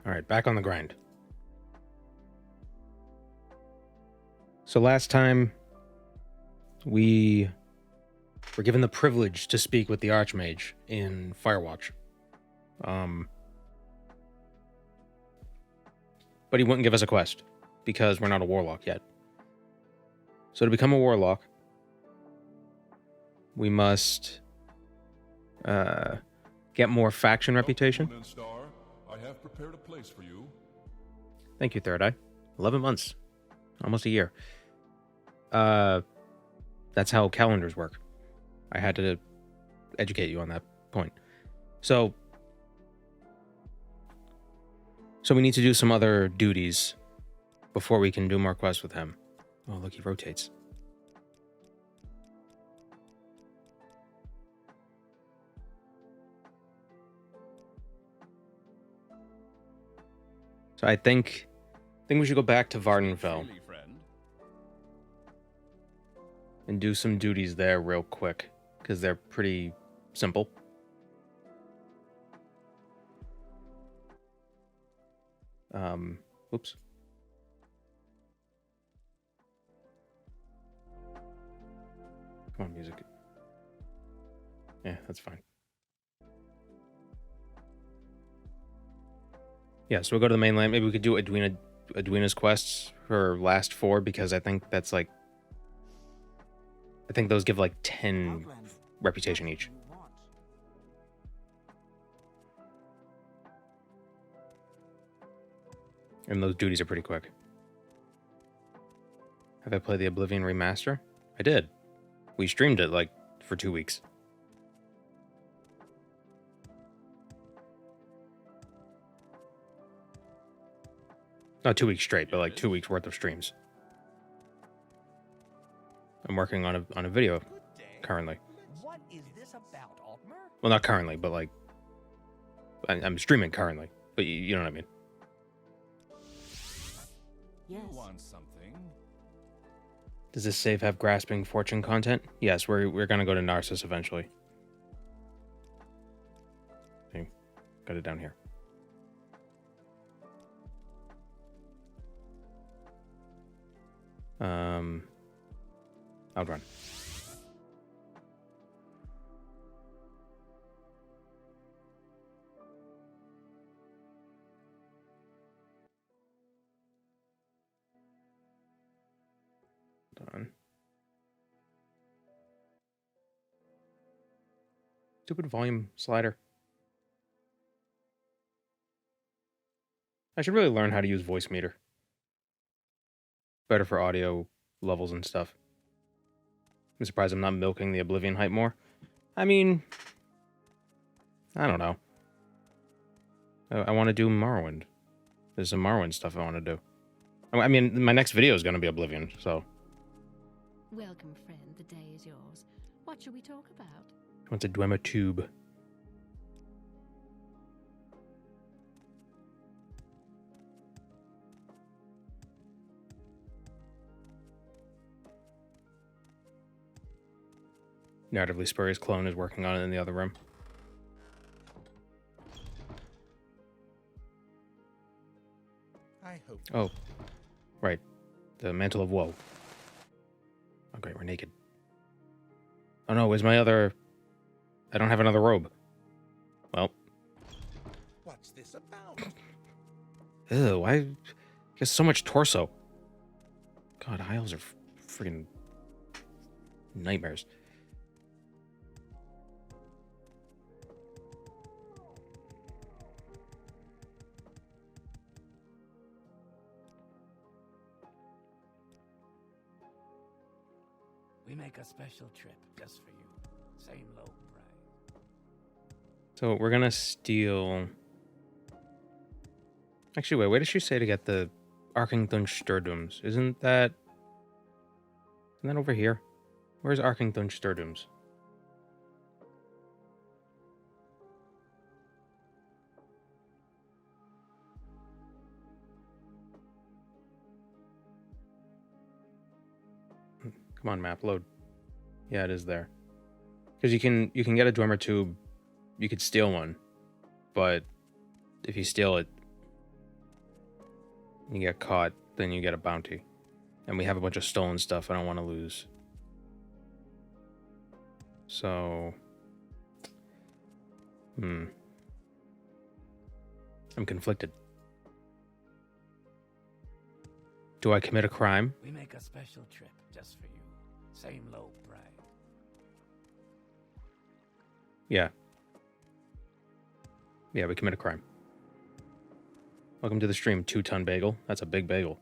All right, back on the grind. So last time we were given the privilege to speak with the Archmage in Firewatch. But he wouldn't give us a quest because we're not a Warlock yet. So to become a Warlock, we must get more faction reputation. I have prepared a place for you. Thank you, Third Eye. 11 months. Almost a year. That's how calendars work. I had to educate you on that point. So we need to do some other duties before we can do more quests with him. Oh, look, he rotates. So I think we should go back to Vardenfell and do some duties there real quick, because they're pretty simple. Oops. Come on, music. Yeah, that's fine. Yeah, so we'll go to the mainland. Maybe we could do Edwina's quests, her last 4, because I think that's like... I think those give like 10 reputation each. And those duties are pretty quick. Have I played the Oblivion Remaster? I did. We streamed it like for 2 weeks. Not 2 weeks straight, but like 2 weeks worth of streams. I'm working on a video currently. What is this about, Altmer? Well, not currently, but like I'm streaming currently. But you know what I mean. Yes. You want something? Does this save have grasping fortune content? Yes, we're gonna go to Narcissus eventually. Okay, got it down here. Outrun. Done. Stupid volume slider. I should really learn how to use voice meter. Better for audio levels and stuff. I'm surprised I'm not milking the Oblivion hype more. I mean, I don't know. I want to do Morrowind. There's some Morrowind stuff I want to do. I mean, my next video is going to be Oblivion, so. Welcome, friend. The day is yours. What shall we talk about? She wants a Dwemer tube. Narratively Spurious Clone is working on it in the other room. I hope. Oh, right. The Mantle of Woe. Oh, great, we're naked. Oh no, where's my other... I don't have another robe. Well. What's this about? Ew, why... There's so much torso. God, Isles are freaking nightmares. We make a special trip just for you. Same low price. So we're gonna steal... Actually, wait, what did she say to get the Arkingthun Isn't that over here? Where's Arkingthun? Come on, map, load. Yeah, it is there. Because you can get a Dwemer tube. You could steal one, but if you steal it, You get caught, then you get a bounty. And we have a bunch of stolen stuff I don't want to lose. So... I'm conflicted. Do I commit a crime? We make a special trip just for you. Same low price. Yeah. Yeah, we commit a crime. Welcome to the stream, 2-ton bagel. That's a big bagel.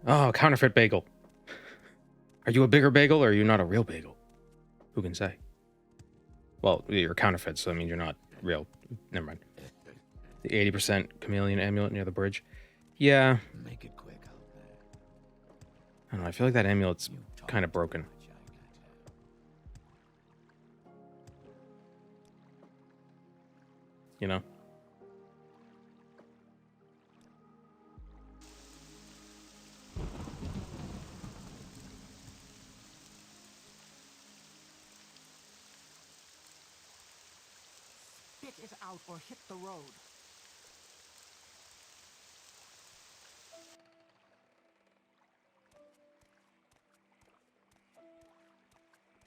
Oh, counterfeit bagel. Are you a bigger bagel or are you not a real bagel? Who can say? Well, you're counterfeit, so that means you're not real. Never mind. The 80% chameleon amulet near the bridge. Yeah. Make it quick out there. I don't know, I feel like that amulet's kind of broken. You know? Spit it out or hit the road.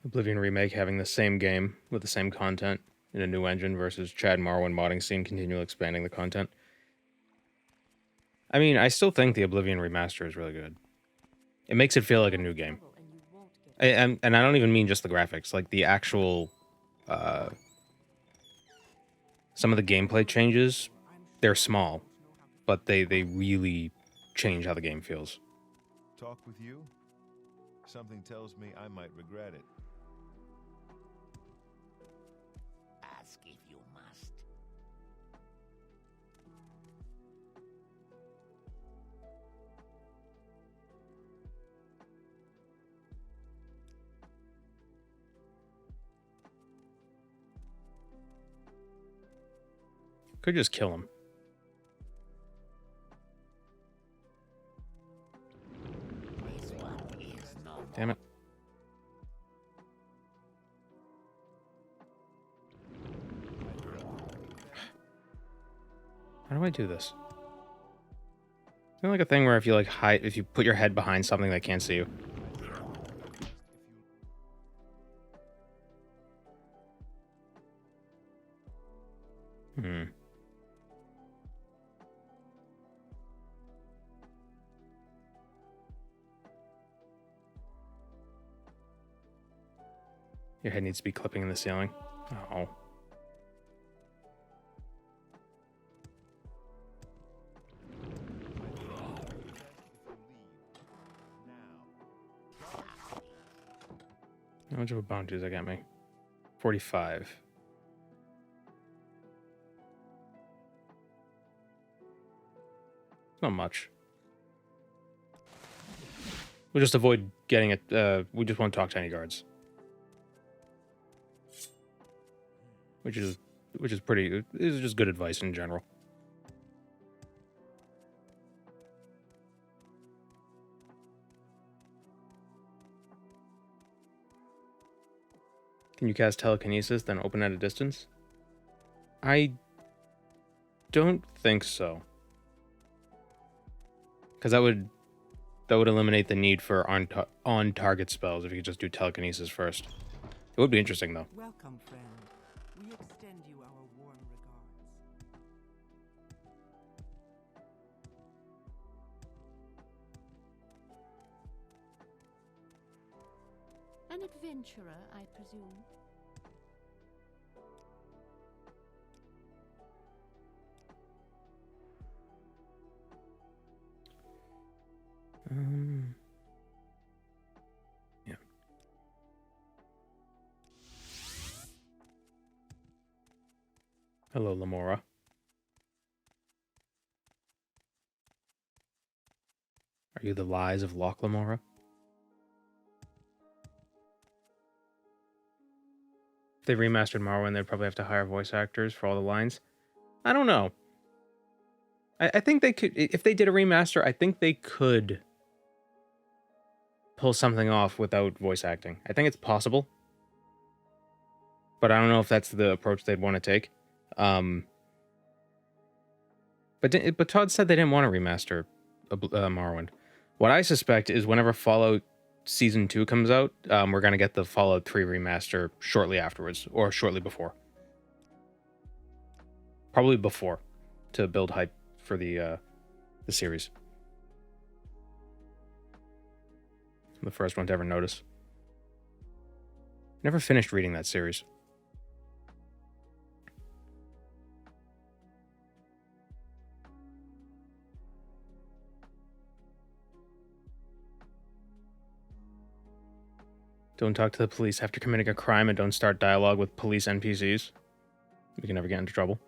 Oblivion Remake having the same game with the same content in a new engine versus Chad Morrowind modding scene continually expanding the content. I mean, I still think the Oblivion Remaster is really good. It makes it feel like a new game. And I don't even mean just the graphics, like the actual... some of the gameplay changes, they're small, but they really change how the game feels. Talk with you? Something tells me I might regret it. Ask if you must. Could just kill him. This one is no more. Damn it. How do I do this? Isn't it like a thing where if you like hide, if you put your head behind something, they can't see you? Your head needs to be clipping in the ceiling. Oh. How much of a bounty does that get me? 45. Not much. We'll just avoid getting it. We just won't talk to any guards. Which is pretty. Is just good advice in general. Can you cast telekinesis, then open at a distance? I don't think so. Because that would eliminate the need for on-target spells if you could just do telekinesis first. It would be interesting, though. Welcome, friend. We extend you our warm regards. An adventurer, I presume. Yeah. Hello, Lamora. Are you the lies of Loch Lamora? If they remastered Morrowind, they'd probably have to hire voice actors for all the lines. I don't know. I think they could, if they did a remaster, I think they could pull something off without voice acting. I think it's possible, but I don't know if that's the approach they'd want to take. But Todd said they didn't want to remaster Morrowind. What I suspect is whenever Fallout Season 2 comes out, we're going to get the Fallout 3 remaster shortly afterwards, or shortly before. Probably before, to build hype for the series. I'm the first one to ever notice. Never finished reading that series. Don't talk to the police after committing a crime, and don't start dialogue with police NPCs. We can never get into trouble.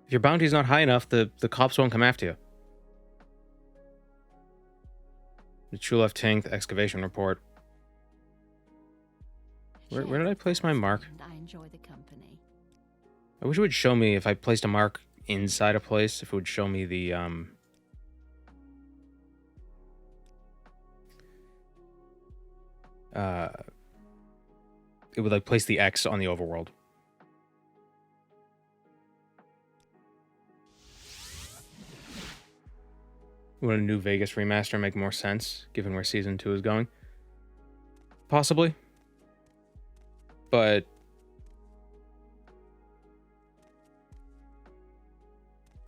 If your bounty's not high enough, the cops won't come after you. The True Left Tank excavation report. Where did I place my mark? I enjoy the company. I wish it would show me if I placed a mark inside a place, if it would show me the it would like place the X on the overworld. Would a new Vegas remaster make more sense, given where Season 2 is going? Possibly. But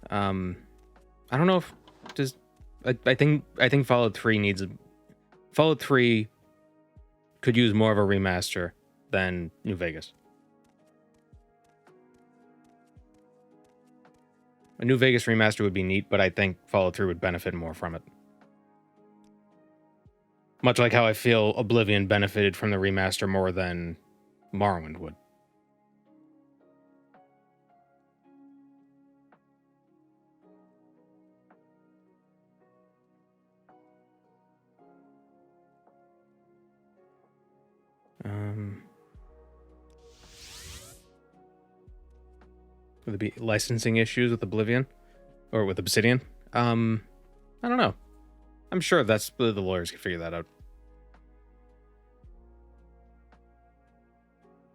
I don't know if does I think Fallout 3 needs Fallout 3 could use more of a remaster than New Vegas. A New Vegas remaster would be neat, but I think Fallout 3 would benefit more from it. Much like how I feel Oblivion benefited from the remaster more than Morrowind would. Would there be licensing issues with Oblivion? Or with Obsidian? I don't know. I'm sure that's the lawyers can figure that out.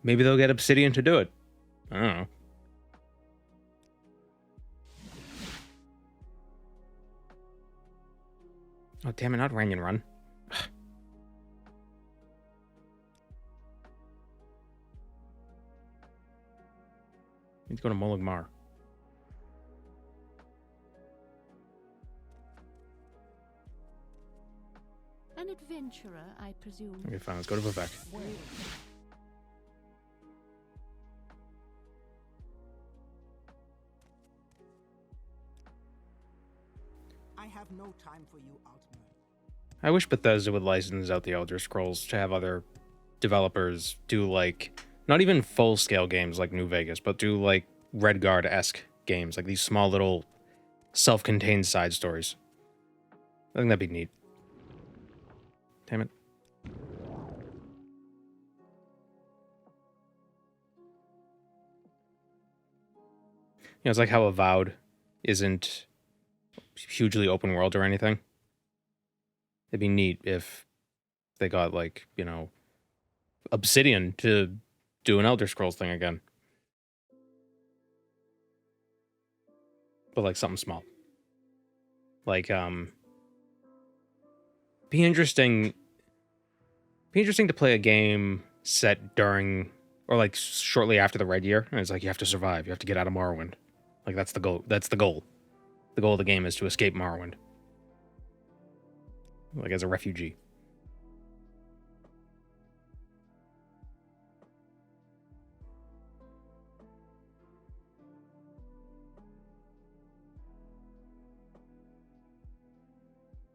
Maybe they'll get Obsidian to do it. I don't know. Oh, damn it, not Ranyan Run. Need to go to Molagmar. An adventurer, I presume. Okay, fine, let's go to Vivek. I have no time for you, Altman. I wish Bethesda would license out the Elder Scrolls to have other developers do, like, not even full-scale games like New Vegas, but do, like, Redguard-esque games, like these small little self-contained side stories. I think that'd be neat. Damn it. You know, it's like how Avowed isn't hugely open world or anything. It'd be neat if they got, like, you know, Obsidian to do an Elder Scrolls thing again. But, like, something small. Like, be interesting to play a game set during, or, like, shortly after the Red Year, and it's like, you have to survive, you have to get out of Morrowind. Like, that's the goal. That's the goal. The goal of the game is to escape Morrowind. Like, as a refugee.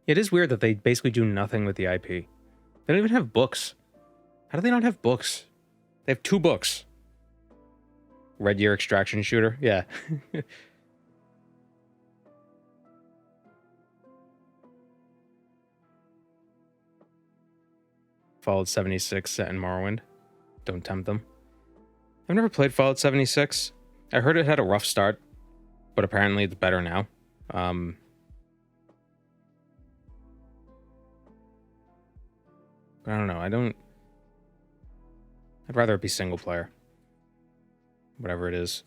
It is weird that they basically do nothing with the IP. They don't even have books. How do they not have books? They have 2 books. Red Year Extraction Shooter? Yeah. Fallout 76 set in Morrowind. Don't tempt them. I've never played Fallout 76. I heard it had a rough start, but apparently it's better now. But I don't know. I'd rather it be single player. Whatever it is.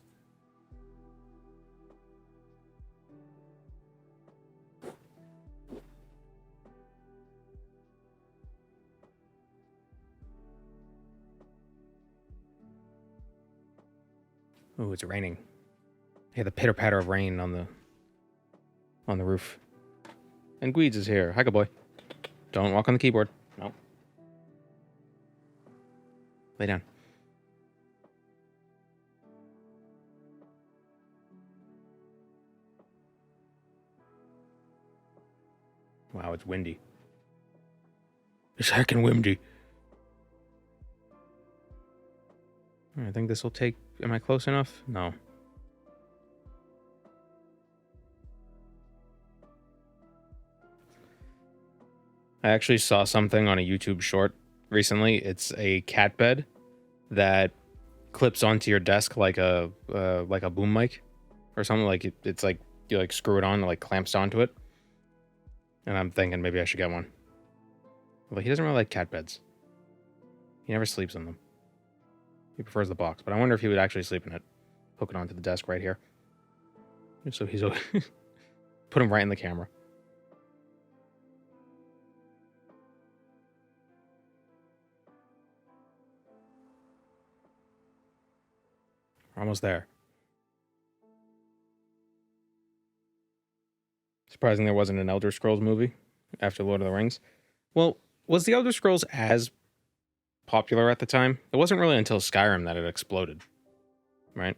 Oh, it's raining. Yeah, the pitter patter of rain on the roof. And Gweeds is here. Hi, good boy. Don't walk on the keyboard. No. Lay down. Wow, it's windy. It's heckin' windy. I think this will take... Am I close enough? No. I actually saw something on a YouTube short recently. It's a cat bed that clips onto your desk like a boom mic or something. Like it's like you like screw it on and like clamps onto it. And I'm thinking maybe I should get one. But he doesn't really like cat beds. He never sleeps in them. He prefers the box, but I wonder if he would actually sleep in it. Hook it onto the desk right here. So he's put him right in the camera. We're almost there. Surprising there wasn't an Elder Scrolls movie after Lord of the Rings. Well, was the Elder Scrolls as popular at the time? It wasn't really until Skyrim that it exploded, right?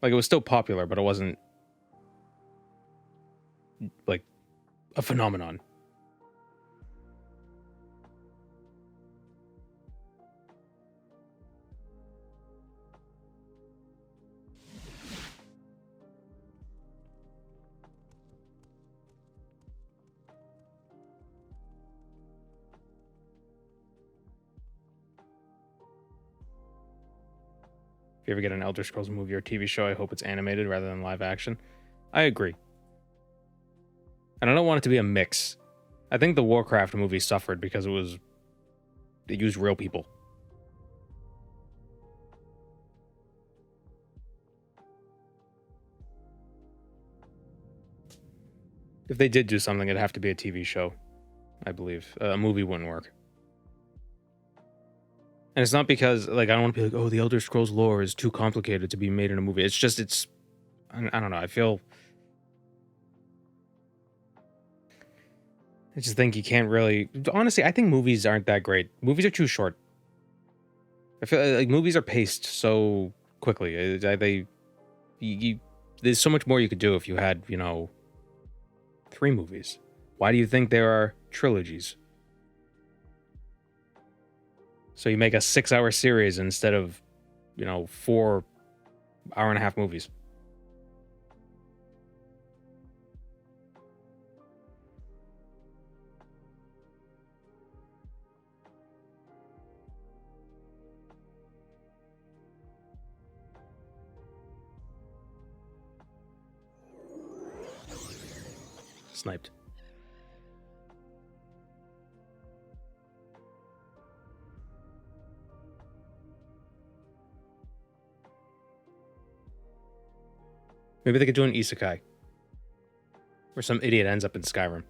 Like, it was still popular, but it wasn't, like, a phenomenon. If you ever get an Elder Scrolls movie or TV show, I hope it's animated rather than live action. I agree. And I don't want it to be a mix. I think the Warcraft movie suffered because it used real people. If they did do something, it'd have to be a TV show, I believe. A movie wouldn't work. And it's not because, like, I don't want to be like, oh, the Elder Scrolls lore is too complicated to be made in a movie. It's just, I don't know. I just think you can't really... Honestly, I think movies aren't that great. Movies are too short. I feel like movies are paced so quickly. There's so much more you could do if you had, 3 movies. Why do you think there are trilogies? So you make a 6-hour series instead of, 4 hour-and-a-half movies. Sniped. Maybe they could do an isekai. Where some idiot ends up in Skyrim.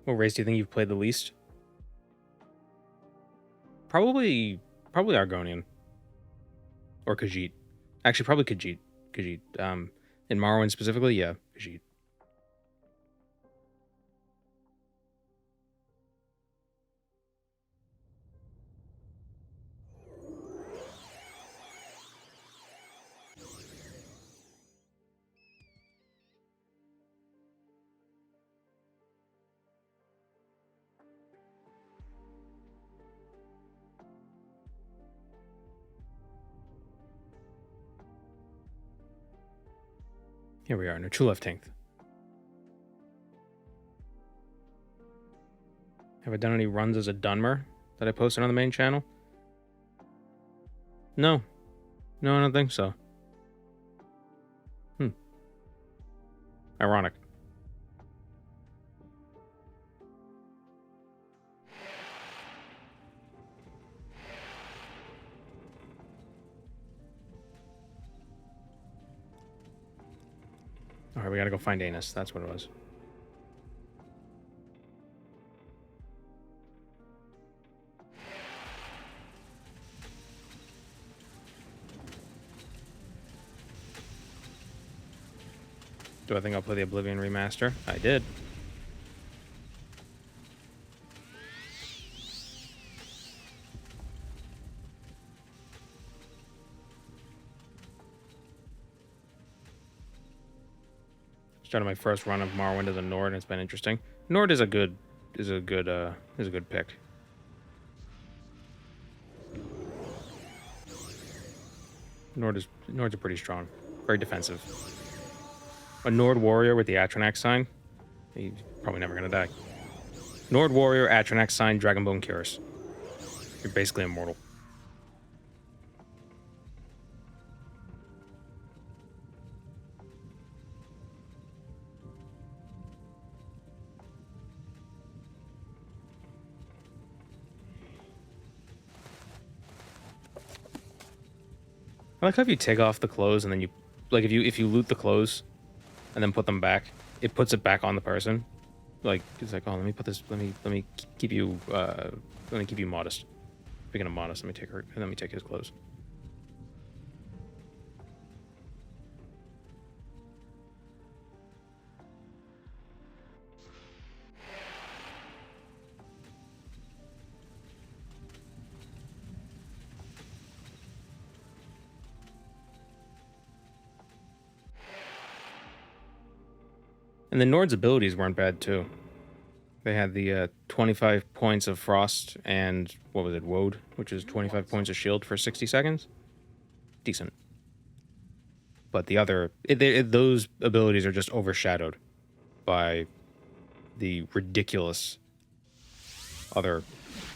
What race do you think you've played the least? Probably Argonian. Or Khajiit. Actually, probably Khajiit. In Morrowind specifically, yeah, Khajiit. Here we are, no true 15th. Have I done any runs as a Dunmer that I posted on the main channel? No, I don't think so. Ironic. Alright, we gotta go find Anus. That's what it was. Do I think I'll play the Oblivion Remaster? I did. Started my first run of Morrowind as a Nord, and it's been interesting. Nord is a good pick. Nords are pretty strong, very defensive. A Nord warrior with the Atronax sign, he's probably never gonna die. Nord warrior, Atronax sign, Dragonbone Cuirass. You're basically immortal. I like how if you take off the clothes and then you, like if you loot the clothes and then put them back, it puts it back on the person. Like it's like, oh, let me put this, let me keep you modest. Speaking of modest, let me take his clothes. And the Nord's abilities weren't bad too. They had the 25 points of frost and what was it, Woad, which is 25 points of shield for 60 seconds. Decent. But the other, those abilities are just overshadowed by the ridiculous other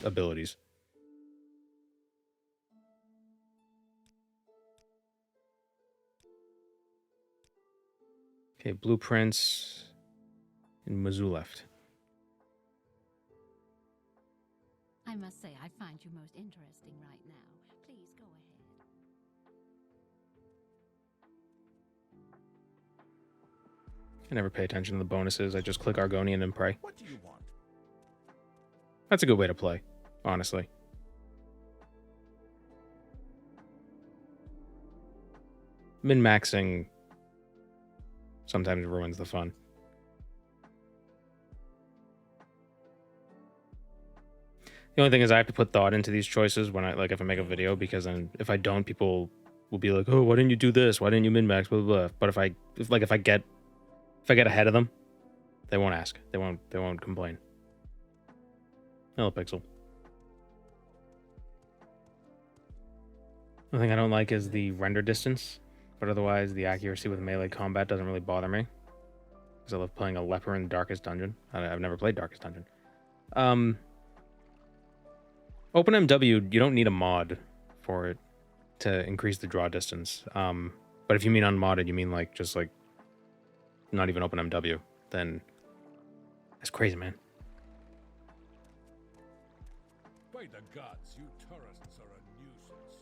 abilities. Okay, blueprints and Mizzou left. I must say, I find you most interesting right now. Please go ahead. I never pay attention to the bonuses. I just click Argonian and pray. What do you want? That's a good way to play, honestly. Min-maxing sometimes ruins the fun. The only thing is I have to put thought into these choices when if I make a video, because then if I don't, people will be like, oh, why didn't you do this? Why didn't you min-max? Blah, blah, blah. But if I get ahead of them, they won't ask. They won't complain. Hello, Pixel. The thing I don't like is the render distance, but otherwise the accuracy with melee combat doesn't really bother me. Because I love playing a leper in Darkest Dungeon. I've never played Darkest Dungeon. OpenMW, you don't need a mod for it to increase the draw distance. But if you mean unmodded, you mean just not even OpenMW, then that's crazy, man. By the gods, you tourists are a nuisance.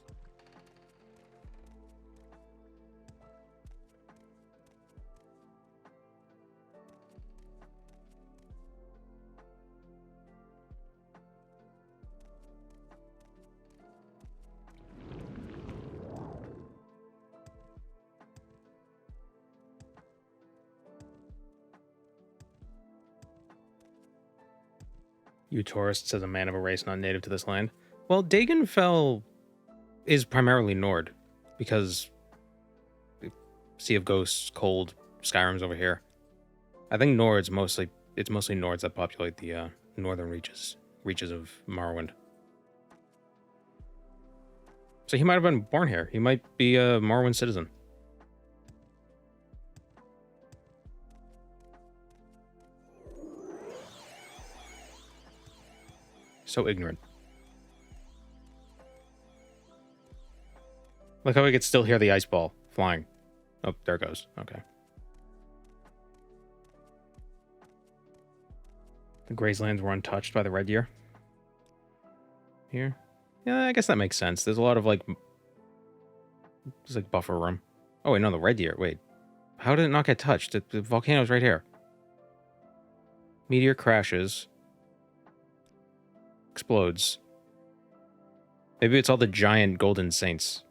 You tourists as a man of a race not native to this land. Well, Dagonfell is primarily Nord, because Sea of Ghosts, Cold, Skyrim's over here. I think it's mostly Nords that populate the northern reaches of Morrowind. So he might have been born here. He might be a Morrowind citizen. So ignorant. Like how we could still hear the ice ball flying. Oh, there it goes. Okay. The Grayslands were untouched by the Red Year. Here? Yeah, I guess that makes sense. There's a lot of, like... There's, like, buffer room. Oh, wait, no, the Red Year. Wait. How did it not get touched? The volcano's right here. Meteor crashes. Explodes. Maybe it's all the giant golden saints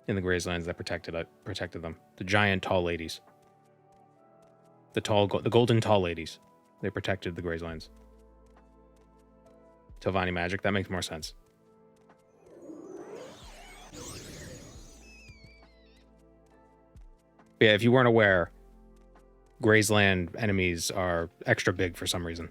in the Grayslands that protected them. The giant tall ladies. The golden tall ladies. They protected the Grayslands. Telvanni magic, that makes more sense. Yeah, if you weren't aware, Graysland enemies are extra big for some reason.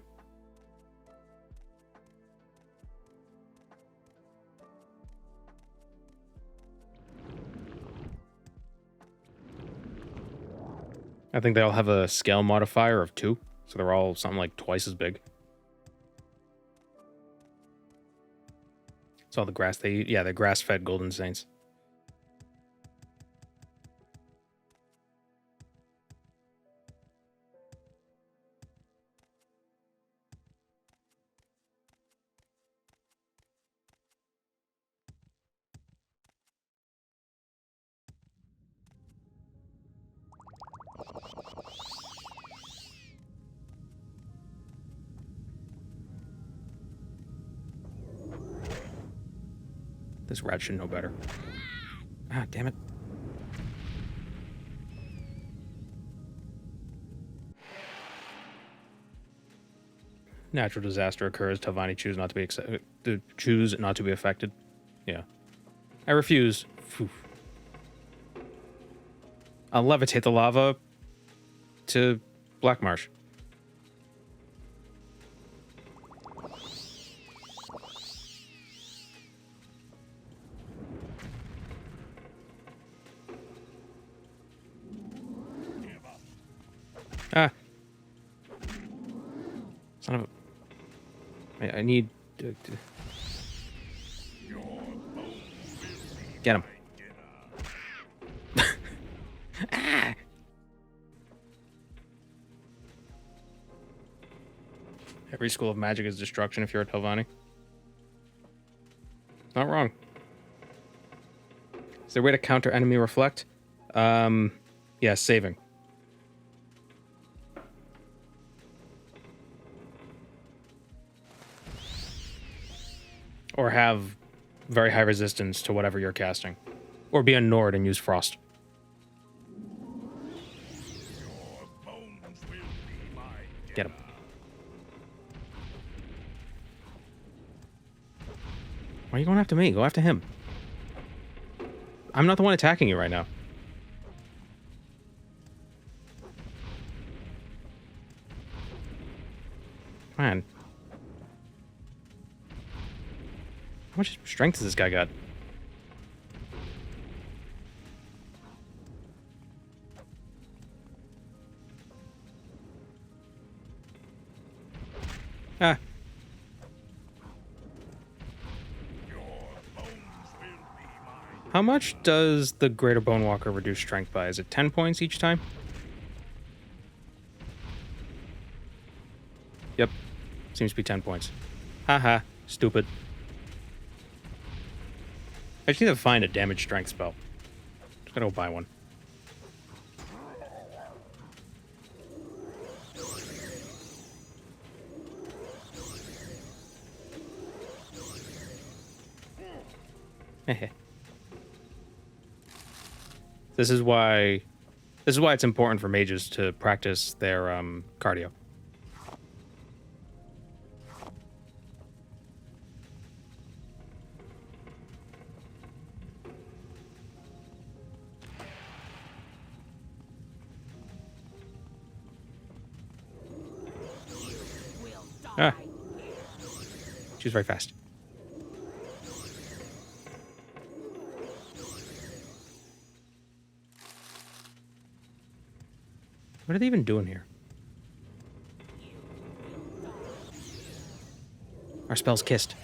I think they all have a scale modifier of 2, so they're all something like twice as big. It's all the grass they eat. Yeah, they're grass-fed golden saints. This rat should know better. Ah, damn it. Natural disaster occurs. Telvanni choose not to be affected. Yeah. I refuse. Phew. I'll levitate the lava to Black Marsh. Ah. Son of a... I need... Get him. Ah! Every school of magic is destruction if you're a Telvanni. Not wrong. Is there a way to counter enemy reflect? Yeah, saving. Or have very high resistance to whatever you're casting. Or be a Nord and use Frost. Get him. Why are you going after me? Go after him. I'm not the one attacking you right now. Come on. How much strength has this guy got? Ah. How much does the Greater Bone Walker reduce strength by? Is it 10 points each time? Yep. Seems to be 10 points. Haha. Stupid. I just need to find a damage strength spell. Just gotta go buy one. This is why it's important for mages to practice their cardio. Ah. She's very fast. What are they even doing here? Our spell's kissed.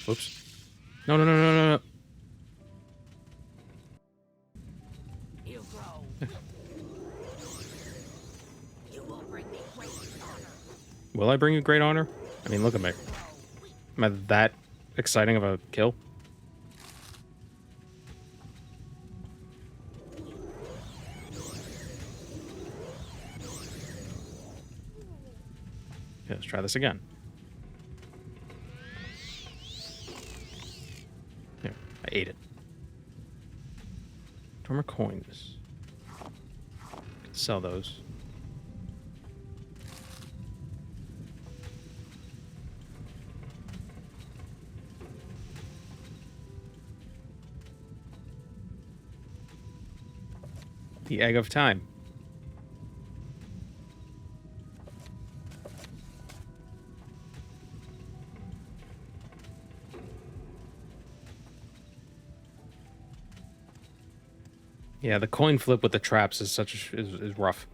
Whoops. No, no, no, no, no, no. You grow. You will bring me great honor. Will I bring you great honor? I mean, look at me. Am I that exciting of a kill? Okay, let's try this again. Here, I ate it. Dormer coins. Could sell those. The Egg of Time. Yeah, the coin flip with the traps is is rough.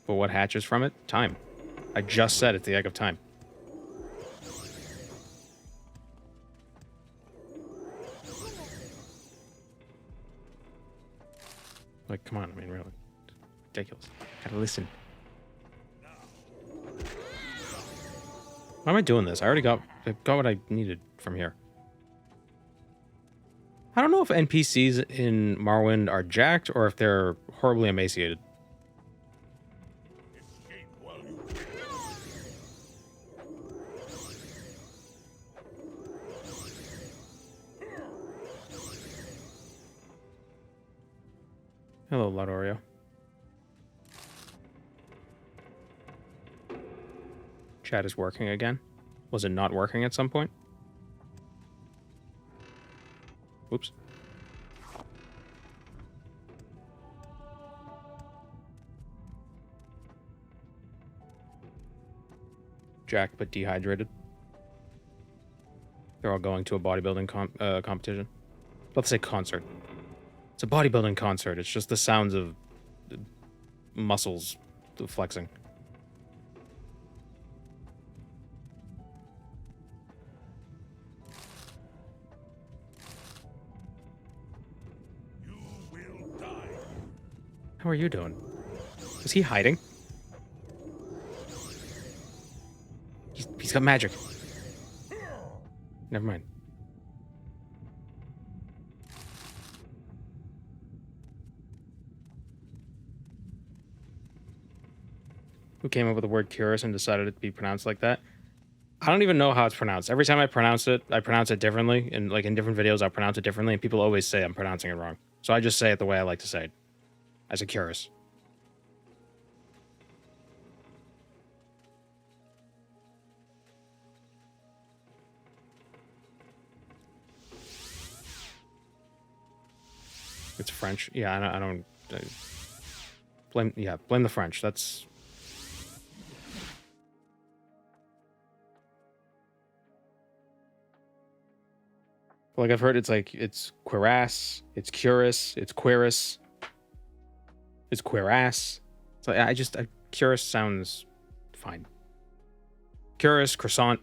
But what hatches from it? Time. I just said it's the Egg of Time. Like, come on, I mean, really. Ridiculous. Gotta listen. Why am I doing this? I got what I needed from here. I don't know if NPCs in Morrowind are jacked or if they're horribly emaciated. Escape while you Hello, Lodorio. Chat is working again. Was it not working at some point? Whoops. Jack, but dehydrated. They're all going to a bodybuilding competition. Let's say concert. It's a bodybuilding concert. It's just the sounds of muscles flexing. will die. How are you doing? Is he hiding? He's got magic. Never mind. Who came up with the word curious and decided it to be pronounced like that? I don't even know how it's pronounced. Every time I pronounce it differently. And like in different videos, I'll pronounce it differently, and people always say I'm pronouncing it wrong. So I just say it the way I like to say it. As a curious. It's French. Yeah, I don't blame the French. That's like I've heard it's cuirass, it's cuirass, it's queerus, it's cuirass. So cuirass sounds fine. Cuirass, croissant,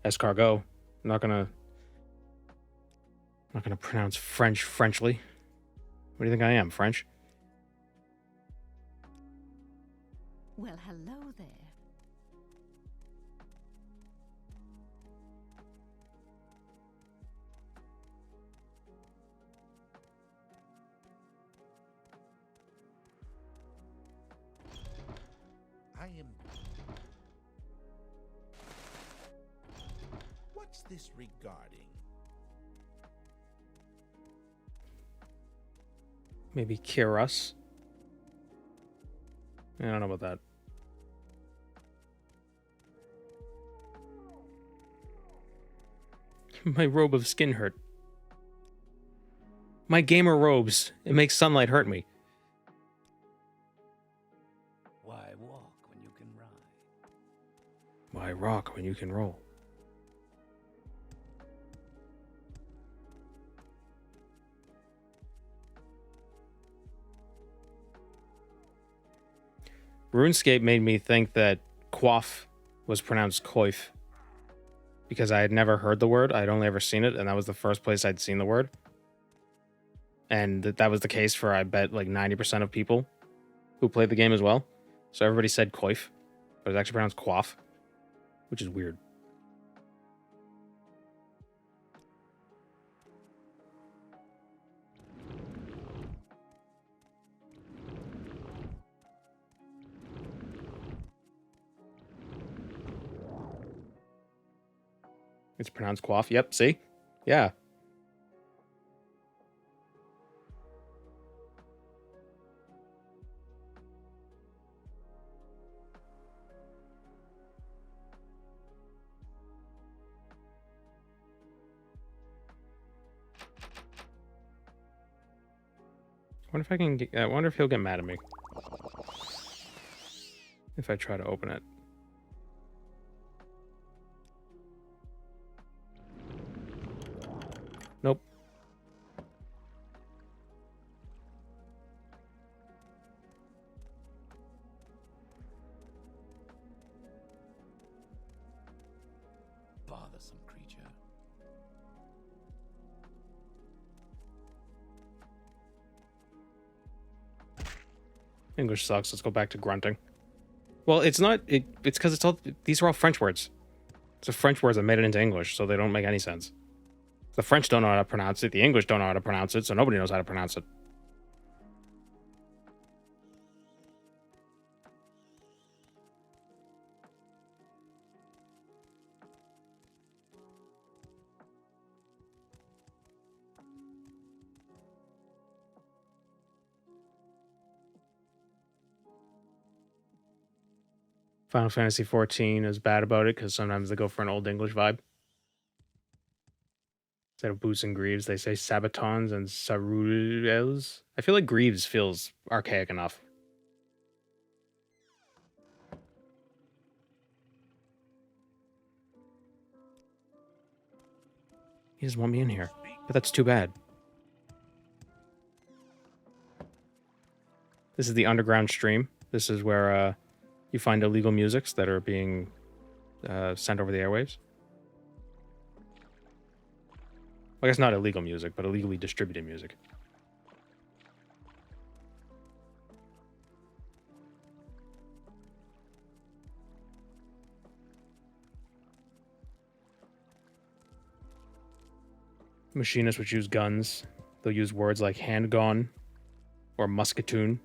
escargot. I'm not gonna pronounce French Frenchly. What do you think I am, French? Well, hello there. I am... What's this regarding? Maybe cure us. I don't know about that. My robe of skin hurt. My gamer robes. It makes sunlight hurt me. Why walk when you can ride? Why rock when you can roll? RuneScape made me think that quaff was pronounced coif because I had never heard the word. I'd only ever seen it, and that was the first place I'd seen the word. And that was the case for, I bet, like 90% of people who played the game as well. So everybody said coif, but it's actually pronounced quaff, which is weird. It's pronounced quaff. Yep, see? Yeah. I wonder if he'll get mad at me if I try to open it. Nope. Bothersome creature. English sucks. Let's go back to grunting. Well, it's not. It's because these are all French words. It's the French words that made it into English, so they don't make any sense. The French don't know how to pronounce it. The English don't know how to pronounce it, so nobody knows how to pronounce it. Final Fantasy XIV is bad about it because sometimes they go for an Old English vibe. Instead of boots and greaves, they say sabatons and saruels. I feel like greaves feels archaic enough. He doesn't want me in here, but that's too bad. This is the underground stream. This is where you find illegal musics that are being sent over the airwaves. Well, I guess not illegal music, but illegally distributed music. Machinists which use guns, they'll use words like handgun or musketoon.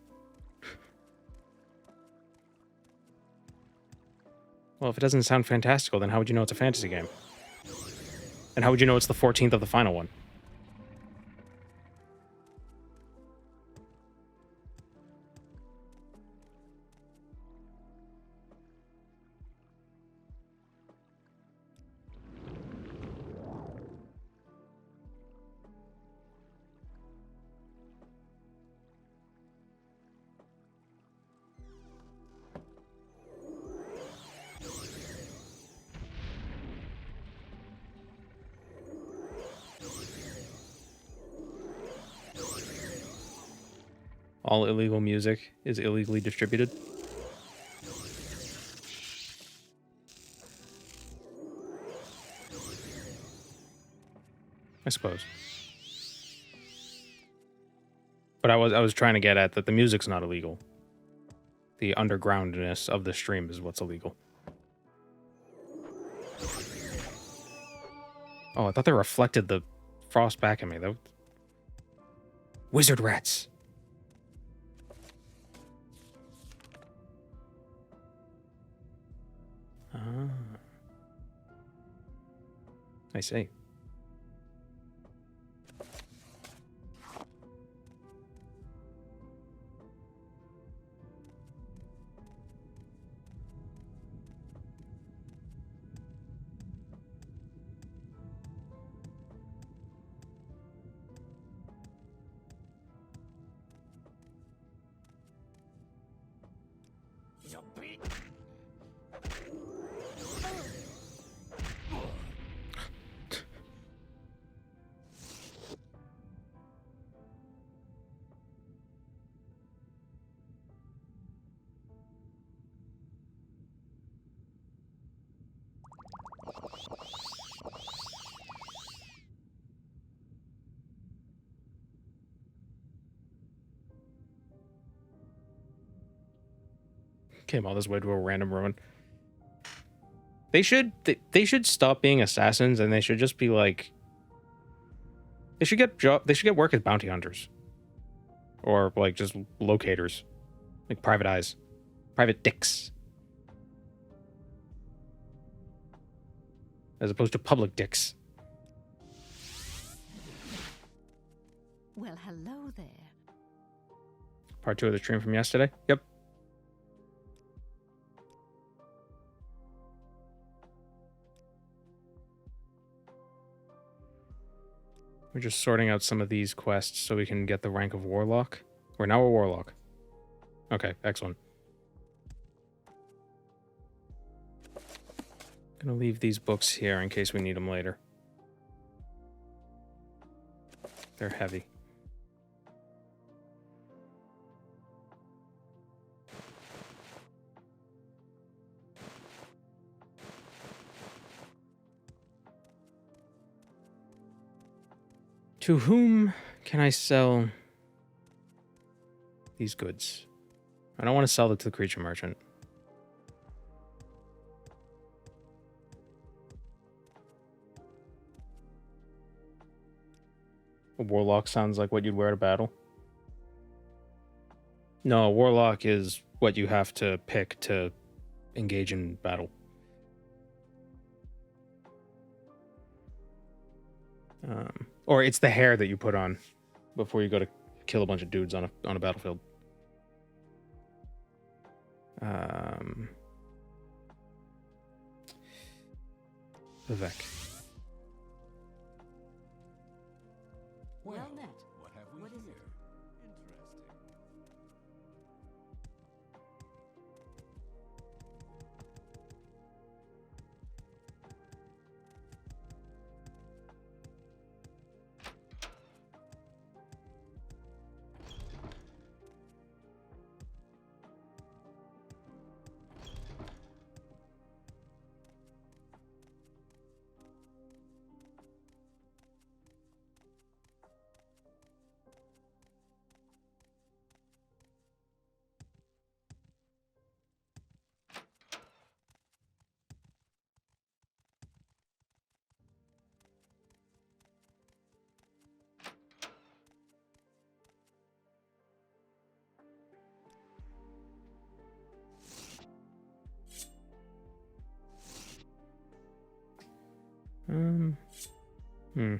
Well, if it doesn't sound fantastical, then how would you know it's a fantasy game? And how would you know it's the 14th of the final one? All illegal music is illegally distributed. I suppose. But I was trying to get at that the music's not illegal. The undergroundness of the stream is what's illegal. Oh, I thought they reflected the frost back at me. That... Wizard rats. Ah. I see. Came all this way to a random ruin. They should stop being assassins and they should just be like they should get work as bounty hunters. Or like just locators. Like private eyes. Private dicks. As opposed to public dicks. Well, hello there. Part 2 of the stream from yesterday? Yep. We're just sorting out some of these quests so we can get the rank of Warlock. We're now a Warlock. Okay, excellent. Gonna leave these books here in case we need them later. They're heavy. To whom can I sell these goods? I don't want to sell it to the creature merchant. A warlock sounds like what you'd wear to battle. No, a warlock is what you have to pick to engage in battle. Or it's the hair that you put on before you go to kill a bunch of dudes on a battlefield. Vivek. Well met. What have we What is here? it? Interesting.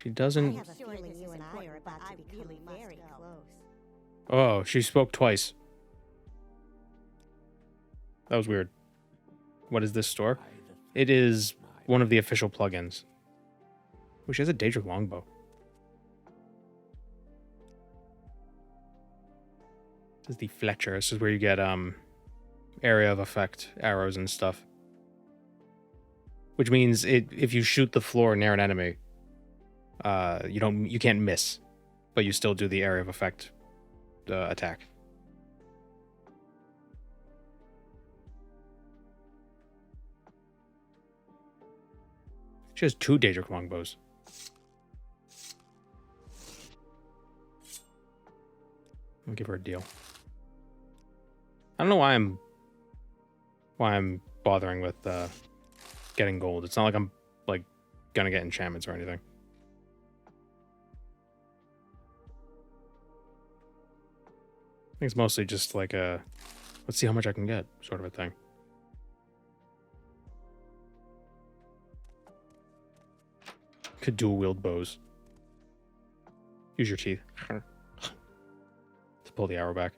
She doesn't. I have a feeling you and I are about to become very close. Oh, she spoke twice. That was weird. What is this store? It is one of the official plugins. Oh, she has a Daedric longbow. This is the Fletcher. This is where you get area of effect arrows and stuff. Which means if you shoot the floor near an enemy, you can't miss, but you still do the area of effect attack. She has 2 Daedric longbows. I'll give her a deal. I don't know why I'm bothering with getting gold. It's not like I'm like gonna get enchantments or anything. I think it's mostly just like a let's see how much I can get sort of a thing. Could dual wield bows. Use your teeth to pull the arrow back.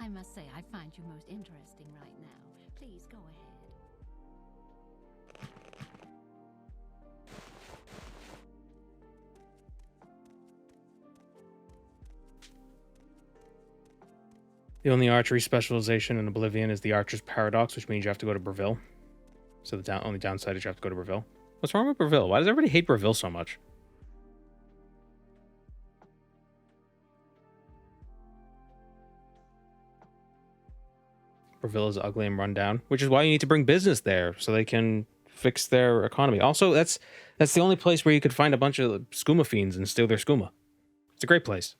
I must say, I find you most interesting right now. Please go ahead. The only archery specialization in Oblivion is the Archer's Paradox, which means you have to go to Breville. So the only downside is you have to go to Breville. What's wrong with Breville? Why does everybody hate Breville so much? Bravilla's ugly and run down, which is why you need to bring business there so they can fix their economy. Also, that's the only place where you could find a bunch of skooma fiends and steal their skooma. It's a great place.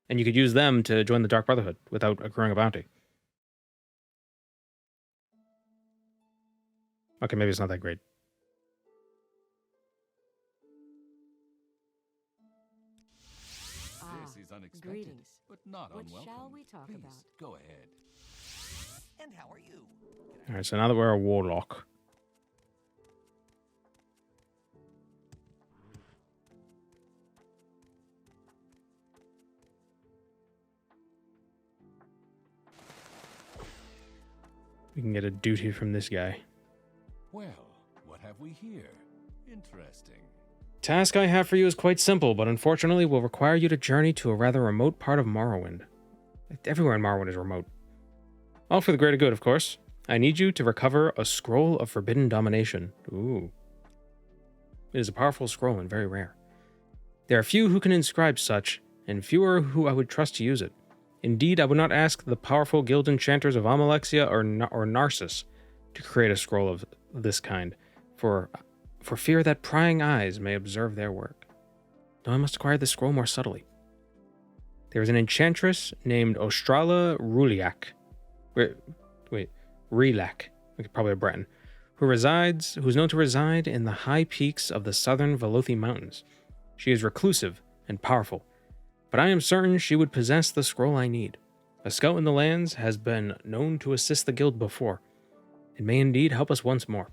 And you could use them to join the Dark Brotherhood without accruing a bounty. Okay, maybe it's not that great. This is unexpected, greetings. but not What unwelcome. shall we talk Please, about? go ahead. And how are you? Alright, so now that we're a warlock. We can get a duty from this guy. Well, what have we here? Interesting. Task I have for you is quite simple, but unfortunately will require you to journey to a rather remote part of Morrowind. Everywhere in Morrowind is remote. All for the greater good, of course. I need you to recover a scroll of forbidden domination. Ooh. It is a powerful scroll and very rare. There are few who can inscribe such, and fewer who I would trust to use it. Indeed, I would not ask the powerful guild enchanters of Amalexia or Narcissus to create a scroll of this kind, for fear that prying eyes may observe their work. No, I must acquire this scroll more subtly. There is an enchantress named Ostrala Ruliak. Relac, probably a Breton, who's known to reside in the high peaks of the southern Velothi Mountains. She is reclusive and powerful, but I am certain she would possess the scroll I need. A scout in the lands has been known to assist the guild before. It may indeed help us once more.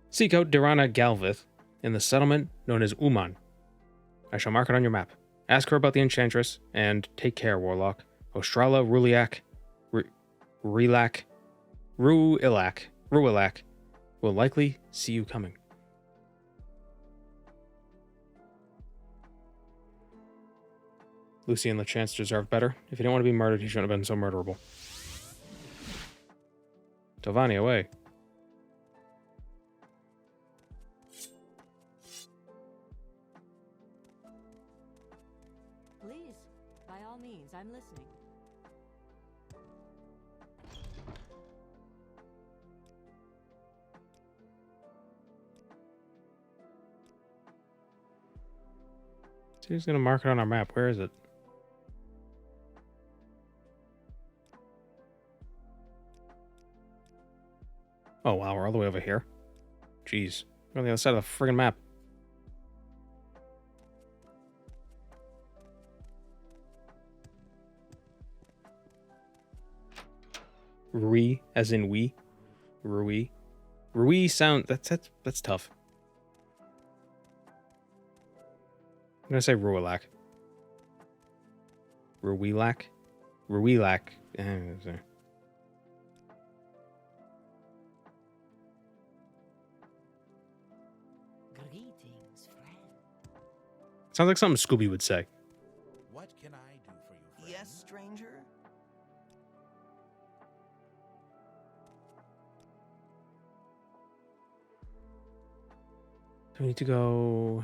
Seek out Dirana Galvith in the settlement known as Uman. I shall mark it on your map. Ask her about the enchantress, and take care, Warlock. Ostrala Ruliak, Ruilak will likely see you coming. Lucy and LeChance deserve better. If he didn't want to be murdered, he shouldn't have been so murderable. Tovani, away. Please, by all means, I'm listening. So he's gonna mark it on our map. Where is it? Oh wow, we're all the way over here. Jeez, we're on the other side of the friggin' map. Rui, as in we. Rui. Rui sound that's tough. I'm gonna say Ruilak. Ruilak? Ruilak. Greetings, friend. Sounds like something Scooby would say. What can I do for you, friend? Yes, stranger? We need to go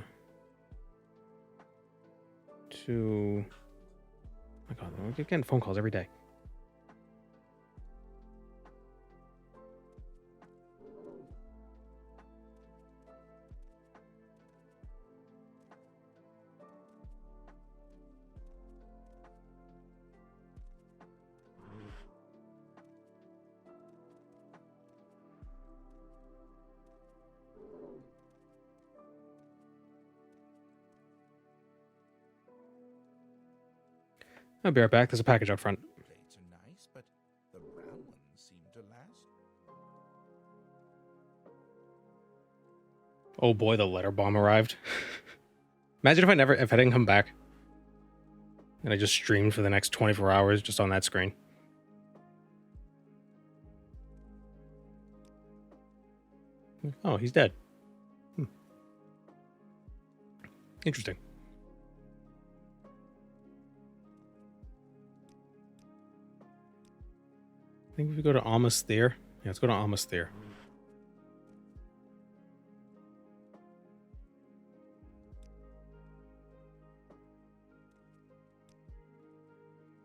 to... Oh my god, we're getting phone calls every day. I'll be right back. There's a package up front. Plates are nice, but the brown ones seem to last. Oh boy, the letter bomb arrived. Imagine if I didn't come back. And I just streamed for the next 24 hours just on that screen. Oh, he's dead. Interesting. I think if we go to Almasthir. Yeah, let's go to Almasthir.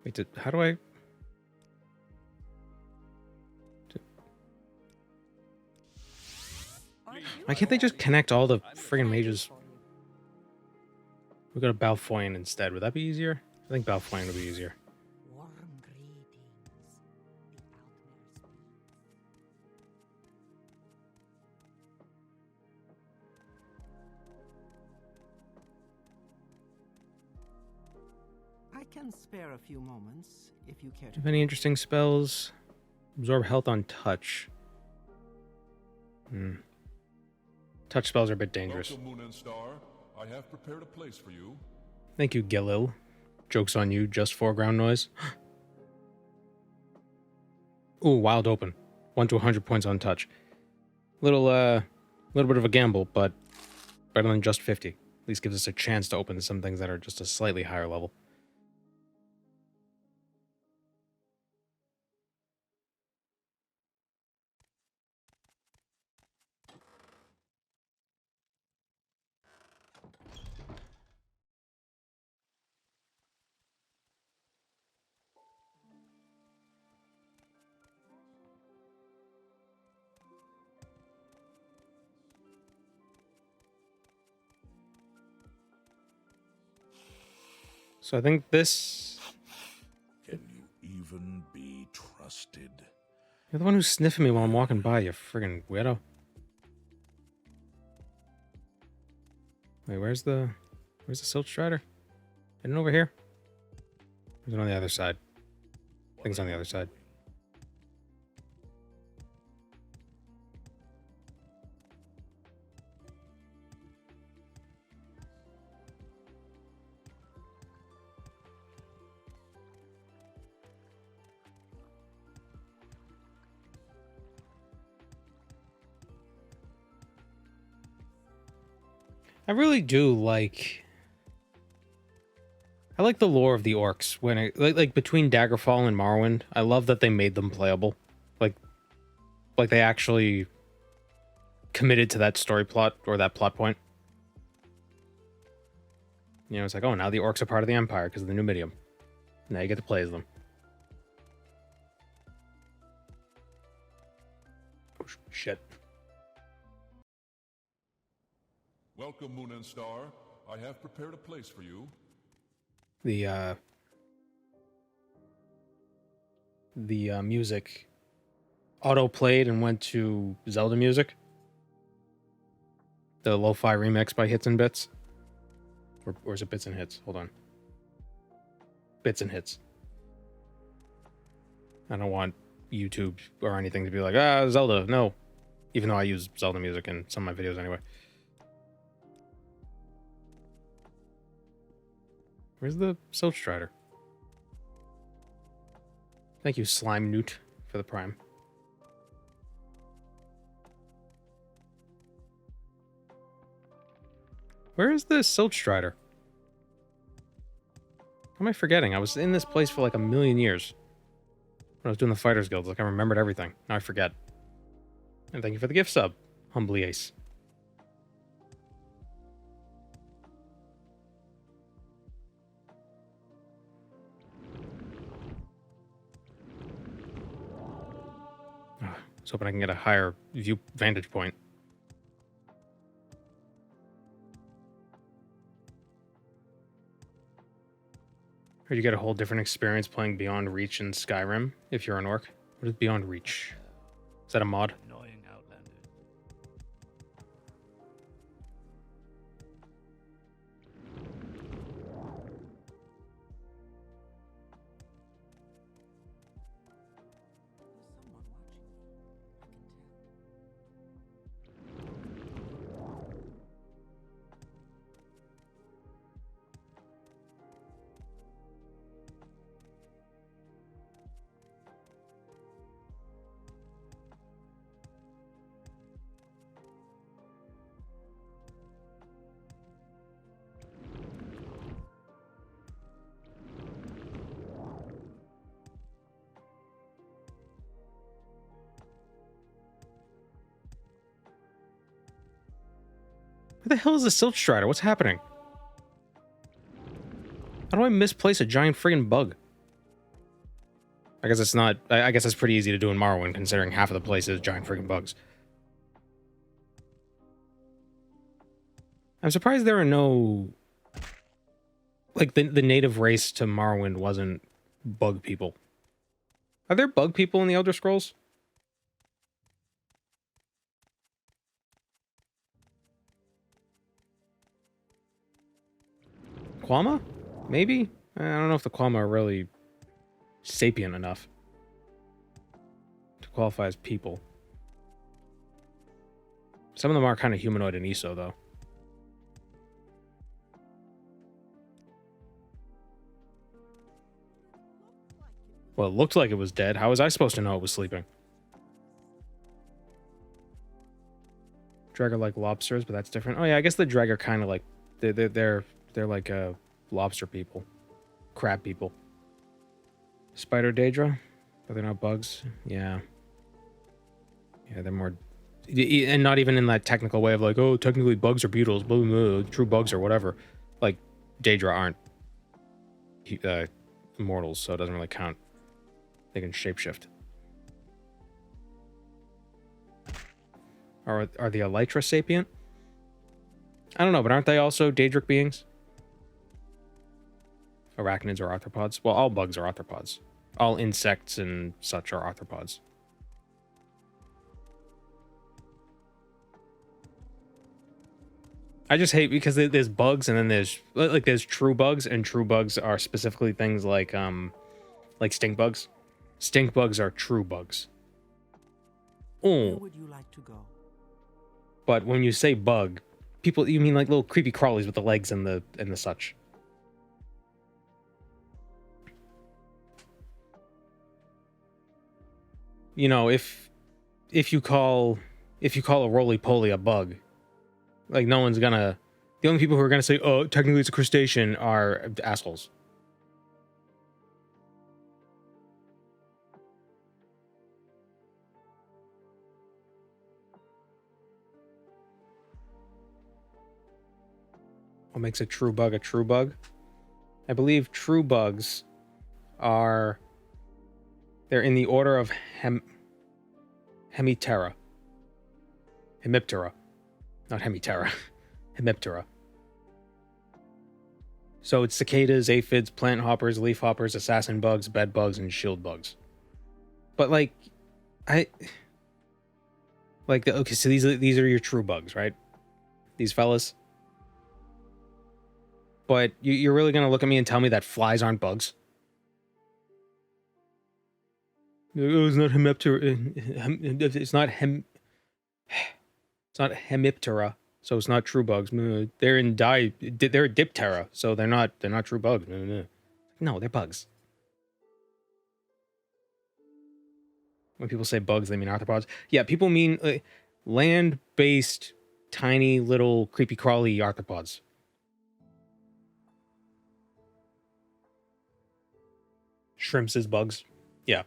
Wait, how do I... Why can't they just connect all the friggin' mages? We go to Balfoy instead. Would that be easier? I think Balfoy would be easier. Warm greetings, the Outmare I can spare a few moments if you care Do to. you have any interesting spells? Absorb health on touch. Touch spells are a bit dangerous. Welcome, Moon and Star. I have prepared a place for you. Thank you, Gilil. Joke's on you, just foreground noise. Ooh, wild open. 1 to 100 points on touch. Little bit of a gamble, but better than just 50. At least gives us a chance to open some things that are just a slightly higher level. So I think this... Can you even be trusted? You're the one who's sniffing me while I'm walking by, you friggin' weirdo. Wait, where's the Silt Strider? Isn't it over here? Or is it on the other side? I think it's on the other side. I really do like... I like the lore of the orcs when it, like between Daggerfall and Morrowind. I love that they made them playable. Like they actually committed to that story plot or that plot point. You know, it's like, oh, now the orcs are part of the Empire because of the Numidium. Now you get to play as them. Oh, shit. Welcome, Moon and Star. I have prepared a place for you. The music auto-played and went to Zelda music. The lo-fi remix by Hits and Bits. Or is it Bits and Hits? Hold on. Bits and Hits. I don't want YouTube or anything to be like, Zelda, no. Even though I use Zelda music in some of my videos anyway. Where's the Silt Strider? Thank you, Slime Newt, for the Prime. Where is the Silt Strider? How am I forgetting? I was in this place for like a million years. When I was doing the Fighters Guilds, like I remembered everything. Now I forget. And thank you for the gift sub, Humbly Ace. I was hoping I can get a higher vantage point. Or you get a whole different experience playing Beyond Reach in Skyrim if you're an orc. What is Beyond Reach? Is that a mod? Annoying Outlander. There's someone watching me. I can tell. Where the hell is the Silt Strider? What's happening? How do I misplace a giant friggin' bug? I guess it's not... I guess it's pretty easy to do in Morrowind, considering half of the place is giant friggin' bugs. I'm surprised there are no... Like, the native race to Morrowind wasn't bug people. Are there bug people in the Elder Scrolls? Quama? Maybe? I don't know if the Quama are really sapient enough to qualify as people. Some of them are kind of humanoid and ESO, though. Well, it looked like it was dead. How was I supposed to know it was sleeping? Dreg are like lobsters, but that's different. Oh yeah, I guess the Dreg are kind of like they're like lobster people, crab people. Spider Daedra, but they're not bugs. Yeah, they're more, and not even in that technical way of like, oh, technically bugs are beetles, blah, blah, blah, true bugs or whatever. Like Daedra aren't immortals, so it doesn't really count. They can shapeshift. Are the Elytra sapient? I don't know, but aren't they also Daedric beings? Arachnids or arthropods? Well, all bugs are arthropods. All insects and such are arthropods. I just hate because there's bugs and then there's true bugs, and true bugs are specifically things like stink bugs. Stink bugs are true bugs. Where would you like to go? But when you say bug, you mean like little creepy crawlies with the legs and the such. You know, if you call a roly-poly a bug, like no one's gonna. The only people who are gonna say, "Oh, technically it's a crustacean," are assholes. What makes a true bug a true bug? I believe true bugs they're in the order of Hemiptera. Hemiptera. Not Hemiptera. Hemiptera. So it's cicadas, aphids, plant hoppers, leaf hoppers, assassin bugs, bed bugs, and shield bugs. But okay, so these are your true bugs, right? These fellas. But you're really gonna look at me and tell me that flies aren't bugs? Oh, it's not Hemiptera. It's not Hemiptera, so it's not true bugs. They're a Diptera, so they're not true bugs. No, they're bugs. When people say bugs, they mean arthropods. Yeah, people mean land-based, tiny little creepy crawly arthropods. Shrimps is bugs. Yeah.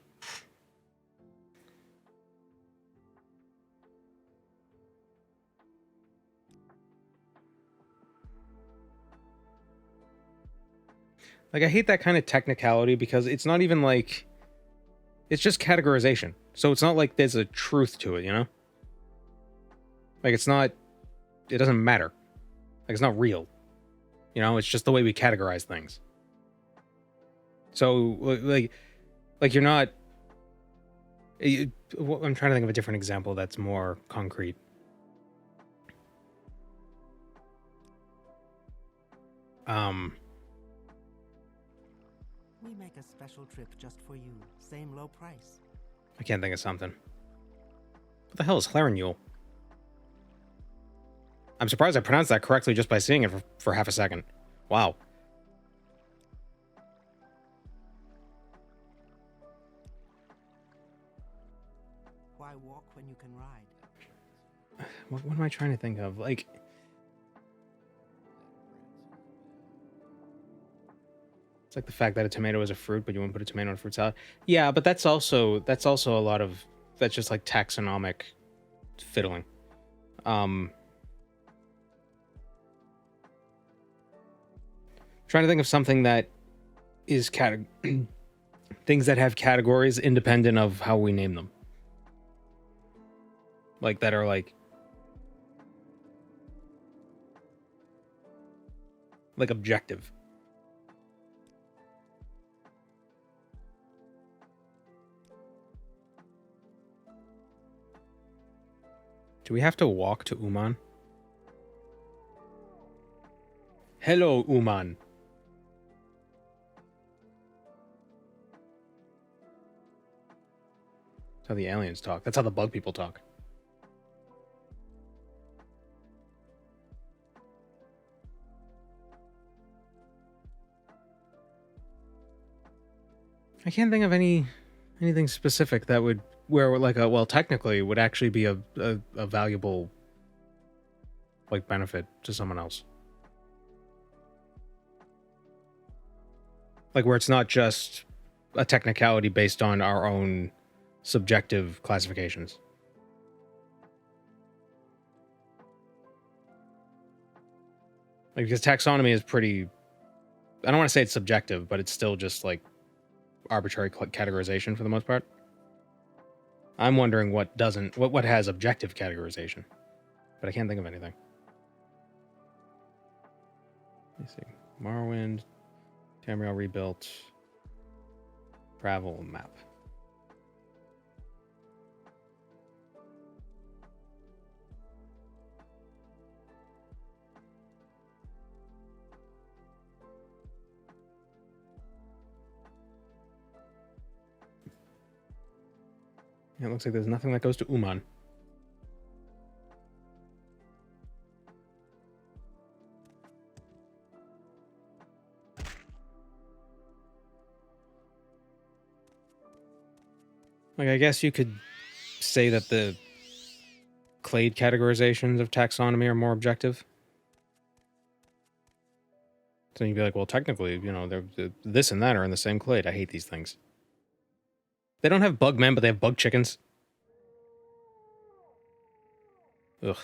Like, I hate that kind of technicality because it's not even like... It's just categorization. So it's not like there's a truth to it, you know? Like, it's not... It doesn't matter. Like, it's not real. You know? It's just the way we categorize things. So, like you're not... I'm trying to think of a different example that's more concrete. We make a special trip just for you. Same low price. I can't think of something. What the hell is Clarenule? I'm surprised I pronounced that correctly just by seeing it for half a second. Wow. Why walk when you can ride? What am I trying to think of? Like... It's like the fact that a tomato is a fruit, but you wouldn't put a tomato in a fruit salad. Yeah, but that's also a lot of... That's just like taxonomic fiddling. Trying to think of something that is things that have categories independent of how we name them. Like, that are like... Like, objective. Do we have to walk to Uman? Hello, Uman. That's how the aliens talk. That's how the bug people talk. I can't think of anything specific that would where like a well technically would actually be a valuable like benefit to someone else. Like where it's not just a technicality based on our own subjective classifications. Like because taxonomy is pretty I don't want to say it's subjective, but it's still just like arbitrary categorization for the most part. I'm wondering what doesn't what has objective categorization, but I can't think of anything. Let me see. Morrowind, Tamriel rebuilt, travel map. Yeah, it looks like there's nothing that goes to Uman. Like, I guess you could say that the clade categorizations of taxonomy are more objective. So you'd be like, well, technically, you know, they're this and that are in the same clade. I hate these things. They don't have bug men, but they have bug chickens. Ugh.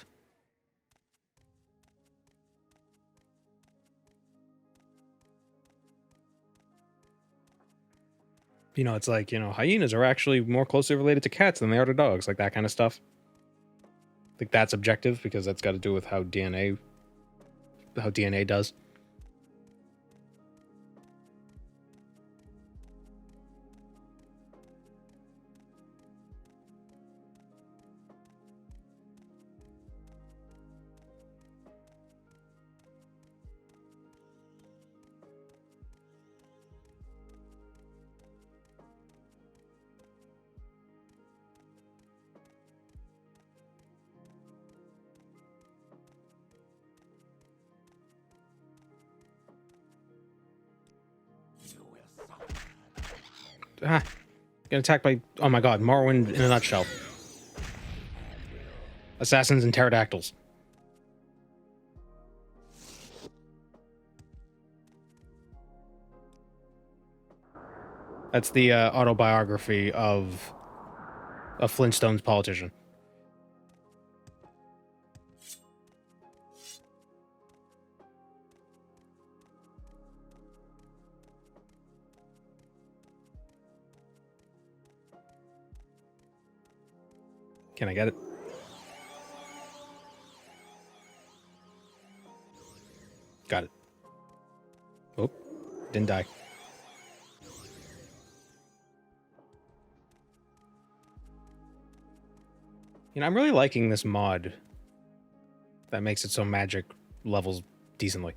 You know, it's like, you know, hyenas are actually more closely related to cats than they are to dogs, like that kind of stuff. Like that's objective because that's got to do with how DNA does. Ah, get attacked by, oh my god, Morrowind in a nutshell. Assassins and pterodactyls. That's the autobiography of a Flintstones politician. Can I get it? Got it. Oh, didn't die. You know, I'm really liking this mod that makes it so magic levels decently.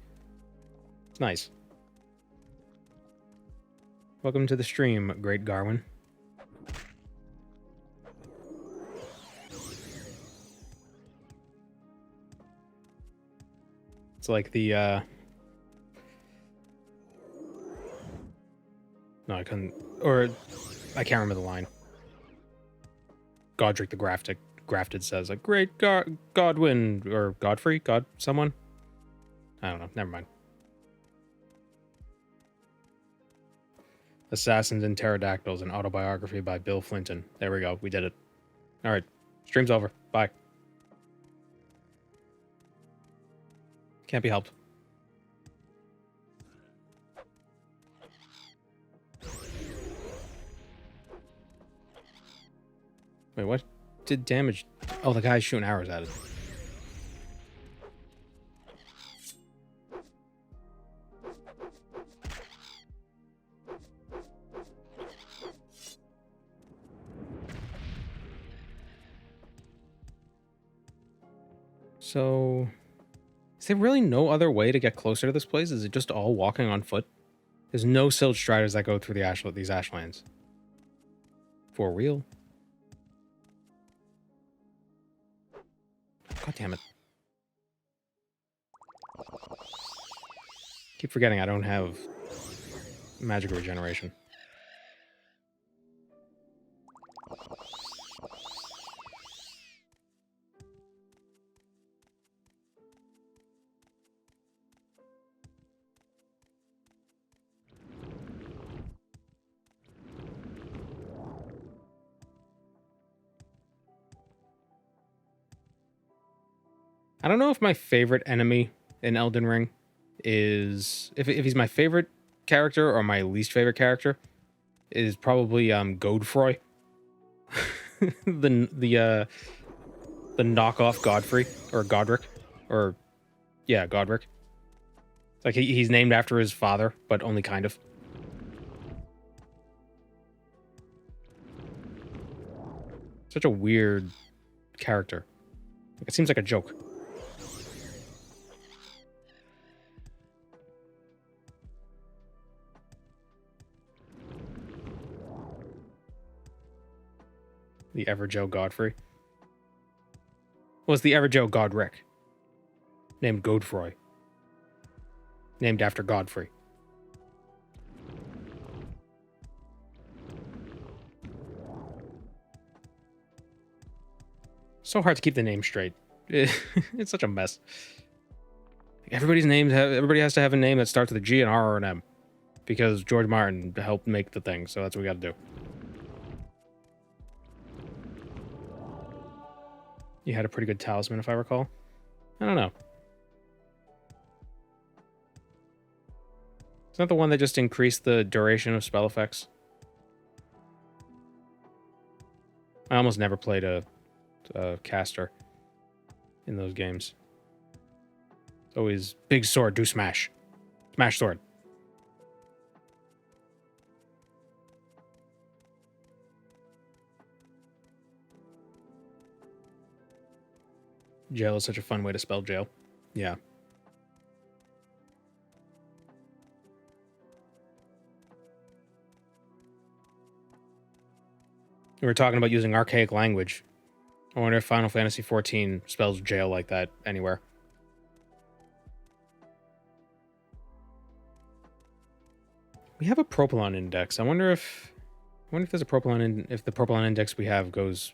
It's nice. Welcome to the stream, Great Garwin. It's like the, no, I couldn't, or I can't remember the line. Godric the Grafted says, like, great Godwin, or Godfrey, someone? I don't know, never mind. Assassins and Pterodactyls, an autobiography by Bill Flinton. There we go, we did it. Alright, stream's over, bye. Can't be helped. Wait, what did damage? Oh, the guy's shooting arrows at it. So, is there really no other way to get closer to this place? Is it just all walking on foot? There's no silt striders that go through these ashlands. For real? God damn it. Keep forgetting I don't have magic regeneration. I don't know if my favorite enemy in Elden Ring is... If he's my favorite character or my least favorite character is probably Godfrey. the knockoff Godfrey or Godric. Or yeah, Godric. Like he's named after his father, but only kind of. Such a weird character. It seems like a joke. The Ever-Joe Godfrey. Well, it's the Ever-Joe Godric. Named Godfrey. Named after Godfrey. So hard to keep the name straight. It's such a mess. Everybody has to have a name that starts with a G, an R, or an M. Because George Martin helped make the thing, so that's what we gotta do. You had a pretty good talisman, if I recall. I don't know. Is that the one that just increased the duration of spell effects? I almost never played a caster in those games. It's always big sword, do smash. Smash sword. Jail is such a fun way to spell jail. Yeah. We were talking about using archaic language. I wonder if Final Fantasy XIV spells jail like that anywhere. We have a Propylon index. I wonder if there's a Propylon if the Propylon index we have goes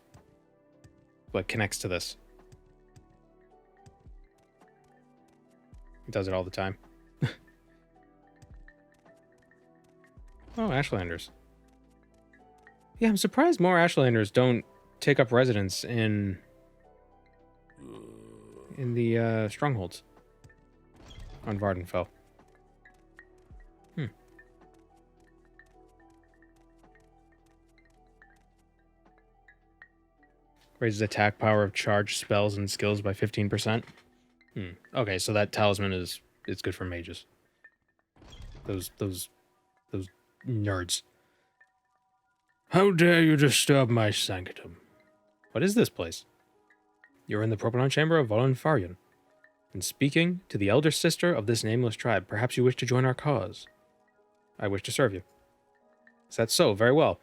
like connects to this. It does it all the time. Oh, Ashlanders. Yeah, I'm surprised more Ashlanders don't take up residence in the strongholds on Vardenfell. Raises attack power of charged spells and skills by 15%. Okay, so that talisman is good for mages. Those nerds. How dare you disturb my sanctum? What is this place? You're in the Propylon chamber of Vardenfell, and speaking to the elder sister of this nameless tribe. Perhaps you wish to join our cause. I wish to serve you. Is that so? Very well.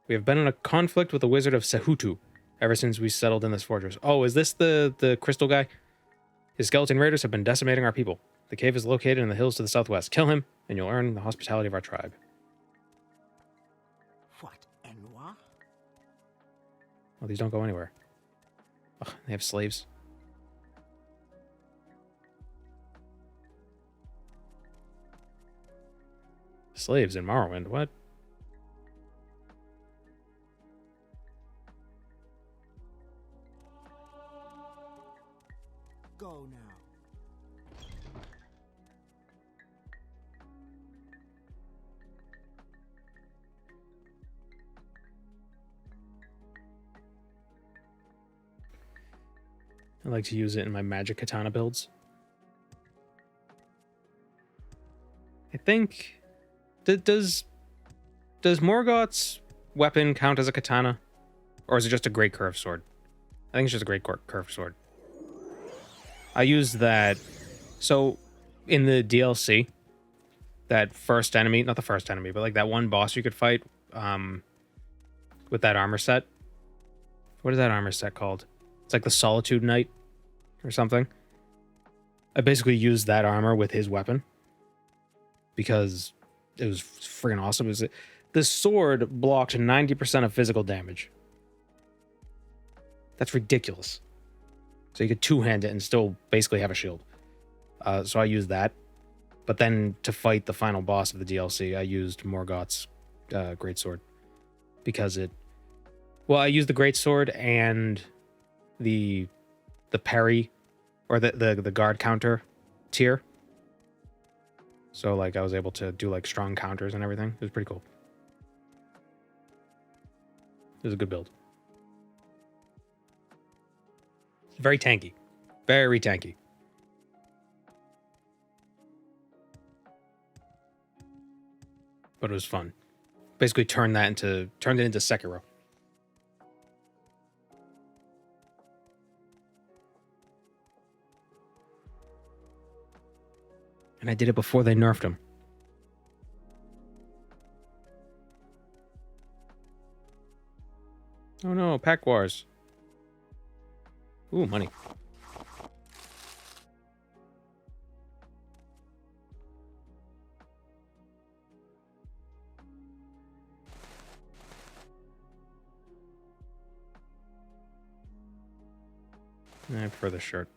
We have been in a conflict with the wizard of Sehutu ever since we settled in this fortress. Oh, is this the crystal guy? His skeleton raiders have been decimating our people. The cave is located in the hills to the southwest. Kill him, and you'll earn the hospitality of our tribe. What, Enwa? Oh, these don't go anywhere. Ugh, they have slaves. Slaves in Morrowind, what? Go now. I like to use it in my magic katana builds. I think... Does Morgoth's weapon count as a katana? Or is it just a great curved sword? I think it's just a great curved sword. I used that. So in the DLC, that first enemy, not the first enemy, but like that one boss you could fight with that armor set. What is that armor set called? It's like the Solitude Knight or something. I basically used that armor with his weapon because it was freaking awesome. This sword blocked 90% of physical damage. That's ridiculous. So you could two-hand it and still basically have a shield. So I used that. But then to fight the final boss of the DLC, I used Morgoth's greatsword. Because it... Well, I used the greatsword and the parry, or the guard counter tier. So, like, I was able to do, like, strong counters and everything. It was pretty cool. It was a good build. Very tanky. Very tanky. But it was fun. Basically turned it into Sekiro. And I did it before they nerfed him. Oh no, Pack Wars. Ooh, money. I prefer the shirt.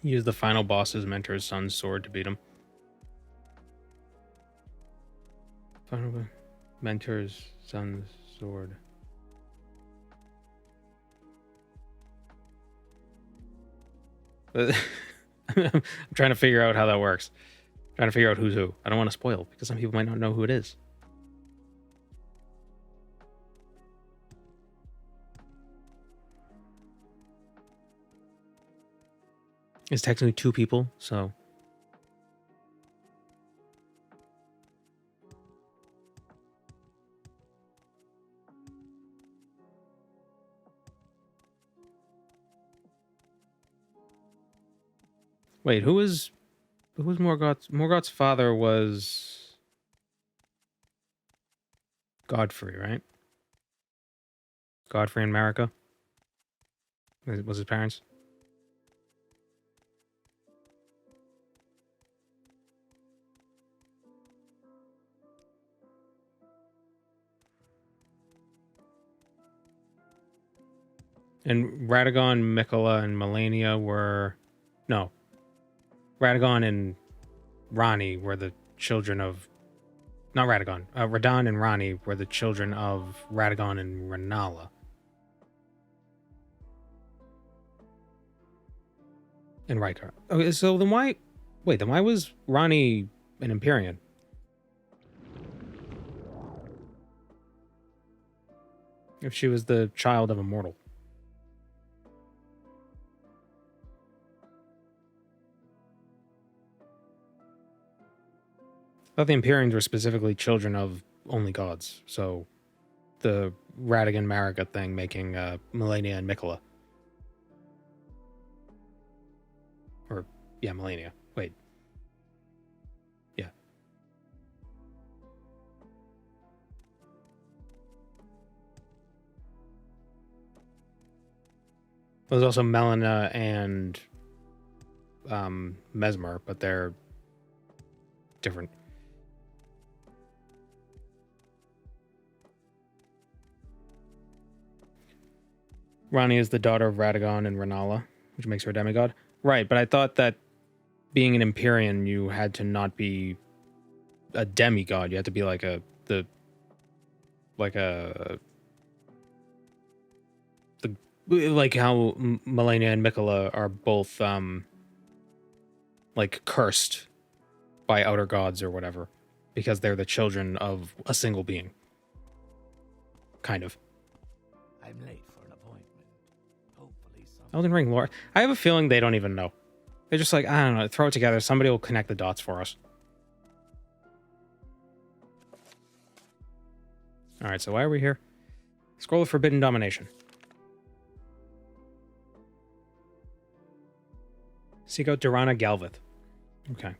Use the final boss's mentor's son's sword to beat him. Final mentor's son's sword. I'm trying to figure out how that works. Trying to figure out who's who. I don't want to spoil because some people might not know who it is. It's technically two people, so... Wait, who was Morgoth's? Morgoth's father was Godfrey, right? Godfrey and Marika was his parents. And Radagon, Mikola, and Melania were... No. Radagon and Rani were the children of... Not Radagon. Radon and Rani were the children of Radagon and Rennala. And Rykar. Okay, so then why... Wait, then why was Rani an Empyrean? If she was the child of a mortal. I thought the Empyreans were specifically children of only gods. So the Radagon Marika thing making Melania and Mikola. Or, yeah, Melania. Wait. Yeah. There's also Melina and Mesmer, but they're different. Rani is the daughter of Radagon and Rennala, which makes her a demigod. Right, but I thought that being an Empyrean, you had to not be a demigod. You had to be like like how Melania and Mikola are both like cursed by outer gods or whatever, because they're the children of a single being. Kind of. I'm late for an appointment. Hopefully some... Elden Ring lore. I have a feeling they don't even know. They're just like, I don't know, throw it together. Somebody will connect the dots for us. All right, so why are we here? Scroll of Forbidden Domination. Seek out Durana Galvith. Okay.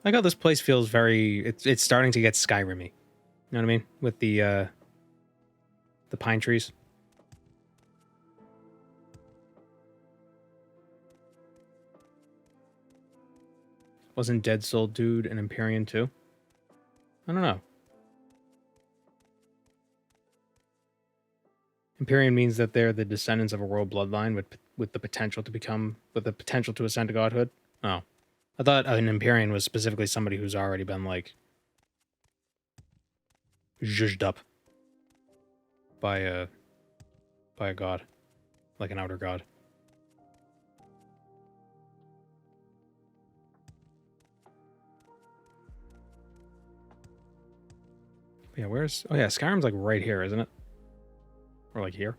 I like how this place feels very... It's starting to get Skyrim-y. You know what I mean? With the pine trees. Wasn't Dead Soul Dude an Empyrean too? I don't know. Empyrean means that they're the descendants of a royal bloodline with the potential to ascend to godhood. Oh. I thought an Empyrean was specifically somebody who's already been, like, zhuzhed up by a god. Like an outer god. Yeah, where's... Oh yeah, Skyrim's like right here, isn't it? Or like here?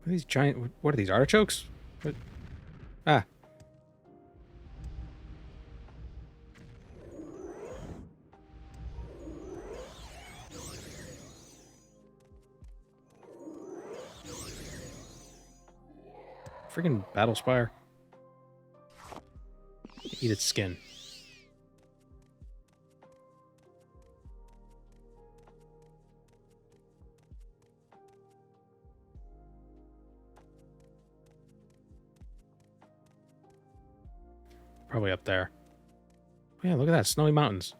What are these giant... What are these, artichokes? What? Ah. Freaking battle spire. Eat its skin. Probably up there. Oh, yeah, look at that. Snowy mountains.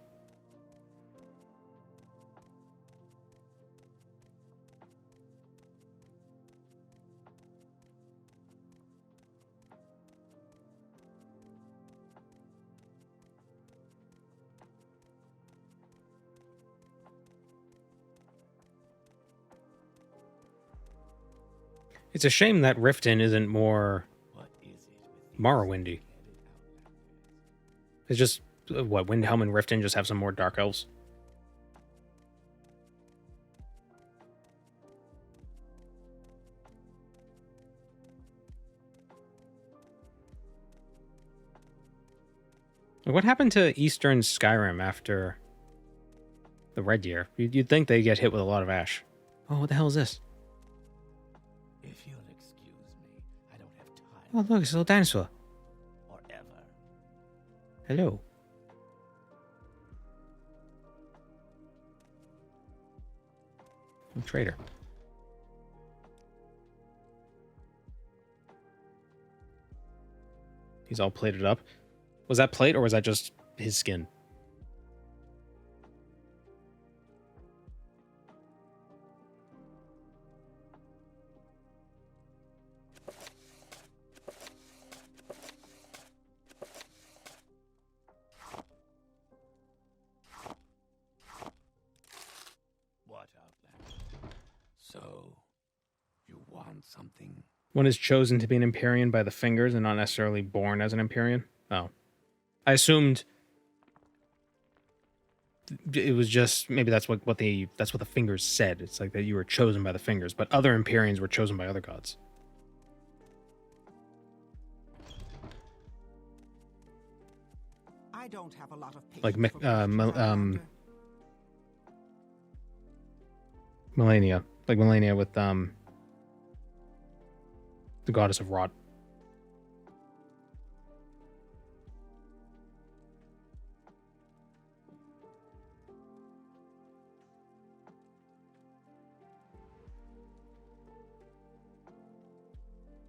It's a shame that Riften isn't more Morrowindy. It's just, what, Windhelm and Riften just have some more Dark Elves? What happened to Eastern Skyrim after the Red Year? You'd think they get hit with a lot of ash. Oh, what the hell is this? If you'll excuse me, I don't have time. Oh, look, it's a little dinosaur. Or ever. Hello. Trader. He's all plated up. Was that plate or was that just his skin? What outland? So, you want something? One is chosen to be an Empyrean by the fingers and not necessarily born as an Empyrean. Oh. I assumed it was just, maybe that's what the fingers said. It's like that you were chosen by the fingers, but other Empyreans were chosen by other gods. I don't have a lot of Like patience for Melania. Like Melania with the goddess of rot.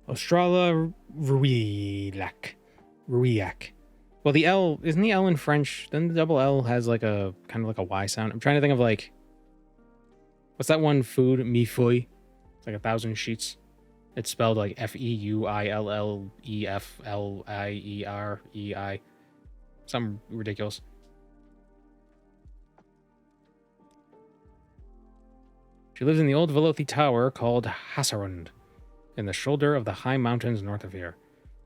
Ostrala Ruillac. Well, the L, isn't the L in French? Then the double L has like a kind of like a Y sound. I'm trying to think of like, what's that one food? Mifui. It's like 1,000 sheets. It's spelled like Feuilleflierei. Something ridiculous. She lives in the old Velothi Tower called Hasarund, in the shoulder of the high mountains north of here,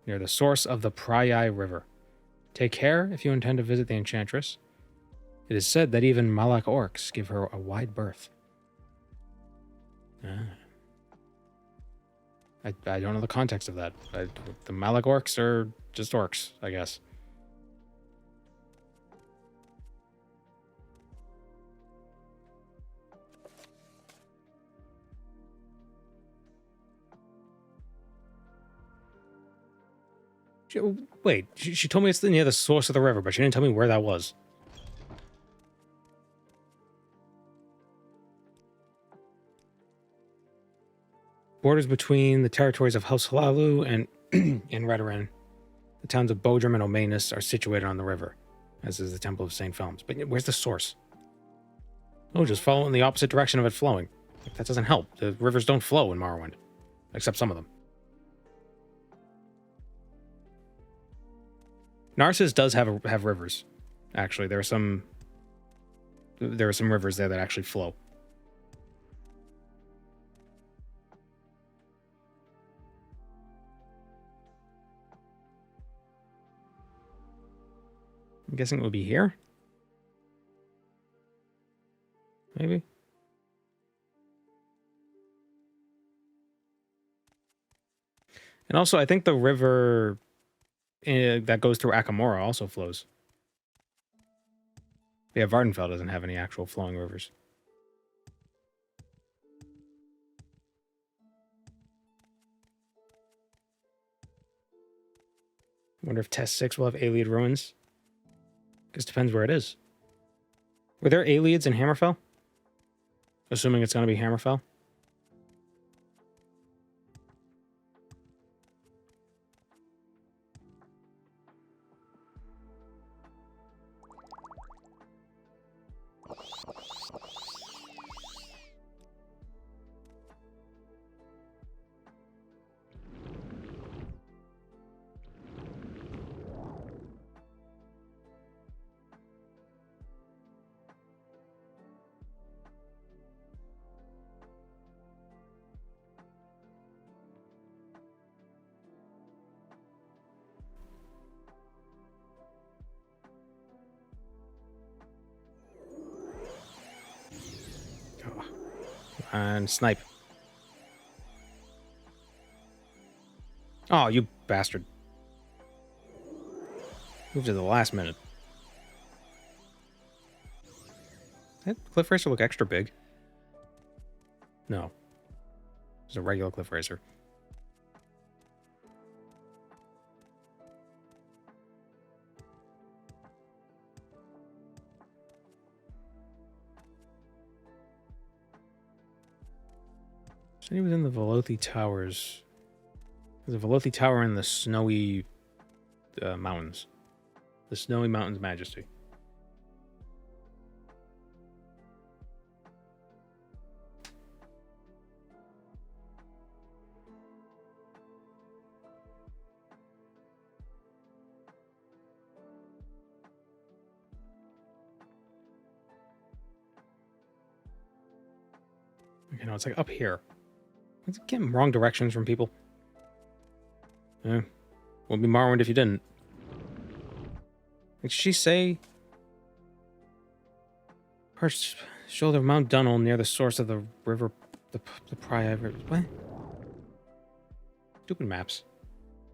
near the source of the Prayai River. Take care if you intend to visit the Enchantress. It is said that even Malak orcs give her a wide berth. I don't know the context of that. The Malak orcs are just orcs, I guess. Wait, she told me it's near the source of the river, but she didn't tell me where that was. Borders between the territories of House Halalu and Redoran. The towns of Bodrum and Omanus are situated on the river, as is the Temple of St. Films. But where's the source? Oh, just follow in the opposite direction of it flowing. That doesn't help. The rivers don't flow in Morrowind. Except some of them. Narcissus does have rivers. Actually, there are some rivers there that actually flow. I'm guessing it would be here? Maybe? And also, I think the river that goes through Akamora also flows. Yeah, Vardenfell doesn't have any actual flowing rivers. I wonder if Test 6 will have Ayleid ruins. Guess depends where it is. Were there Ayleids in Hammerfell? Assuming it's going to be Hammerfell. And snipe. Oh, you bastard. Moved at the last minute. That cliff racer look extra big? No. It's a regular cliff racer. He was in the Velothi Towers. There's a Velothi Tower in the Snowy Mountains. The Snowy Mountains Majesty. You know, it's like up here. It's getting wrong directions from people. Yeah. Wouldn't be Morrowind if you didn't. Did she say? Her shoulder of Mount Dunnel near the source of the river, the Prior River. What? Stupid maps.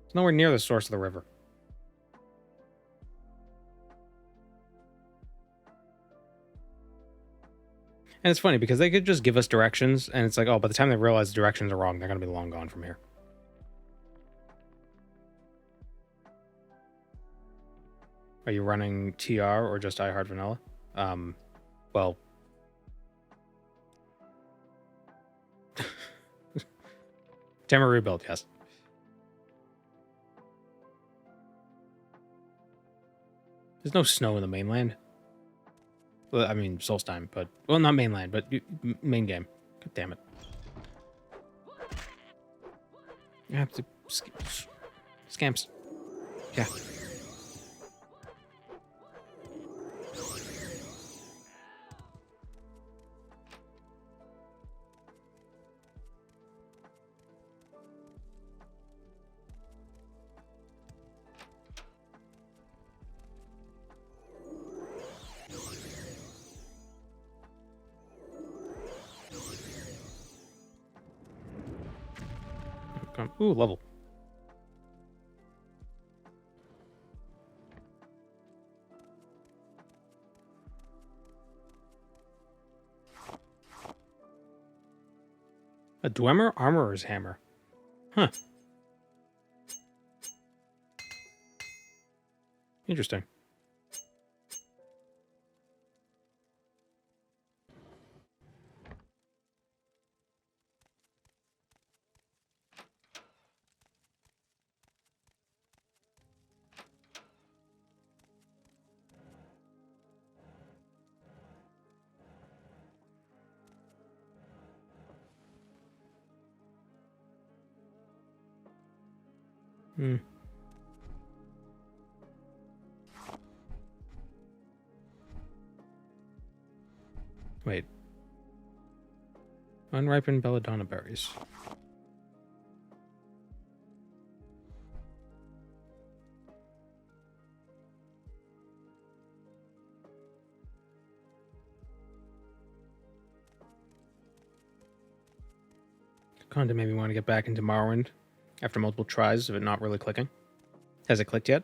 It's nowhere near the source of the river. And it's funny because they could just give us directions, and it's like, oh, by the time they realize the directions are wrong, they're going to be long gone from here. Are you running TR or just iHeart Vanilla? Well... Tamara rebuild, yes. There's no snow in the mainland. Well, I mean, Solstheim, but... Well, not mainland, but main game. God damn it. I have to... Scamps. Yeah. Ooh, level. A Dwemer Armorer's Hammer. Huh. Interesting. Hmm. Wait. Unripened belladonna berries. Kinda made me want to get back into Morrowind after multiple tries of it not really clicking. Has it clicked yet?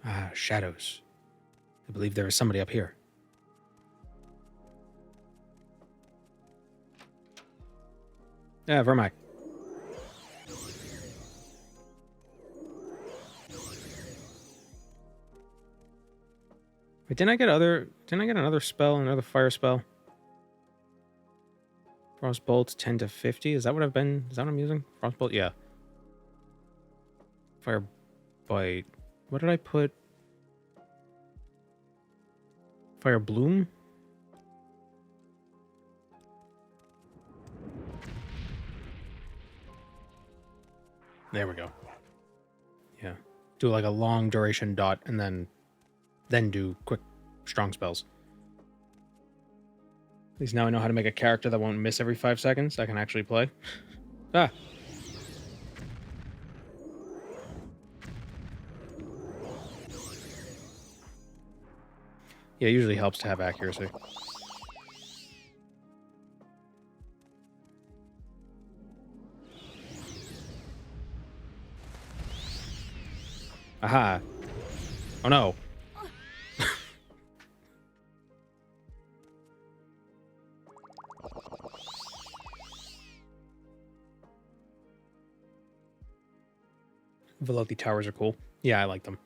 Ah, shadows. I believe there is somebody up here. Yeah, where am I? Wait, didn't I get another spell, another fire spell? Frostbolt 10 to 50. Is that what I'm using? Frostbolt, yeah. Fire bite. What did I put? Fire bloom? There we go. Yeah. Do like a long duration dot and then do quick strong spells. At least now I know how to make a character that won't miss every 5 seconds. I can actually play. Ah. Yeah, it usually helps to have accuracy. Aha. Oh no. Velocity towers are cool. Yeah, I like them.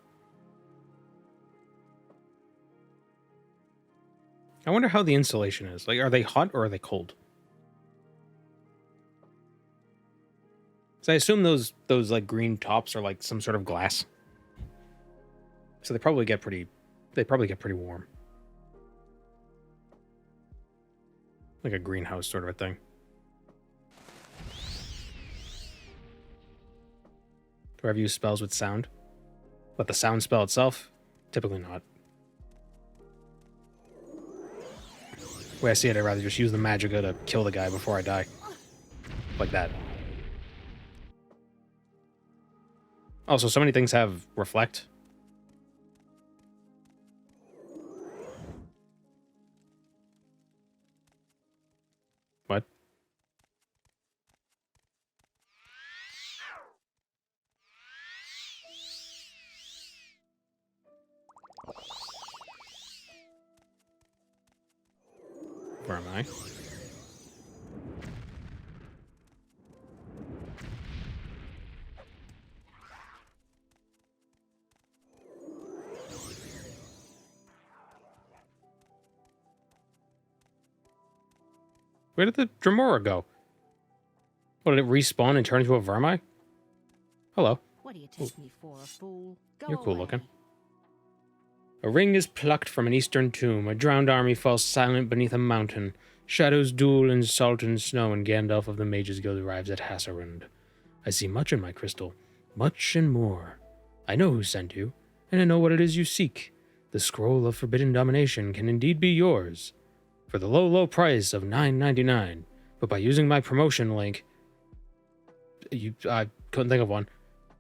I wonder how the insulation is. Like, are they hot or are they cold? So I assume those like green tops are like some sort of glass. So they probably get pretty warm. Like a greenhouse sort of a thing. Do I ever use spells with sound? But the sound spell itself? Typically not. The way I see it, I'd rather just use the magicka to kill the guy before I die. Like that. Also, so many things have reflect. What? Where am I? Where did the Lamora go? What, did it respawn and turn into a Vermi? Hello. What do you take me for, a fool? Go You're cool away. looking. A ring is plucked from an eastern tomb. A drowned army falls silent beneath a mountain. Shadows duel in salt and snow, and Gandalf of the Mages Guild arrives at Hasserund. I see much in my crystal, much and more. I know who sent you, and I know what it is you seek. The scroll of forbidden domination can indeed be yours. For the low, low price of $9.99, but by using my promotion link, I couldn't think of one.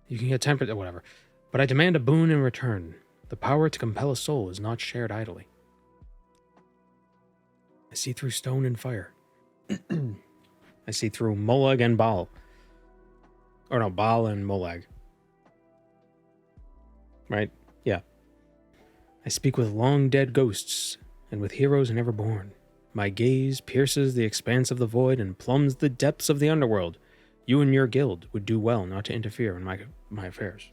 You can get 10%, whatever. But I demand a boon in return. The power to compel a soul is not shared idly. I see through stone and fire. I see through Molag and Baal. Or no, Baal and Molag. Right? Yeah. I speak with long dead ghosts, and with heroes never born. My gaze pierces the expanse of the void and plumbs the depths of the underworld. You and your guild would do well not to interfere in my affairs.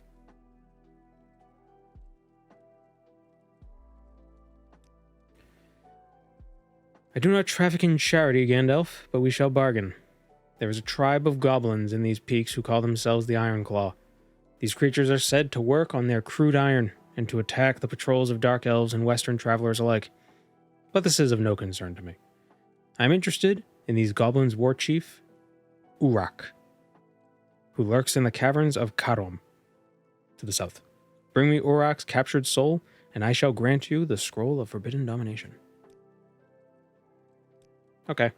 I do not traffic in charity, Gandalf, but we shall bargain. There is a tribe of goblins in these peaks who call themselves the Ironclaw. These creatures are said to work on their crude iron and to attack the patrols of dark elves and western travelers alike. But this is of no concern to me. I am interested in these goblins' war chief, Urak, who lurks in the caverns of Karom, to the south. Bring me Urak's captured soul, and I shall grant you the scroll of forbidden domination. Okay.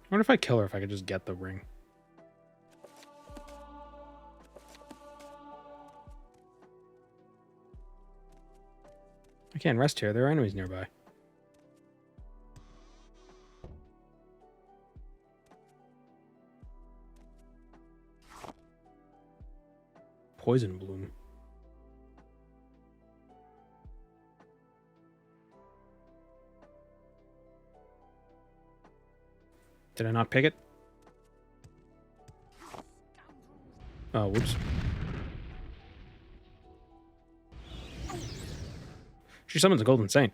I wonder if I kill her if I could just get the ring. I can't rest here. There are enemies nearby. Poison bloom. Did I not pick it? Oh, whoops. She summons a golden saint.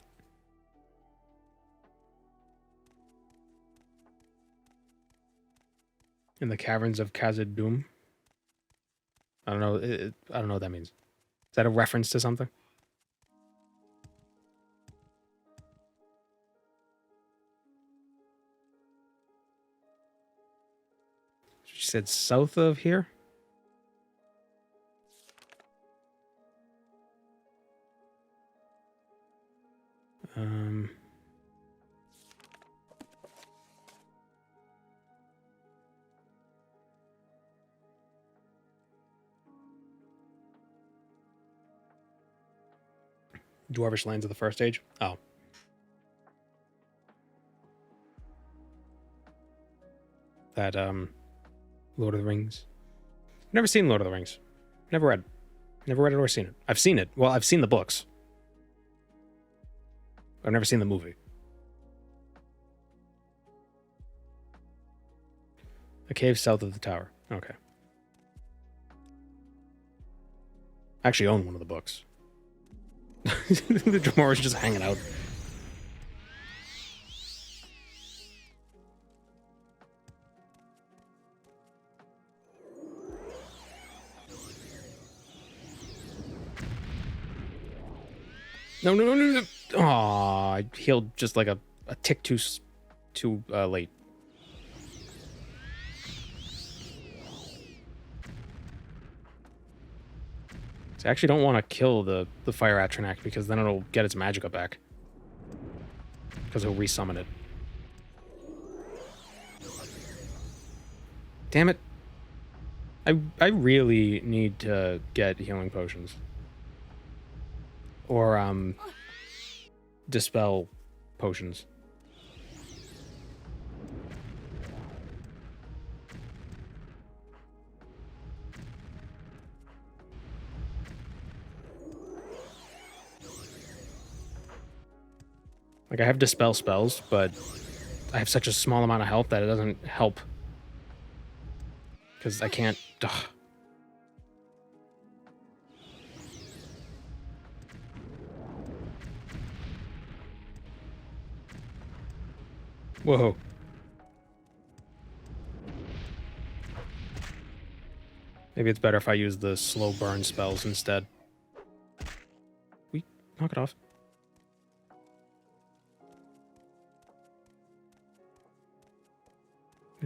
In the caverns of Khazad-dûm. I don't know. I don't know what that means. Is that a reference to something? She said south of here? Dwarvish lands of the first age? Oh. That, Lord of the Rings. I've never seen Lord of the Rings. Never read. Never read it or seen it. I've seen it. Well, I've seen the books. I've never seen the movie. A cave south of the tower. Okay. I actually own one of the books. The Dramora's just hanging out. No. Aw, I healed just like a tick too late. So I actually don't want to kill the Fire Atronach because then it'll get its magicka back. Because it'll resummon it. Damn it. I really need to get healing potions. Or, dispel potions. Like, I have dispel spells, but I have such a small amount of health that it doesn't help. Because I can't... Ugh. Whoa. Maybe it's better if I use the slow burn spells instead. We knock it off.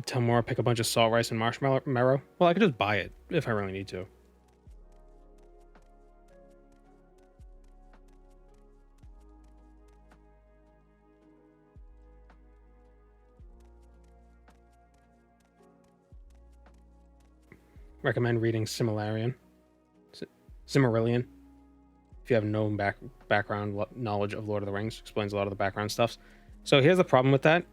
Tell Mora pick a bunch of salt rice and marshmallow marrow. Well, I could just buy it if I really need to. Recommend reading Silmarillion. Silmarillion. If you have no background knowledge of Lord of the Rings, explains a lot of the background stuff. So here's the problem with that.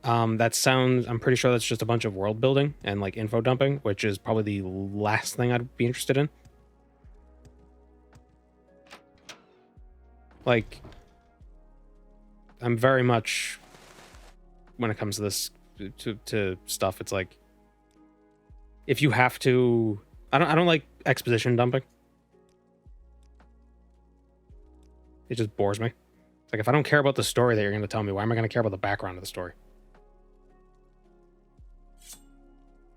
That sounds... I'm pretty sure that's just a bunch of world building and, like, info dumping, which is probably the last thing I'd be interested in. Like, I'm very much... When it comes to this, to stuff, it's like... If you have to... I don't like exposition dumping. It just bores me. It's like, if I don't care about the story that you're going to tell me, why am I going to care about the background of the story?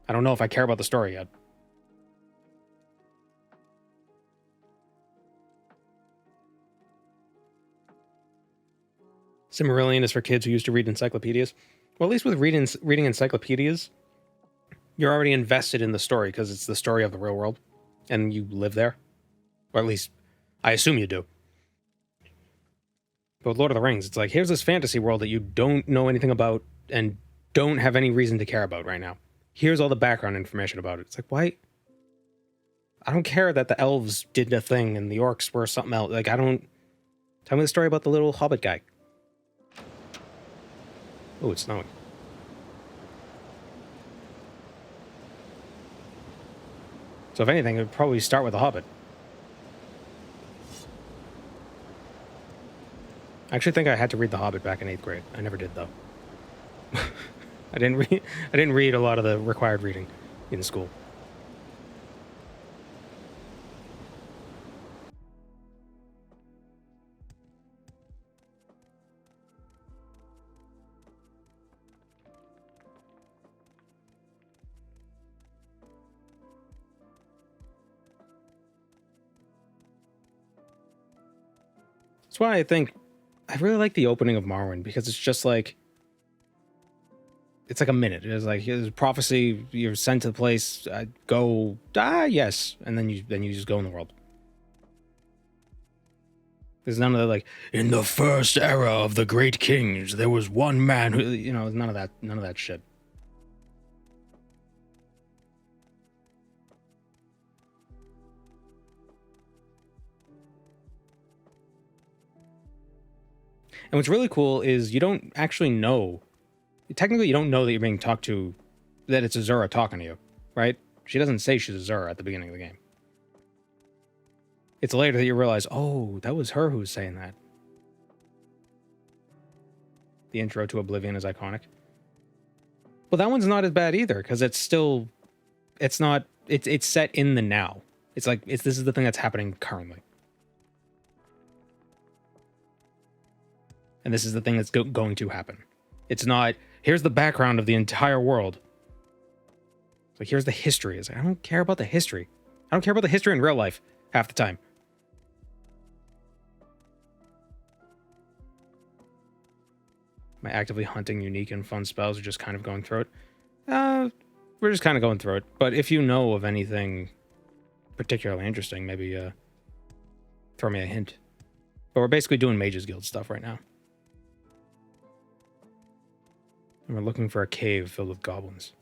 I don't know if I care about the story yet. Silmarillion is for kids who used to read encyclopedias. Well, at least with reading encyclopedias, you're already invested in the story because it's the story of the real world, and you live there. Or at least, I assume you do. But with Lord of the Rings, it's like, here's this fantasy world that you don't know anything about and don't have any reason to care about right now. Here's all the background information about it. It's like, why? I don't care that the elves did a thing and the orcs were something else. Like, I don't... Tell me the story about the little hobbit guy. Oh, it's snowing. So if anything, it would probably start with the Hobbit. I actually think I had to read the Hobbit back in 8th grade. I never did, though. I didn't read a lot of the required reading in school. That's why I think I really like the opening of Morrowind, because it's just like, it's like a minute. It's like, here's a prophecy, you're sent to the place, go, yes, and then you just go in the world. There's none of the, like, in the first era of the great kings, there was one man who, you know, none of that shit. And what's really cool is you don't actually know. Technically, you don't know that you're being talked to, that it's Azura talking to you, right? She doesn't say she's Azura at the beginning of the game. It's later that you realize, oh, that was her who was saying that. The intro to Oblivion is iconic. Well, that one's not as bad either, because it's still... It's not... It's set in the now. It's like, this is the thing that's happening currently. And this is the thing that's going to happen. It's not, here's the background of the entire world. It's like, here's the history. It's like, I don't care about the history. I don't care about the history in real life half the time. Am I actively hunting unique and fun spells or just kind of going through it? We're just kind of going through it. But if you know of anything particularly interesting, maybe throw me a hint. But we're basically doing Mage's Guild stuff right now. And we're looking for a cave filled with goblins.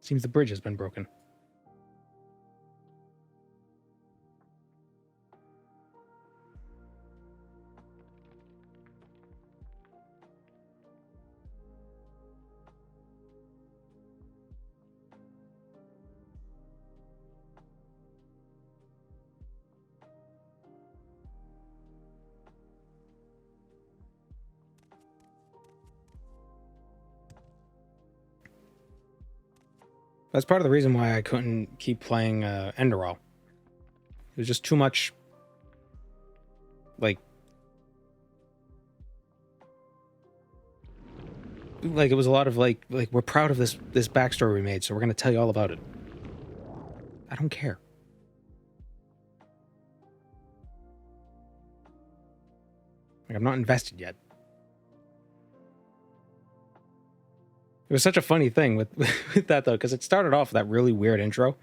Seems the bridge has been broken. That's part of the reason why I couldn't keep playing Enderal. It was just too much, like it was a lot of like we're proud of this backstory we made, so we're gonna tell you all about it. I don't care. Like, I'm not invested yet. It was such a funny thing with, with that, though, because it started off with that really weird intro.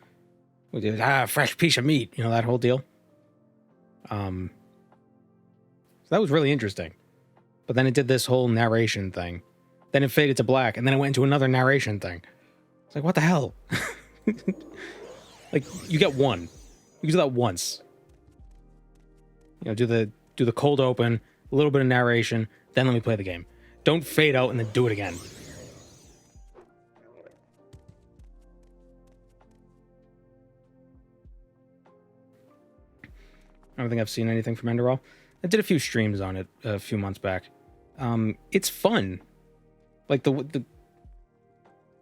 We did, fresh piece of meat, you know, that whole deal. So that was really interesting. But then it did this whole narration thing. Then it faded to black, and then it went into another narration thing. It's like, what the hell? Like, you get one. You can do that once. You know, do the cold open, a little bit of narration, then let me play the game. Don't fade out and then do it again. I don't think I've seen anything from Enderall. I did a few streams on it a few months back. It's fun. Like the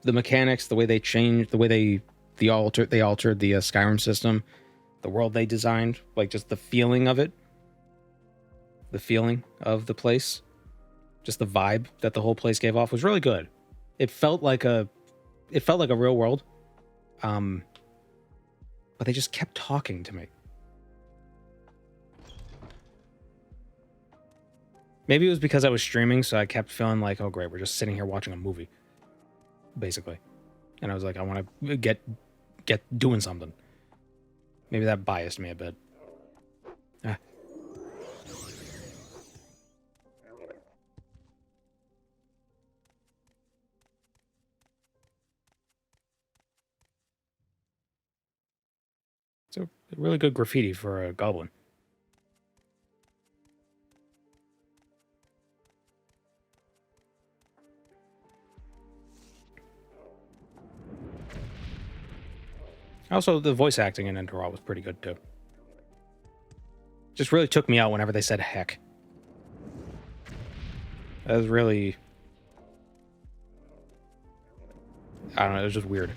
mechanics, the way they changed, the way they altered the Skyrim system, the world they designed, like just the feeling of it, the feeling of the place, just the vibe that the whole place gave off was really good. It felt like a real world. But they just kept talking to me. Maybe it was because I was streaming, so I kept feeling like, oh great, we're just sitting here watching a movie, basically. And I was like, I want to get doing something. Maybe that biased me a bit. It's a really good graffiti for a goblin. Also, the voice acting in Enderall was pretty good, too. Just really took me out whenever they said heck. That was really... I don't know, it was just weird.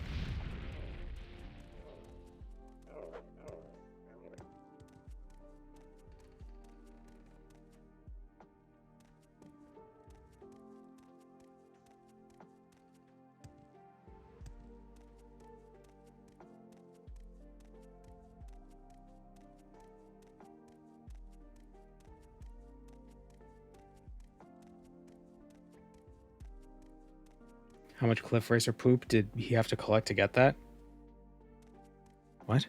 How much Cliff Racer poop did he have to collect to get that? What?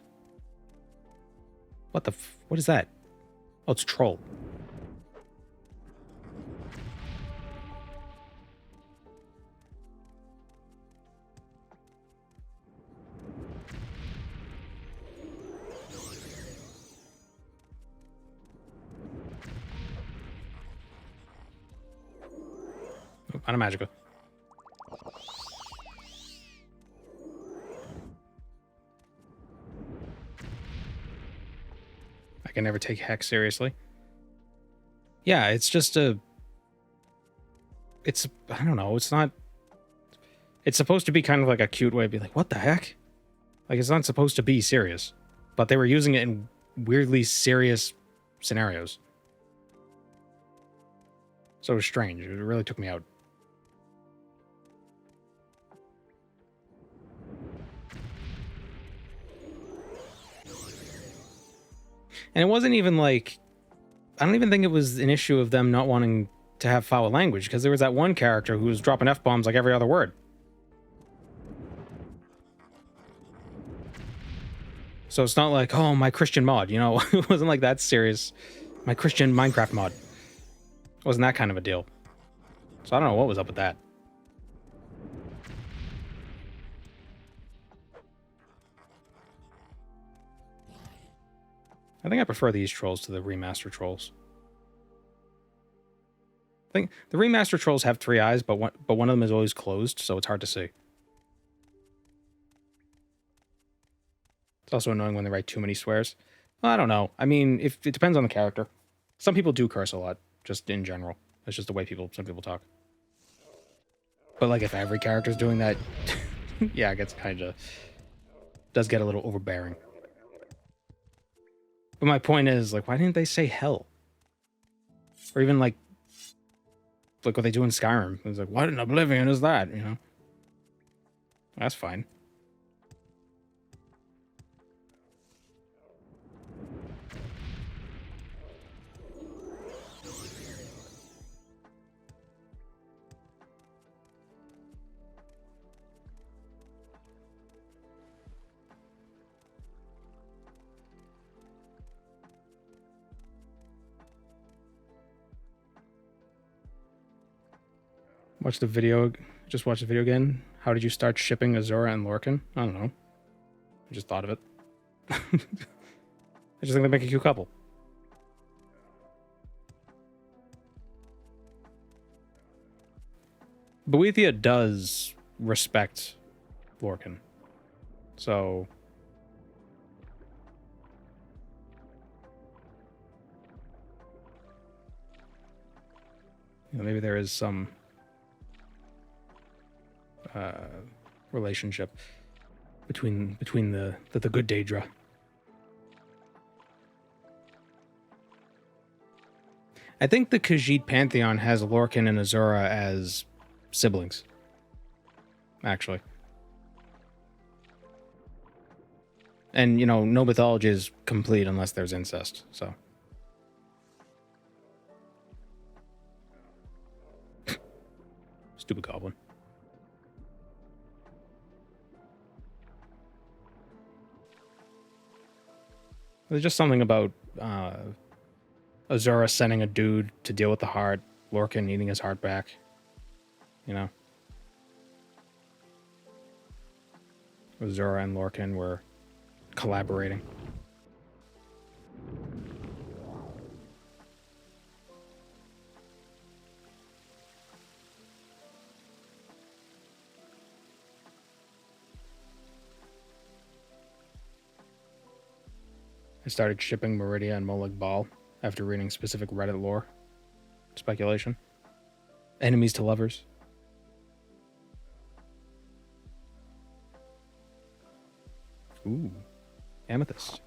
What the what is that? Oh, it's Troll. Oh, on a magical. I can never take heck seriously. Yeah, it's just I don't know, it's not... It's supposed to be kind of like a cute way to be like, what the heck? Like, it's not supposed to be serious. But they were using it in weirdly serious scenarios. So it was strange. It really took me out. And it wasn't even like... I don't even think it was an issue of them not wanting to have foul language, because there was that one character who was dropping F-bombs like every other word. So it's not like, oh, my Christian mod, you know? It wasn't like that serious. My Christian Minecraft mod. It wasn't that kind of a deal. So I don't know what was up with that. I think I prefer these trolls to the remaster trolls. I think the remaster trolls have 3 eyes, but one of them is always closed, so it's hard to see. It's also annoying when they write too many swears. Well, I don't know. I mean, it depends on the character. Some people do curse a lot, just in general. It's just the way some people talk. But like if every character's doing that, yeah, it gets does get a little overbearing. But my point is, like, why didn't they say hell? Or even like what they do in Skyrim. It's like, what in Oblivion is that, you know? That's fine. Watch the video. Just watch the video again. How did you start shipping Azura and Lorcan? I don't know. I just thought of it. I just think they make a cute couple. Boethia does respect Lorcan. So... you know, maybe there is some relationship between the good Daedra. I think the Khajiit Pantheon has Lorcan and Azura as siblings. Actually. And, you know, no mythology is complete unless there's incest, so... Stupid goblin. There's just something about Azura sending a dude to deal with the heart, Lorcan needing his heart back. You know? Azura and Lorcan were collaborating. I started shipping Meridia and Molag Bal after reading specific Reddit lore. Speculation. Enemies to lovers. Ooh. Amethyst.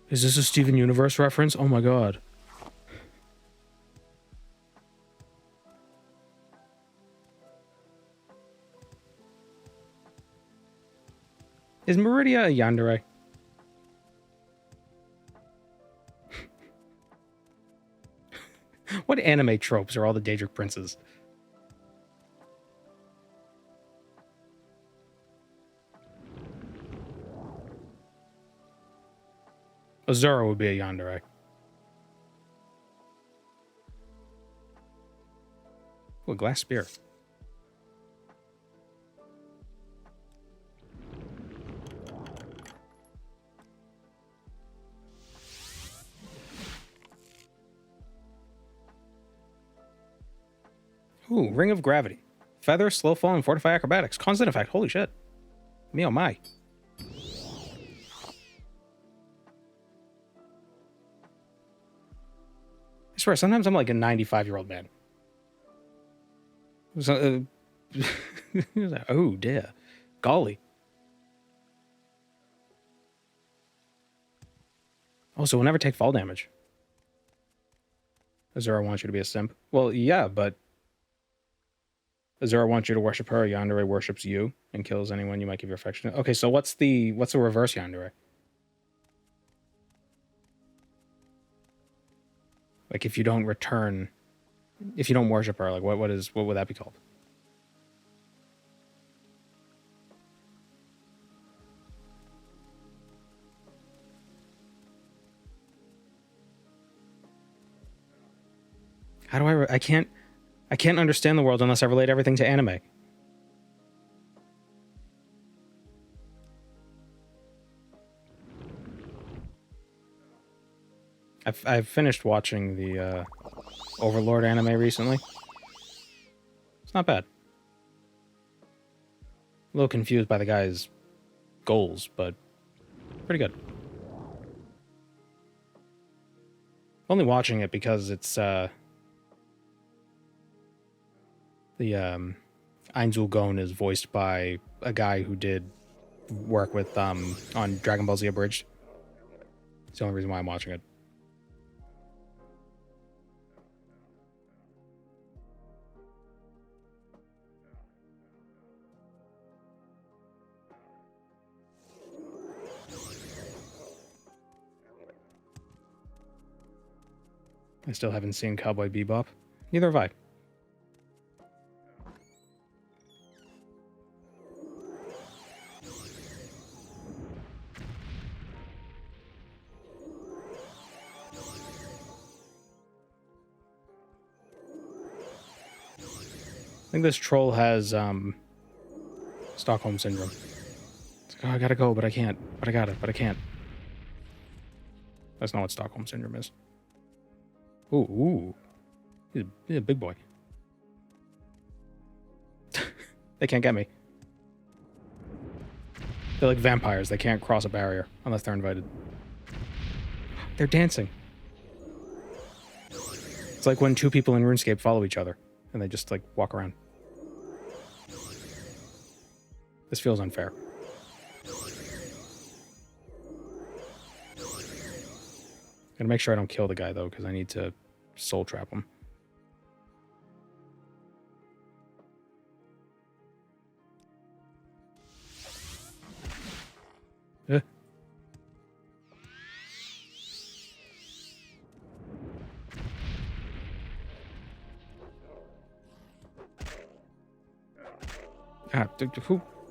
Is this a Steven Universe reference? Oh my god. Is Meridia a yandere? What anime tropes are all the Daedric princes? Azura would be a yandere. Ooh, a glass spear. Ooh, Ring of Gravity. Feather, slow fall, and fortify acrobatics. Constant effect. Holy shit. Me oh my. I swear, sometimes I'm like a 95-year-old man. So, oh, dear. Golly. Oh, so we'll never take fall damage. Azura wants you to be a simp. Well, yeah, but Azura wants you to worship her. Yandere worships you and kills anyone you might give your affection to. Okay, so what's the reverse Yandere? Like if you don't return, if you don't worship her, like what would that be called? How do I can't understand the world unless I relate everything to anime. I've finished watching the Overlord anime recently. It's not bad. A little confused by the guy's goals, but pretty good. Only watching it because it's the Ainzul Gon is voiced by a guy who did work with on Dragon Ball Z Abridged. It's the only reason why I'm watching it. I still haven't seen Cowboy Bebop. Neither have I. I think this troll has Stockholm syndrome. It's like, oh, I gotta go, but I can't. But I gotta, but I can't. That's not what Stockholm syndrome is. Ooh. He's a big boy. They can't get me. They're like vampires. They can't cross a barrier unless they're invited. They're dancing. It's like when two people in RuneScape follow each other and they just like walk around. This feels unfair. Gotta make sure I don't kill the guy though, because I need to soul trap him.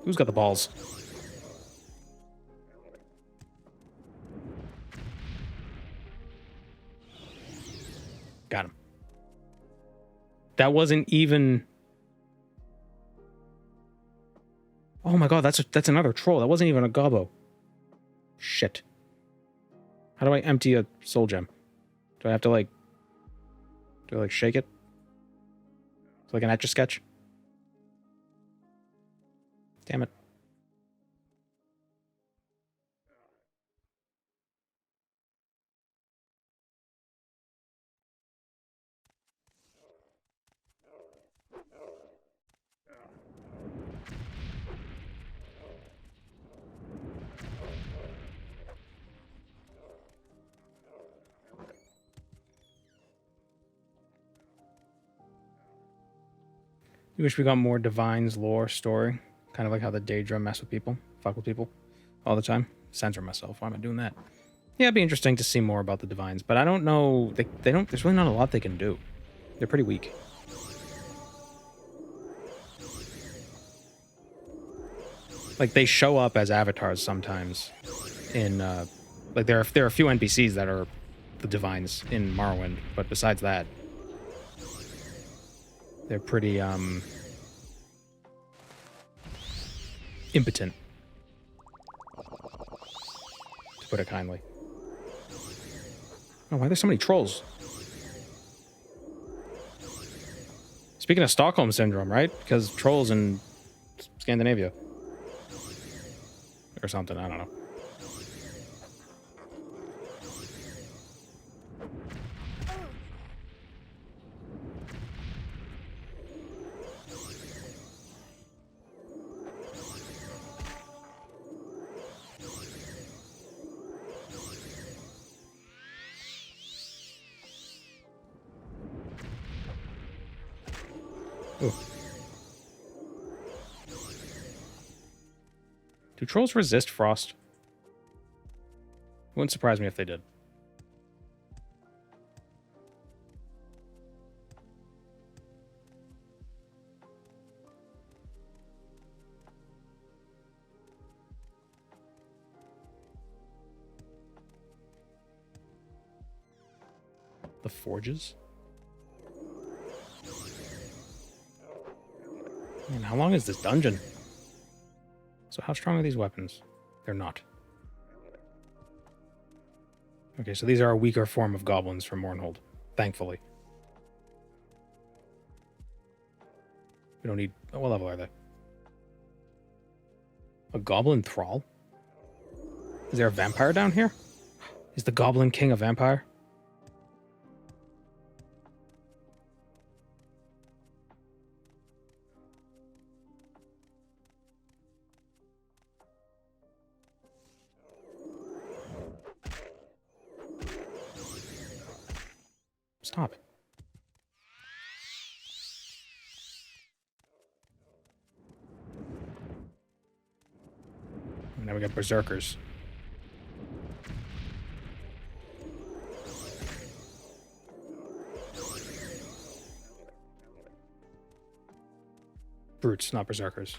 Who's got the balls? Got him. That wasn't even... Oh my god, that's another troll. That wasn't even a gobbo. Shit. How do I empty a soul gem? Do I have to like... Do I like shake it? It's like an Etch-a-Sketch? Damn it. You wish we got more Divine's lore story. Kind of like how the Daedra mess with people, fuck with people all the time. Censor myself. Why am I doing that? Yeah, it'd be interesting to see more about the Divines, but I don't know. They don't. There's really not a lot they can do. They're pretty weak. Like they show up as avatars sometimes. In like there are a few NPCs that are the Divines in Morrowind, but besides that, they're pretty impotent, to put it kindly. Oh, why are there so many trolls? Speaking of Stockholm syndrome, right? Because trolls in Scandinavia. Or something, I don't know. Ooh. Do trolls resist frost? Wouldn't surprise me if they did. The forges? Man, how long is this dungeon? So how strong are these weapons? They're not. Okay, so these are a weaker form of goblins from Mournhold, thankfully. We don't need... Oh, what level are they? A goblin thrall? Is there a vampire down here? Is the Goblin King a vampire? Stop. And now we got berserkers. Brutes, not berserkers.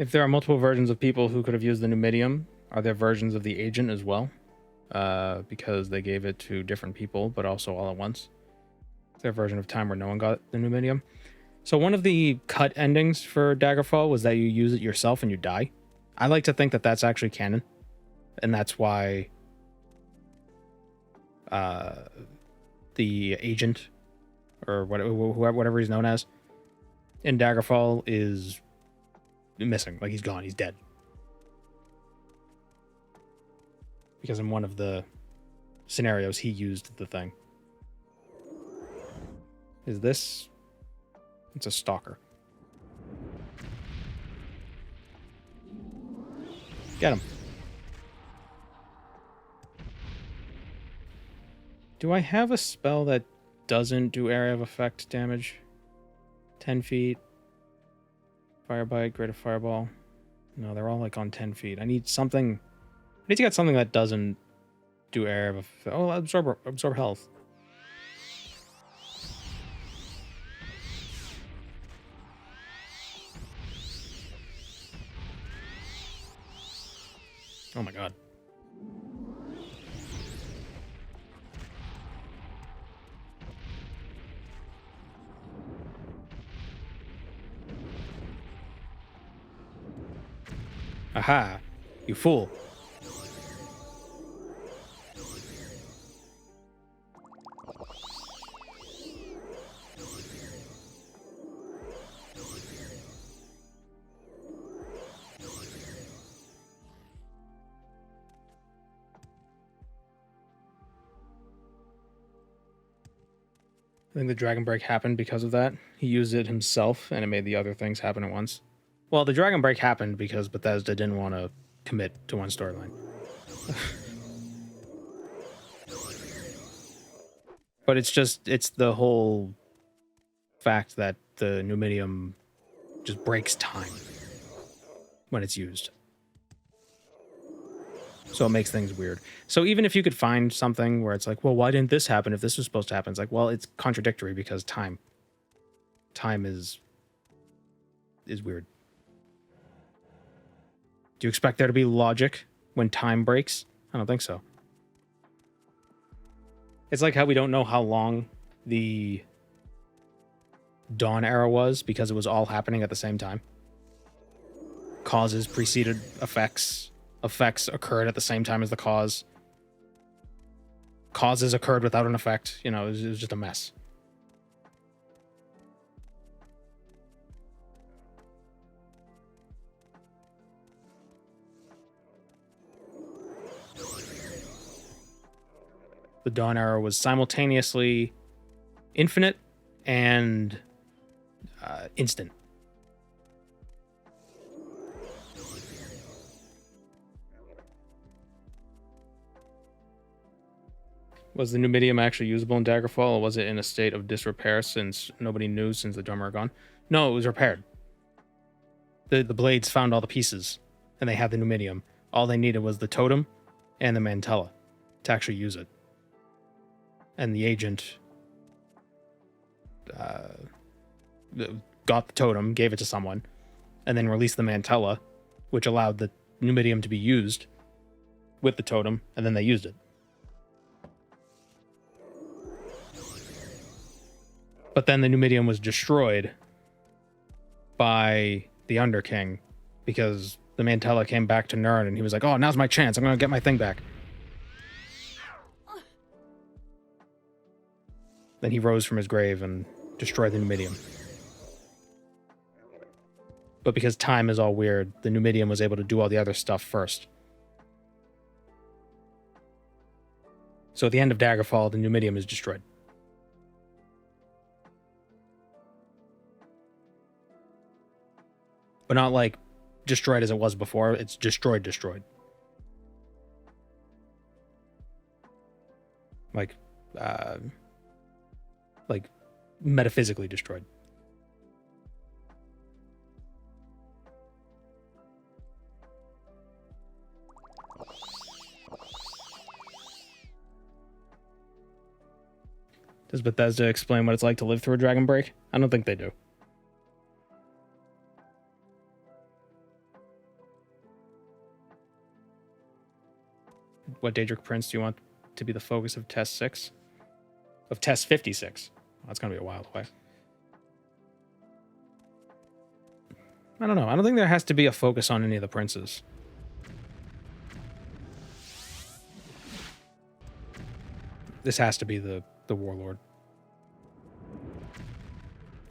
If there are multiple versions of people who could have used the Numidium, are there versions of the agent as well? Because they gave it to different people, but also all at once. Is there a version of time where no one got the Numidium? So one of the cut endings for Daggerfall was that you use it yourself and you die. I like to think that that's actually canon. And that's why the agent, or whatever he's known as, in Daggerfall is missing. Like, he's gone. He's dead. Because in one of the scenarios, he used the thing. Is this... It's a stalker. Get him. Do I have a spell that doesn't do area of effect damage? 10 feet. Firebite, greater fireball. No, they're all like on 10 feet. I need something. I need to get something that doesn't do area of effect. Oh, absorb health. Oh my god. Aha, you fool. I think the Dragon Break happened because of that. He used it himself, and it made the other things happen at once. Well, the Dragon Break happened because Bethesda didn't want to commit to one storyline. But it's the whole fact that the Numidium just breaks time when it's used. So it makes things weird. So even if you could find something where it's like, well, why didn't this happen if this was supposed to happen? It's like, well, it's contradictory because time is weird. Do you expect there to be logic when time breaks? I don't think so. It's like how we don't know how long the Dawn era was because it was all happening at the same time. Causes preceded effects. Effects occurred at the same time as the cause. Causes occurred without an effect. You know, it was just a mess. The Dawn era was simultaneously infinite and instant. Was the Numidium actually usable in Daggerfall, or was it in a state of disrepair since nobody knew since the drummer are gone? No, it was repaired. The blades found all the pieces, and they had the Numidium. All they needed was the totem and the mantella to actually use it. And the agent got the totem, gave it to someone, and then released the mantella, which allowed the Numidium to be used with the totem, and then they used it. But then the Numidium was destroyed by the Underking because the mantella came back to Nern, and he was like, oh, now's my chance. I'm going to get my thing back. Then he rose from his grave and destroyed the Numidium. But because time is all weird, the Numidium was able to do all the other stuff first. So at the end of Daggerfall, the Numidium is destroyed. But not like destroyed as it was before. It's destroyed. Like metaphysically destroyed. Does Bethesda explain what it's like to live through a Dragon Break? I don't think they do. What Daedric Prince do you want to be the focus of Test 6? Of Test 56. Well, that's going to be a while away. I don't know. I don't think there has to be a focus on any of the princes. This has to be the warlord.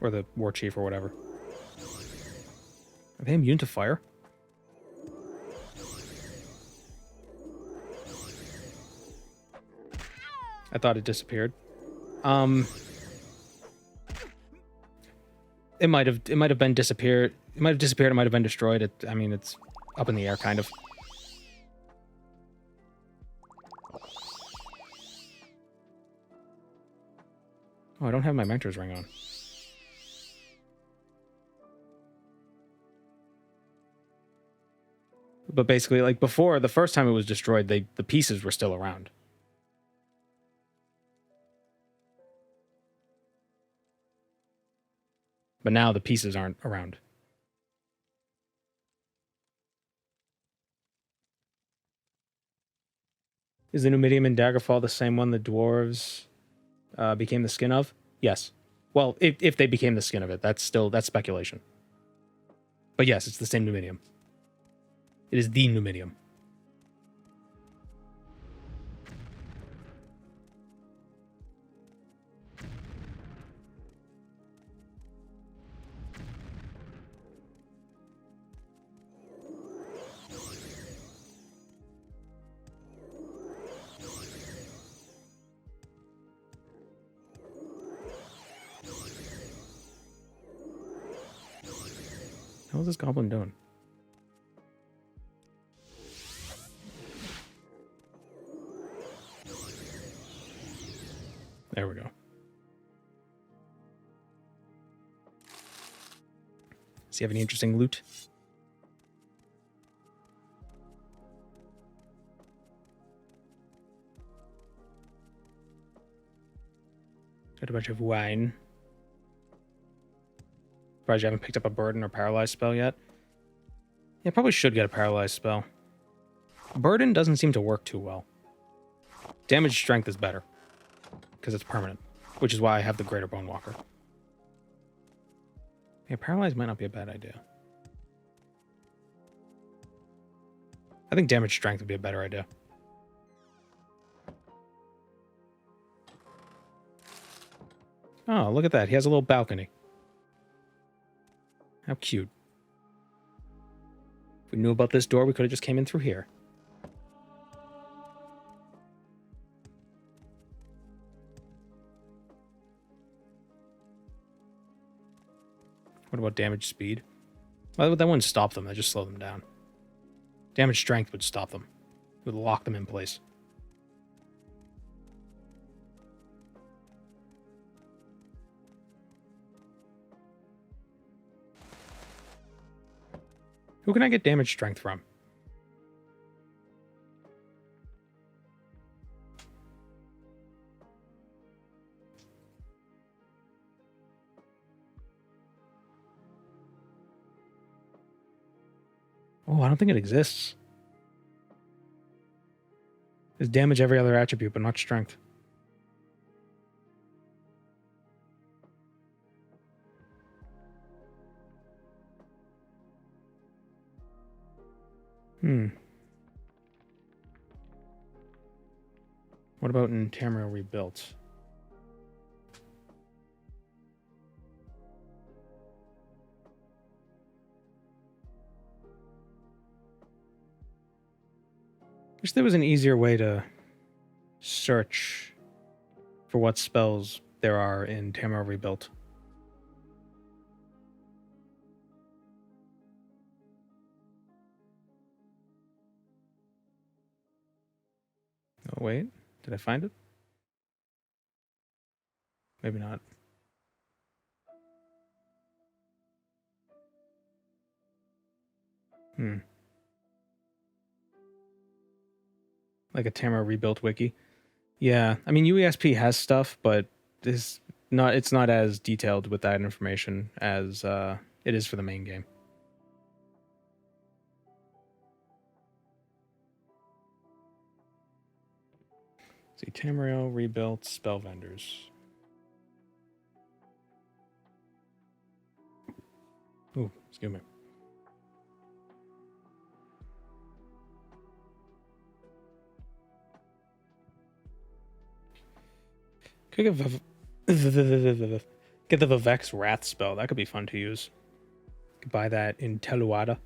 Or the war chief or whatever. Are they immune to fire? I thought it disappeared. It might have been disappeared. It might have disappeared. It might have been destroyed. I mean, it's up in the air, kind of. Oh, I don't have my mentor's ring on. But basically, like before, the first time it was destroyed, the pieces were still around. But now the pieces aren't around. Is the Numidium in Daggerfall the same one the dwarves became the skin of? Yes. Well, if they became the skin of it, that's speculation. But yes, it's the same Numidium. It is the Numidium. How's this goblin doing? There we go. Does he have any interesting loot? Got a bunch of wine. Surprised you haven't picked up a burden or paralyzed spell yet. Yeah, probably should get a paralyzed spell. Burden doesn't seem to work too well. Damage strength is better. Because it's permanent. Which is why I have the Greater Bone Walker. Yeah, paralyzed might not be a bad idea. I think damage strength would be a better idea. Oh, look at that. He has a little balcony. How cute. If we knew about this door, we could have just came in through here. What about damage speed? Well, that wouldn't stop them. That just slow them down. Damage strength would stop them. It would lock them in place. Who can I get damage strength from? Oh, I don't think it exists. There's damage every other attribute, but not strength. What about in Tamriel Rebuilt? Wish there was an easier way to search for what spells there are in Tamriel Rebuilt. Oh, wait. Did I find it? Maybe not. Like a Tamriel Rebuilt wiki. Yeah, I mean UESP has stuff, but it's not as detailed with that information as it is for the main game. See, Tamriel rebuilt spell vendors. Ooh, excuse me. Could get the Vivek's Wrath spell. That could be fun to use. Could buy that in Teluada.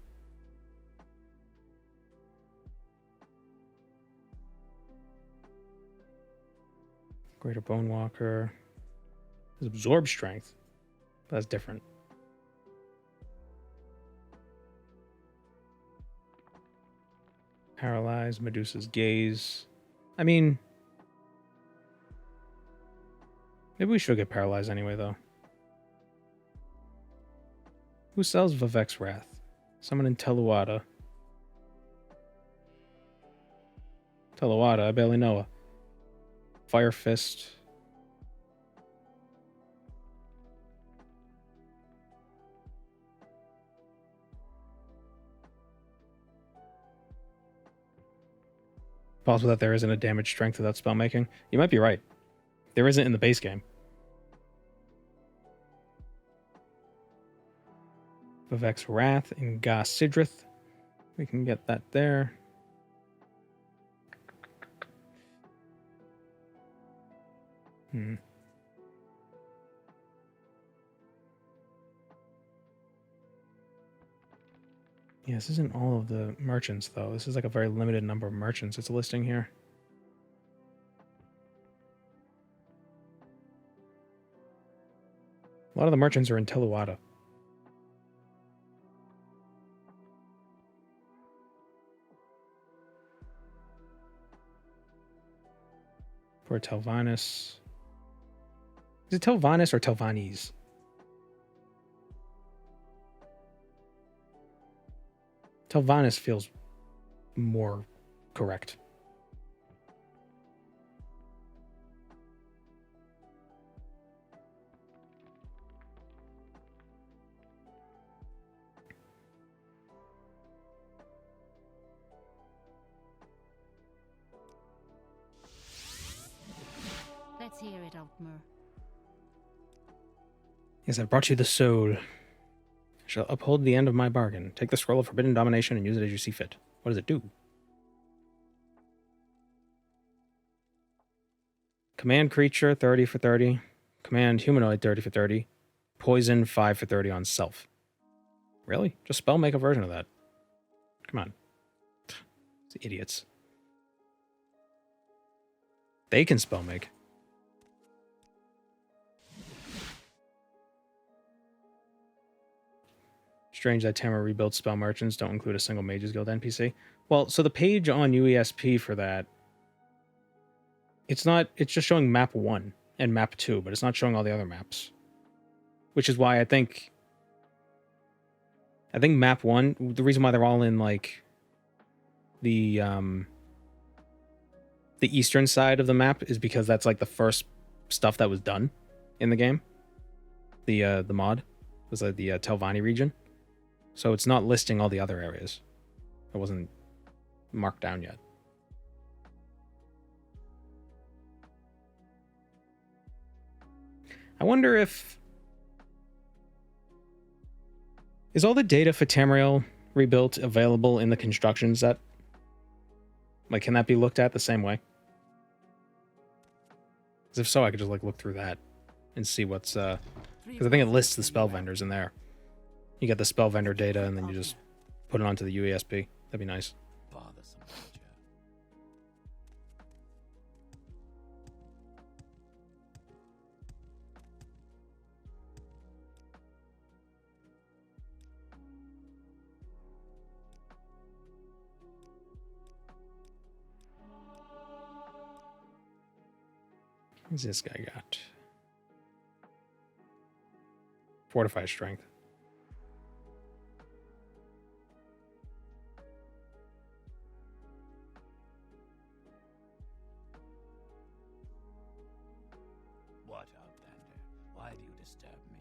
Greater Bone Walker. There's Absorb Strength. That's different. Paralyze, Medusa's Gaze. I mean, maybe we should get paralyzed anyway, though. Who sells Vivek's Wrath? Someone in Teluada. Teluada, I barely know her. Fire Fist. Possible that there isn't a damage strength without spell making. You might be right. There isn't in the base game. Vivek's Wrath and Ga Sidrith. We can get that there. Yeah, this isn't all of the merchants, though. This is like a very limited number of merchants it's listing here. A lot of the merchants are in Teluada. For Telvanus. Is it Telvanus or Telvanese? Telvanus feels more correct. Let's hear it, Altmer. Yes, I brought you the soul. I shall uphold the end of my bargain. Take the scroll of forbidden domination and use it as you see fit. What does it do? Command creature, 30 for 30. Command humanoid, 30 for 30. Poison, 5 for 30 on self. Really? Just spell make a version of that. Come on. It's idiots. They can spell make. Strange that Tamriel rebuilt spell merchants don't include a single Mages Guild NPC. Well, so the page on UESP for that, it's just showing map 1 and map 2, but it's not showing all the other maps. Which is why I think map 1, the reason why they're all in like the eastern side of the map is because that's like the first stuff that was done in the game. The mod was like the Telvanni region. So it's not listing all the other areas. It wasn't marked down yet. I wonder if... Is all the data for Tamriel rebuilt available in the construction set? Like, can that be looked at the same way? Because if so, I could just like look through that and see what's... Because I think it lists the spell vendors in there. You get the spell vendor data, and then you just put it onto the UESP. That'd be nice. Bothersome creature. What's this guy got? Fortified strength. What, Outlander? Why do you disturb me?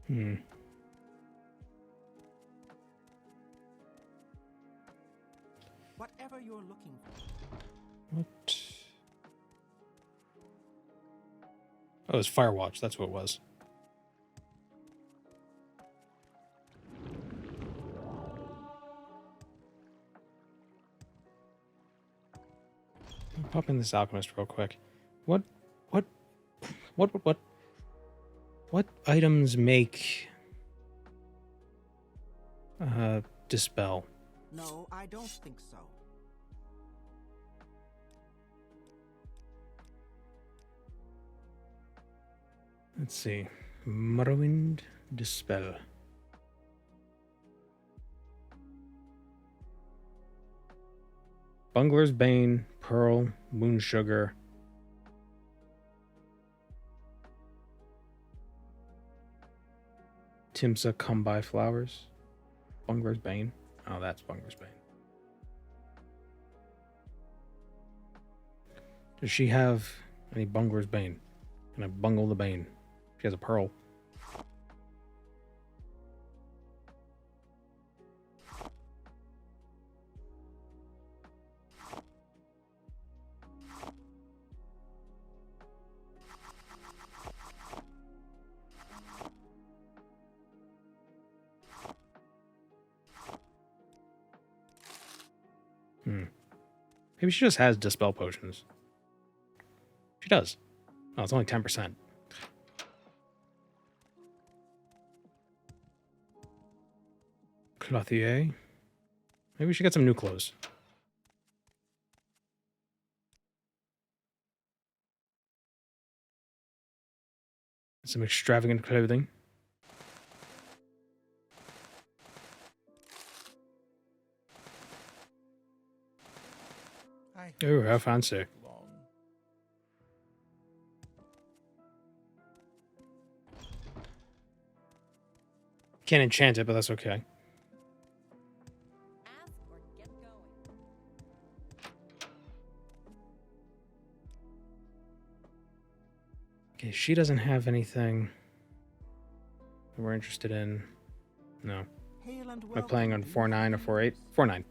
Hmm. Whatever you're looking for. What? Oh, it was Firewatch. That's what it was. I'll pop in this alchemist real quick. What items make dispel? No, I don't think so. Let's see. Morrowind dispel. Bungler's Bane, Pearl, Moon Sugar. Timsa Come By Flowers. Bungler's Bane. Oh, that's Bungler's Bane. Does she have any Bungler's Bane? Can I bungle the Bane? She has a pearl. Maybe she just has dispel potions. She does. Oh, it's only 10%. Clothier. Maybe we should get some new clothes. Some extravagant clothing. Oh, how fancy. Can't enchant it, but that's okay. Ask or get going. Okay, she doesn't have anything that we're interested in. No. Hail and Am I playing on 4.9 or 4.8? 4.9.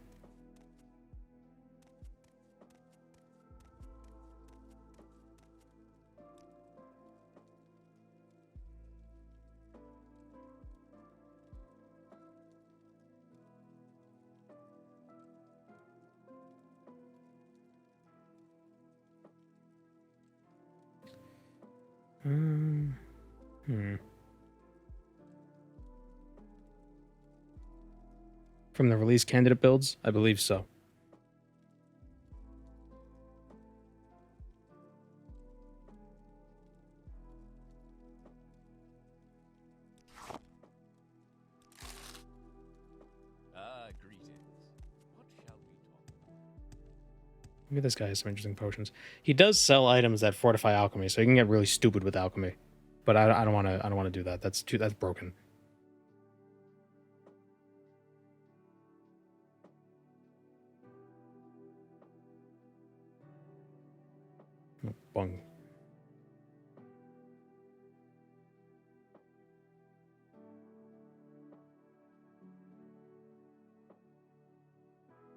From the release candidate builds? I believe so. Greetings. What shall we talk about? Maybe this guy has some interesting potions. He does sell items that fortify alchemy, so you can get really stupid with alchemy. But I don't want to. I don't want to do that. That's broken. Bung.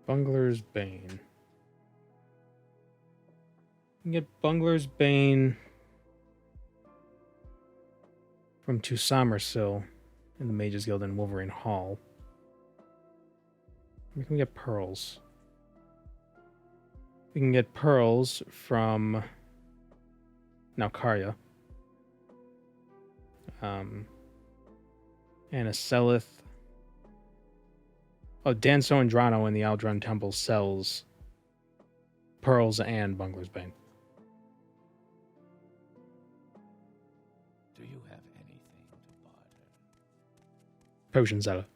Bungler's Bane. You can get Bungler's Bane from Tusamersil in the Mages Guild in Wolverine Hall. We can get pearls. We can get pearls from Naukaria. Anna Selith. Oh, Danso Andrano in the Aldrun Temple sells pearls and Bungler's Bane. Do you have anything to barter? Potions, Ella.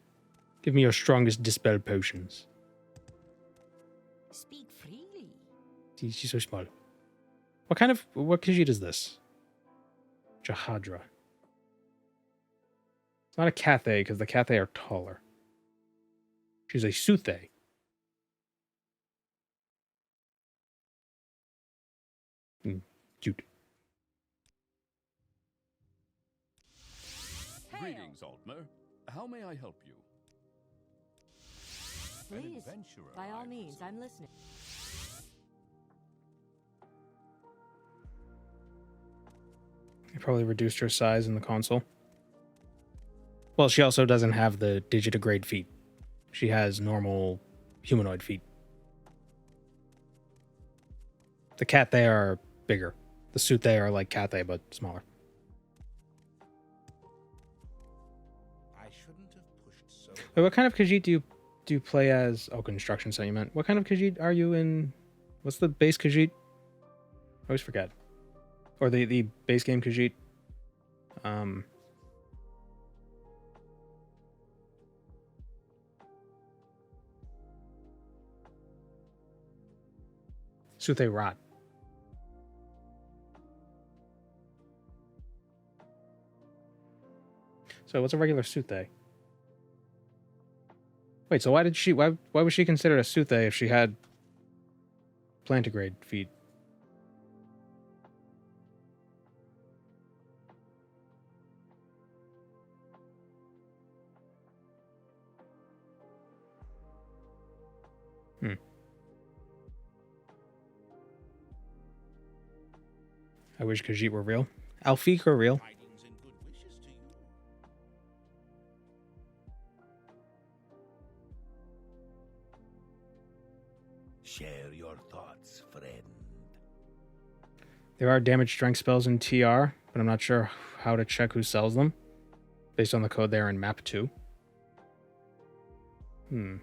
Give me your strongest dispel potions. Speak freely. She's so small. What Khajiit is this? Jahadra. It's not a Cathay, because the Cathay are taller. She's a Suthay. Cute. Hail! Greetings, Altmer. How may I help you? An Please, adventurer, by all I means, presume. I'm listening. I probably reduced her size in the console. Well, she also doesn't have the digitigrade feet. She has normal humanoid feet. The cat they are bigger. The suit they are like cat they, but smaller. I shouldn't have pushed so Wait, what kind of Khajiit do you play as? Oh, construction set you meant. What kind of Khajiit are you in? What's the base Khajiit? I always forget. Or the base game Khajiit. Suthe Rot. So what's a regular Suthe? Wait, so why was she considered a Suthe if she had plantigrade feet? I wish Khajiit were real. Alfiq are real. tidings and good wishes to you. Share your thoughts, friend. There are damage strength spells in TR, but I'm not sure how to check who sells them. Based on the code there in map 2. Tamio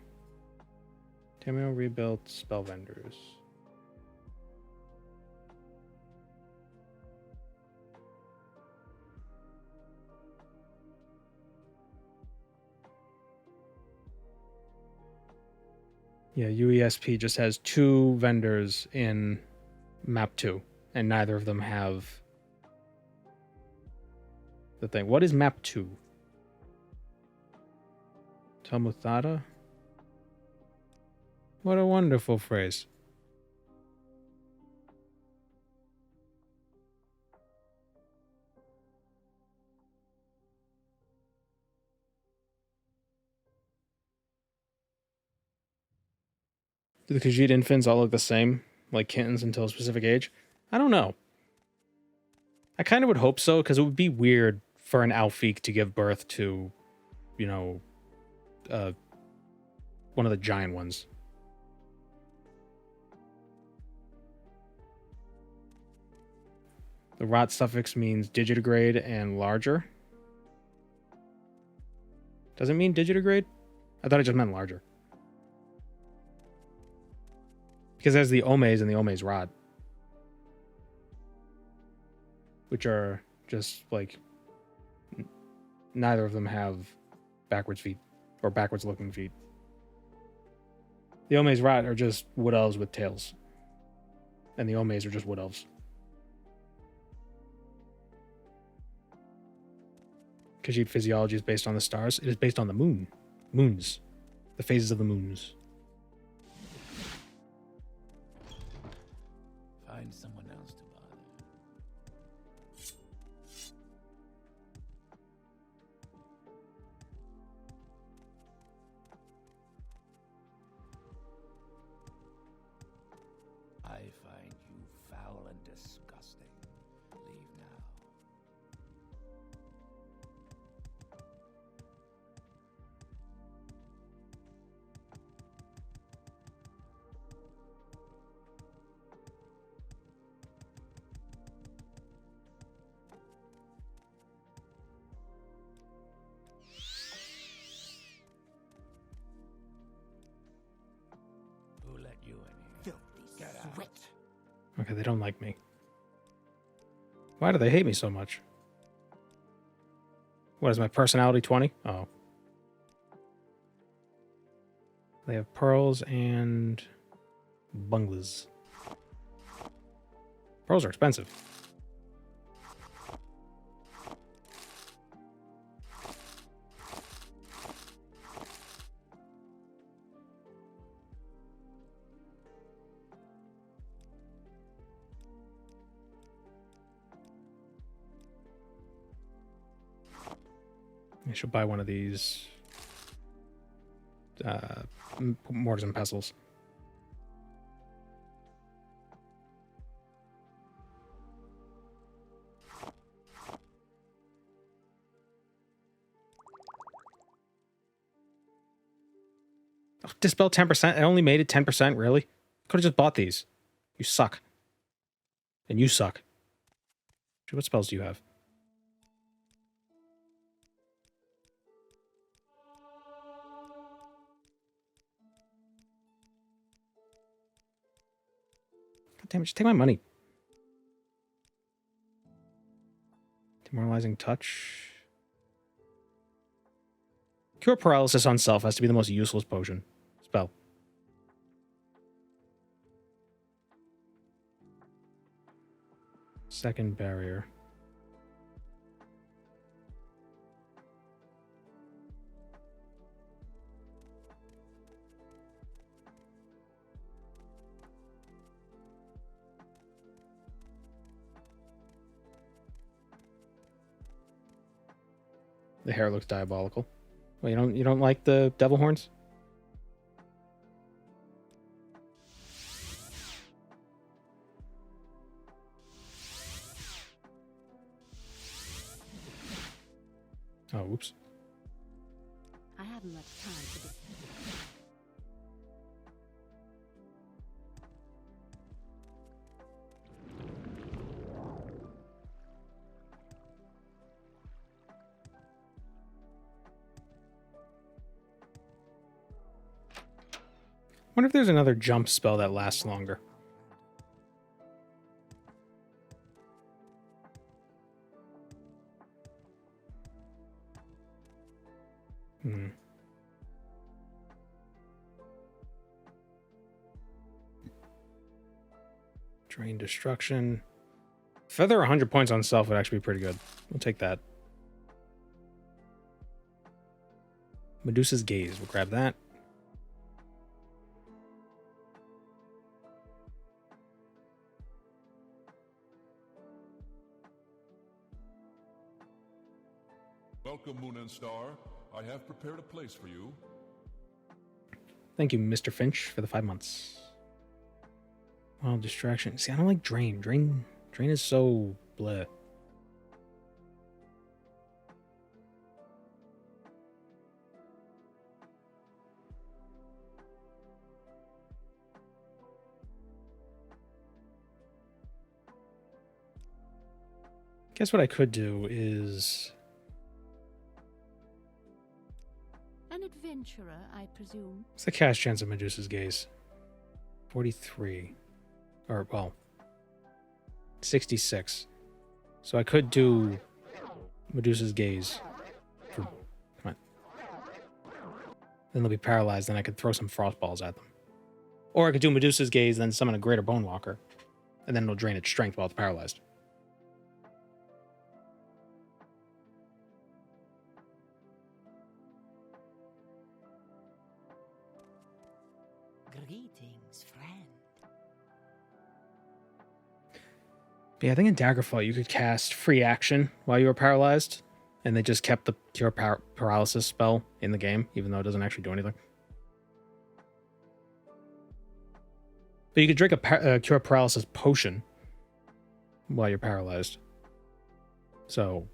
rebuilt spell vendors. Yeah, UESP just has 2 vendors in map 2, and neither of them have the thing. What is map 2? Talmuthada? What a wonderful phrase. Do the Khajiit infants all look the same, like kittens until a specific age? I don't know. I kind of would hope so, because it would be weird for an Alfiq to give birth to, you know, one of the giant ones. The rot suffix means digitigrade and larger. Does it mean digitigrade? I thought it just meant larger. Because there's the Omes and the Omes rot, which are just like neither of them have backwards feet or backwards looking feet. The Omes rot are just wood elves with tails, and the Omes are just wood elves. Khajiit physiology is based on the stars. It is based on the moons, the phases of the moons. Find someone else to bother. I find you foul and disgusting. Leave now. Who let you in here? Get out. Okay, they don't like me. Why do they hate me so much? What is my personality 20? Oh. They have pearls and bunglas. Pearls are expensive. I should buy one of these mortars and pestles. Oh, dispel 10%. I only made it 10%. Really? Could have just bought these. You suck. And you suck. What spells do you have? God damn it, just take my money. Demoralizing touch. Cure paralysis on self has to be the most useless potion. Spell. Second barrier. The hair looks diabolical. Well, you don't like the devil horns? Oh, oops. I haven't much time for this. Wonder if there's another jump spell that lasts longer. Drain destruction. Feather 100 points on self would actually be pretty good. We'll take that. Medusa's Gaze. We'll grab that. Welcome, Moon and Star. I have prepared a place for you. Thank you, Mr. Finch, for the 5 months. Wild distraction. See, I don't like Drain. Drain is so bleh. Guess what I could do is... An adventurer, I presume. What's the cast chance of Medusa's Gaze? 43. Or, well, 66. So I could do Medusa's Gaze. Come on. Then they'll be paralyzed, then I could throw some frost balls at them. Or I could do Medusa's Gaze, then summon a Greater Bone Walker. And then it'll drain its strength while it's paralyzed. Greetings, friend. But yeah, I think in Daggerfall you could cast free action while you were paralyzed, and they just kept the Cure Paralysis spell in the game, even though it doesn't actually do anything. But you could drink a Cure Paralysis potion while you're paralyzed. So,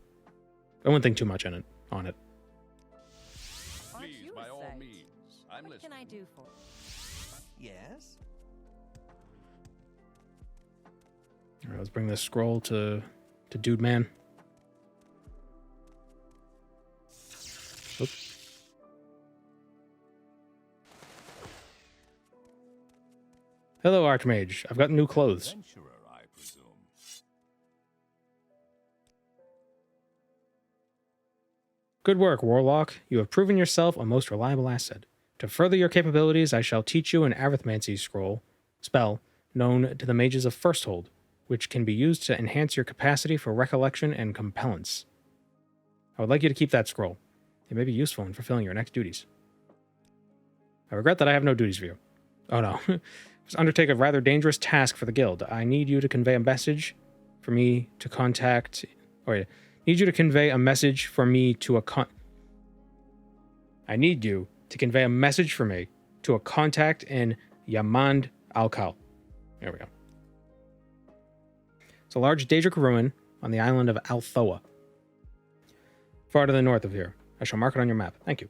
I wouldn't think too much on it. Aren't Please, you by a all sage? means. I'm What listening. can I do for? Yes? All right, let's bring this scroll to Dude Man. Oop. Hello, Archmage. I've got new clothes. Adventurer, I presume. Good work, Warlock. You have proven yourself a most reliable asset. To further your capabilities, I shall teach you an arithmancy spell known to the mages of Firsthold, which can be used to enhance your capacity for recollection and compellence. I would like you to keep that scroll. It may be useful in fulfilling your next duties. I regret that I have no duties for you. Oh no. Must undertake a rather dangerous task for the guild. I need you to convey a message for me to contact... need you to convey a message for me to I need you to convey a message for me to a contact in Yamand Alkal. There we go. It's a large Daedric ruin on the island of Althoa, far to the north of here. I shall mark it on your map. Thank you.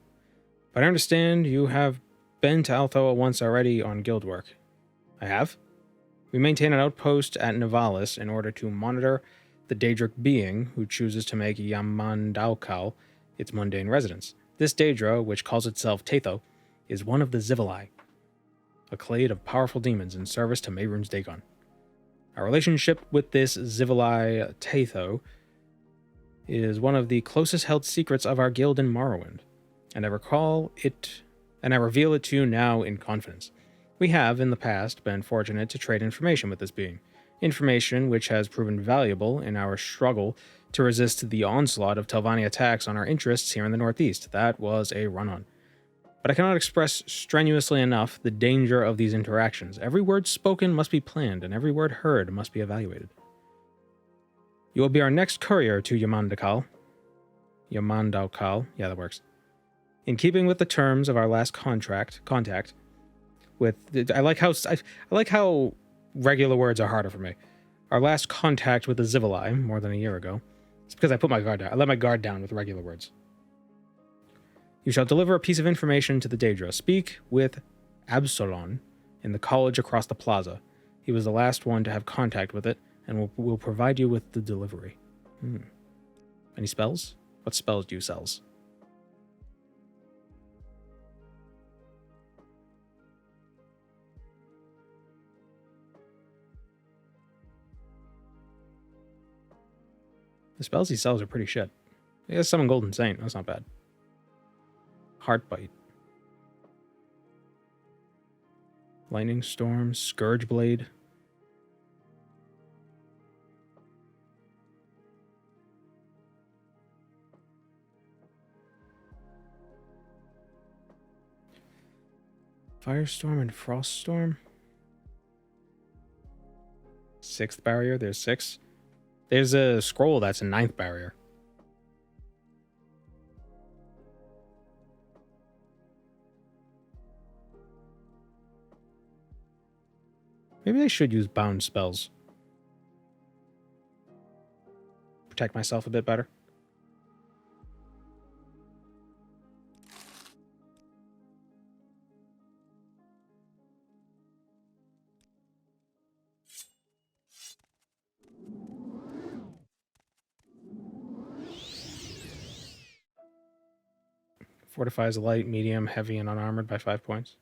But I understand you have been to Althoa once already on guild work. I have. We maintain an outpost at Nivalis in order to monitor the Daedric being who chooses to make Yamandalkal its mundane residence. This Daedra, which calls itself Tatho, is one of the Zivali, a clade of powerful demons in service to Mehrunes Dagon. Our relationship with this Zivali Tatho is one of the closest held secrets of our guild in Morrowind, and I reveal it to you now in confidence. We have, in the past, been fortunate to trade information with this being, information which has proven valuable in our struggle to resist the onslaught of Telvanni attacks on our interests here in the Northeast. That was a run-on. But I cannot express strenuously enough the danger of these interactions. Every word spoken must be planned, and every word heard must be evaluated. You will be our next courier to Yamandakal. Yamandakal, yeah, that works. In keeping with the terms of our last contact, I like how regular words are harder for me. Our last contact with the Zivali, more than a year ago. It's because I put my guard down. I let my guard down with regular words. You shall deliver a piece of information to the Daedra. Speak with Absalon in the college across the plaza. He was the last one to have contact with it, and will provide you with the delivery. Any spells? What spells do you sell? The spells he sells are pretty shit. He has Summon Golden Saint. That's not bad. Heartbite. Lightning Storm. Scourge Blade. Firestorm and Froststorm. 6th barrier. There's 6. There's a scroll that's a 9th barrier. Maybe I should use bound spells. Protect myself a bit better. Fortifies light, medium, heavy, and unarmored by 5 points.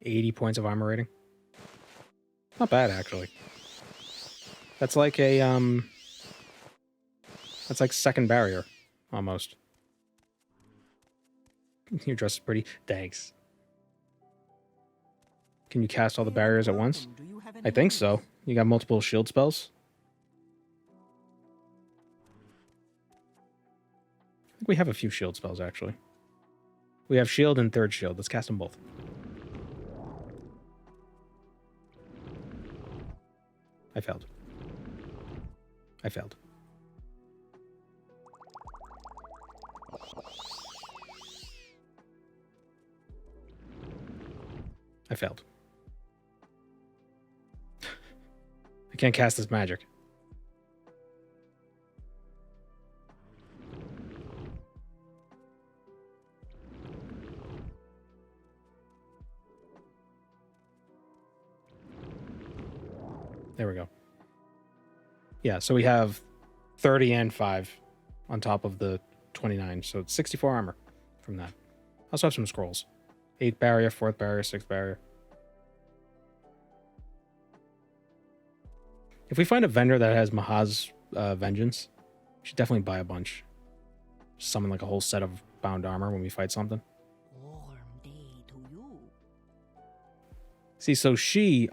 80 points of armor rating. Not bad, actually. That's like a, that's like 2nd barrier, almost. Your dress is pretty. Thanks. Can you cast all the barriers at once? I think so. You got multiple shield spells? I think we have a few shield spells, actually. We have shield and 3rd shield. Let's cast them both. I failed. I failed. I failed. I can't cast this magic. There we go. Yeah, so we have 30 and 5 on top of the 29. So it's 64 armor from that. I also have some scrolls. 8th barrier, 4th barrier, 6th barrier. If we find a vendor that has Maha's Vengeance, we should definitely buy a bunch. Summon like a whole set of bound armor when we fight something. Warm day to you. See, so Ainsa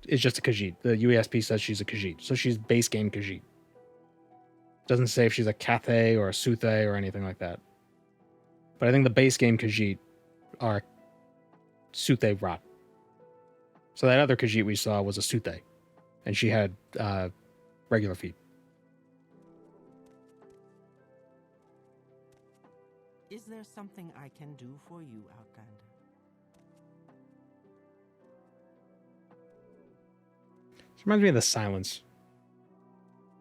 is just a Khajiit. The UASP says she's a Khajiit. So she's base game Khajiit. Doesn't say if she's a Cathay or a Suthay or anything like that. But I think the base game Khajiit are Suthay Rot. So that other Khajiit we saw was a Suthay. and she had regular feet. Is there something I can do for you, Outlander? This reminds me of the silence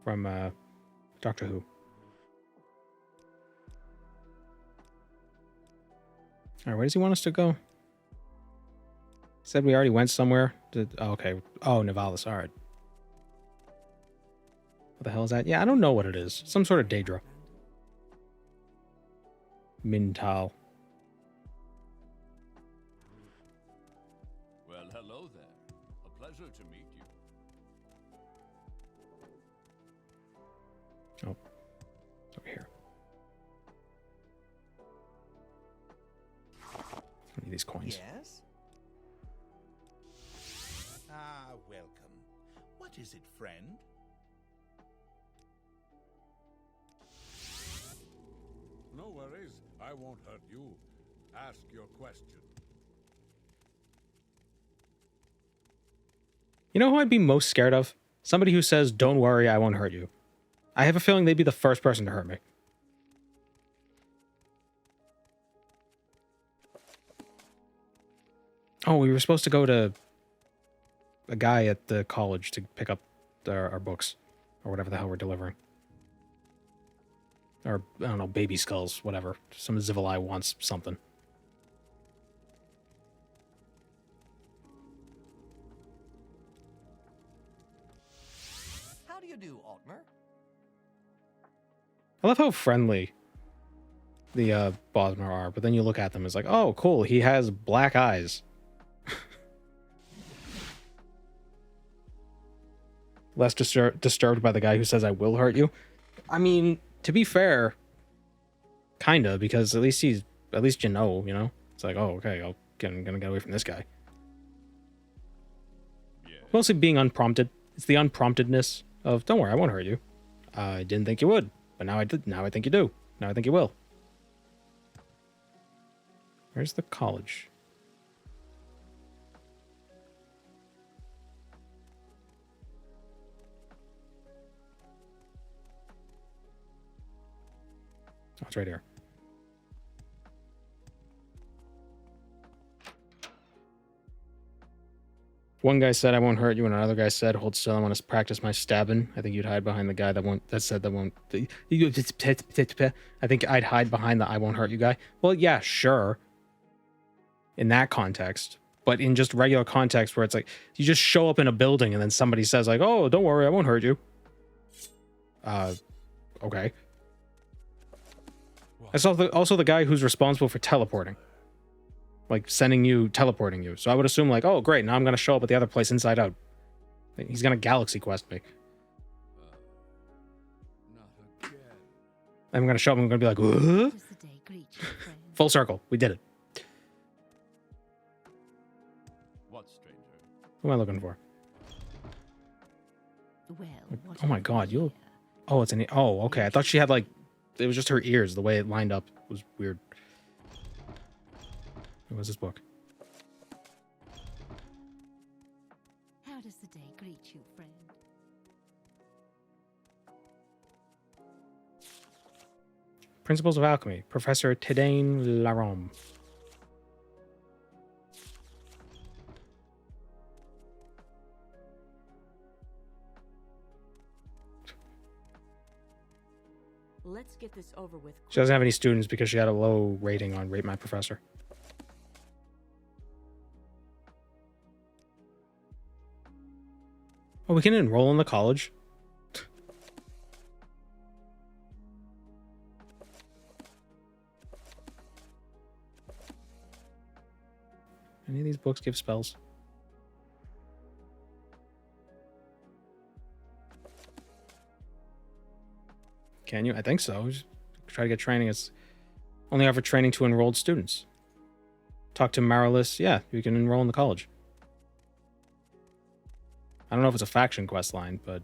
from Doctor Who. All right, where does he want us to go? Said we already went somewhere. Oh, okay. Oh, Nivalis. All right. What the hell is that? Yeah, I don't know what it is. Some sort of Daedra. Mintal. Well, hello there. A pleasure to meet you. Oh, it's over here. I need these coins. Yes? Ah, welcome. What is it, friend? No worries. I won't hurt you. Ask your question. You know who I'd be most scared of? Somebody who says, "Don't worry, I won't hurt you." I have a feeling they'd be the first person to hurt me. Oh, we were supposed to go to a guy at the college to pick up our books, or whatever the hell we're delivering. Or, I don't know, baby skulls, whatever. Some Zivalai wants something. How do you do, Altmer? I love how friendly the Bosmer are, but then you look at them, it's like, oh, cool, he has black eyes. Less disturbed by the guy who says, I will hurt you. I mean, to be fair, kinda, because at least you know? It's like, oh, okay, I'm gonna get away from this guy. Yeah. Mostly being unprompted. It's the unpromptedness of, don't worry, I won't hurt you. I didn't think you would, but now I did. Now I think you do. Now I think you will. Where's the college? Oh, it's right here. One guy said, I won't hurt you, and another guy said, hold still, I want to practice my stabbing. I think you'd hide behind the guy that said that won't... I think I'd hide behind the I won't hurt you guy. Well, yeah, sure. In that context. But in just regular context where it's like, you just show up in a building and then somebody says like, oh, don't worry, I won't hurt you. Okay. That's also the guy who's responsible for teleporting. Like, teleporting you. So I would assume, like, oh, great, now I'm going to show up at the other place inside out. He's going to galaxy quest me. Not again. I'm going to show up, I'm going to be like, what? Full circle. We did it. What, stranger? Who am I looking for? Well, Oh my god, you... Oh, it's an... Oh, okay. I thought she had, like... It was just her ears. The way it lined up was weird. What was this book? How does the day greet you, friend? Principles of Alchemy. Professor Tedane Larome. Let's get this over with. She doesn't have any students because she had a low rating on Rate My Professor. Oh, we can enroll in the college? Any of these books give spells? Can you? I think so. Just try to get training. It's only offer training to enrolled students. Talk to Marilis. Yeah, you can enroll in the college. I don't know if it's a faction quest line, but...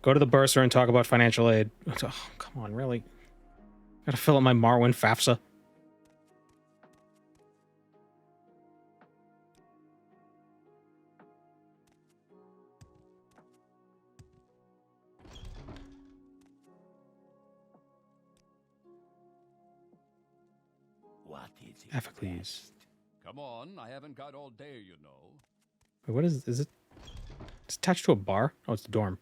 Go to the bursar and talk about financial aid. Oh, come on, really? Gotta fill up my Morrowind FAFSA. What is it? Aphicles. Come on, I haven't got all day, you know. Wait, what is it? It's attached to a bar? Oh, it's the dorm.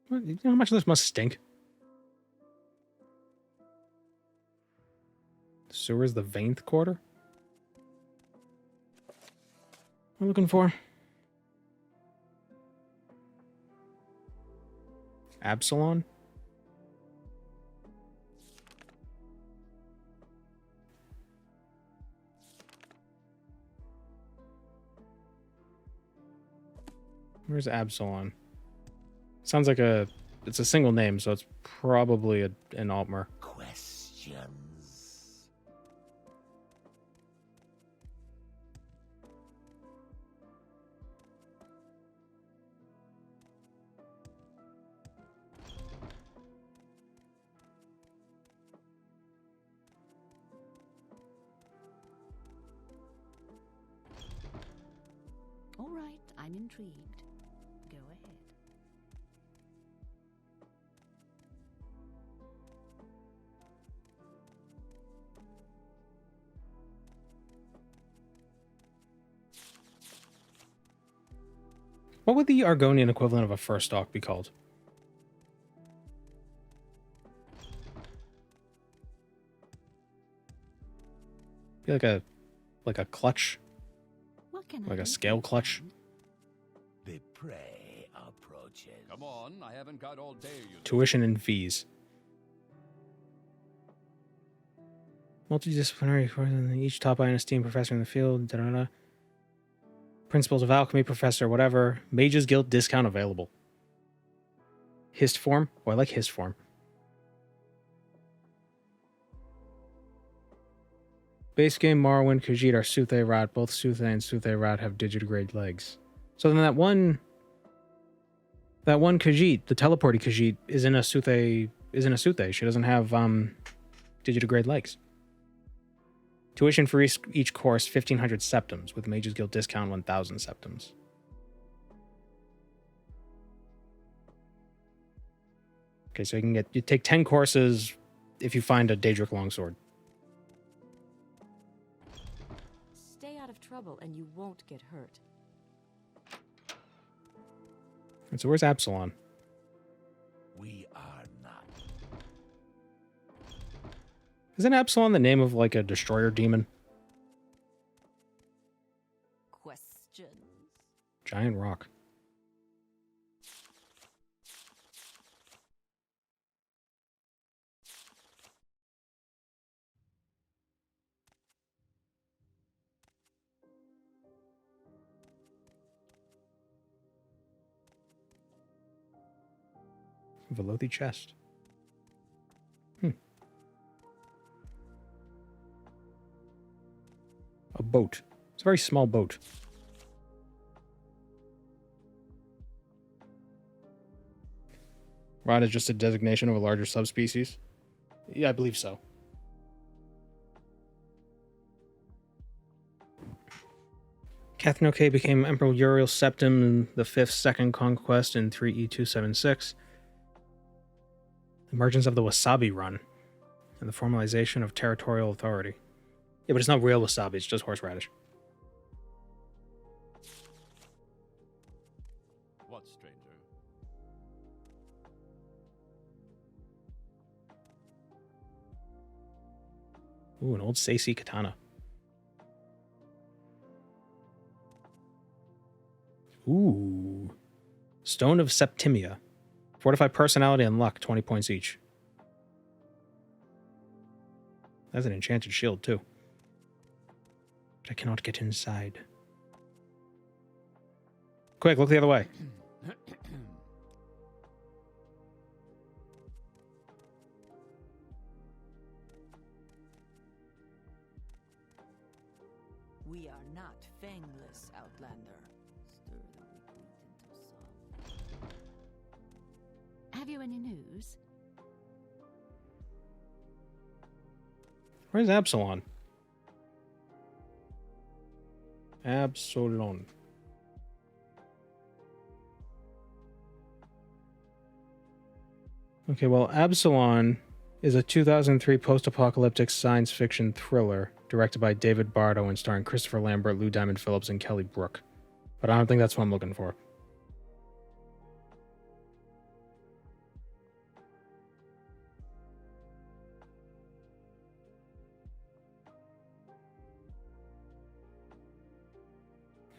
What, you know how much this must stink? The sewer's the Vainth Quarter? What am I looking for? Absalon? Where's Absalon? Sounds like it's a single name, so it's probably an Altmer. Questions. All right, I'm intrigued. Go ahead. What would the Argonian equivalent of a first stock be called? Be like a clutch? What can Like I a do scale for you, clutch? friend? The prey approaches. Come on, I haven't got all day, you know. Tuition and fees. Multidisciplinary course, each top by an esteemed professor in the field. Da, da, da. Principles of alchemy professor, whatever. Mages Guild discount available. Hist form? Oh, I like hist form. Base game, Morrowind, Khajiit are Suthe Rat. Both Suthe and Suthe Rat have digigrade legs. So then that one Khajiit, the teleporty Khajiit, is in a Suthe. She doesn't have digitigrade legs. Tuition for each course, 1,500 septums, with Mages Guild discount, 1,000 septums. Okay, so you take 10 courses if you find a Daedric longsword. Stay out of trouble and you won't get hurt. And so where's Absalon? We are not. Isn't Absalon the name of like a destroyer demon? Questions? Giant rock. Velothi chest. A boat. It's a very small boat. Rod is just a designation of a larger subspecies? Yeah, I believe so. Kathnoke became Emperor Uriel Septim in the 5th Second Conquest in 3E276. Emergence of the Wasabi Run and the formalization of territorial authority. Yeah, but it's not real wasabi, it's just horseradish. What, stranger? Ooh, an old Seisi katana. Ooh. Stone of Septimia. Fortify personality and luck, 20 points each. That's an enchanted shield, too. But I cannot get inside. Quick, look the other way. We are not fangless, Outlander. Stir the weak wheat into soft. Have you any news? Where's Absalon? Absalon. Okay, well, Absalon is a 2003 post-apocalyptic science fiction thriller directed by David Bardo and starring Christopher Lambert, Lou Diamond Phillips, and Kelly Brook. But I don't think that's what I'm looking for.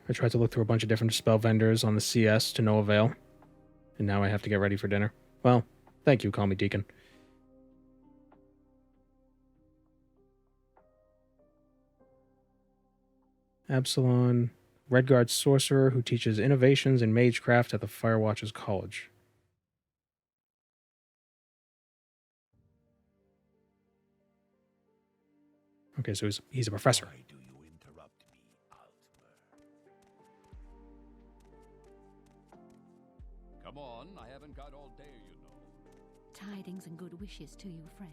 I tried to look through a bunch of different spell vendors on the CS to no avail. And now I have to get ready for dinner. Well, thank you, call me Deacon. Absalon, Redguard sorcerer who teaches innovations in magecraft at the Firewatchers College. Okay, so he's a professor. Why do you interrupt me, Altmer? Come on, I haven't got all day, you know. Tidings and good wishes to you, friend.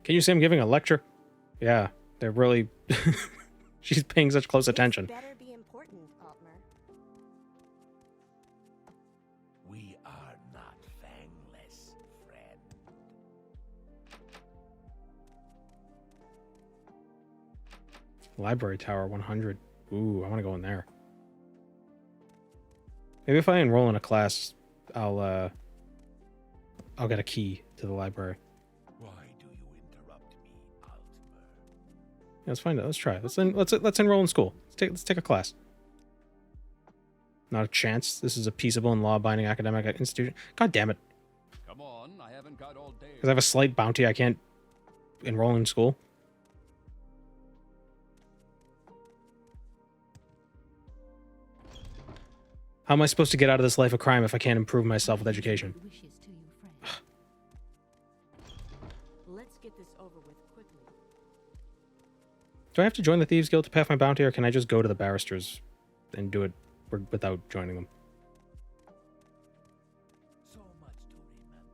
Can you see him giving a lecture? Yeah, they're really... She's paying such close attention. This better be important, Altmer. We are not fangless, friend. Library Tower 100. Ooh, I want to go in there. Maybe if I enroll in a class, I'll get a key to the library. Why do you interrupt me, Altmer? Yeah, let's find out. Let's try it. Let's enroll in school. Let's take a class. Not a chance. This is a peaceable and law-abiding academic institution. God damn it. Come on, I haven't got all day. Because I have a slight bounty, I can't enroll in school. How am I supposed to get out of this life of crime if I can't improve myself with education? Good wishes to you, friend. Let's get this over with quickly. Do I have to join the Thieves Guild to pay off my bounty, or can I just go to the barristers and do it without joining them? So much to remember.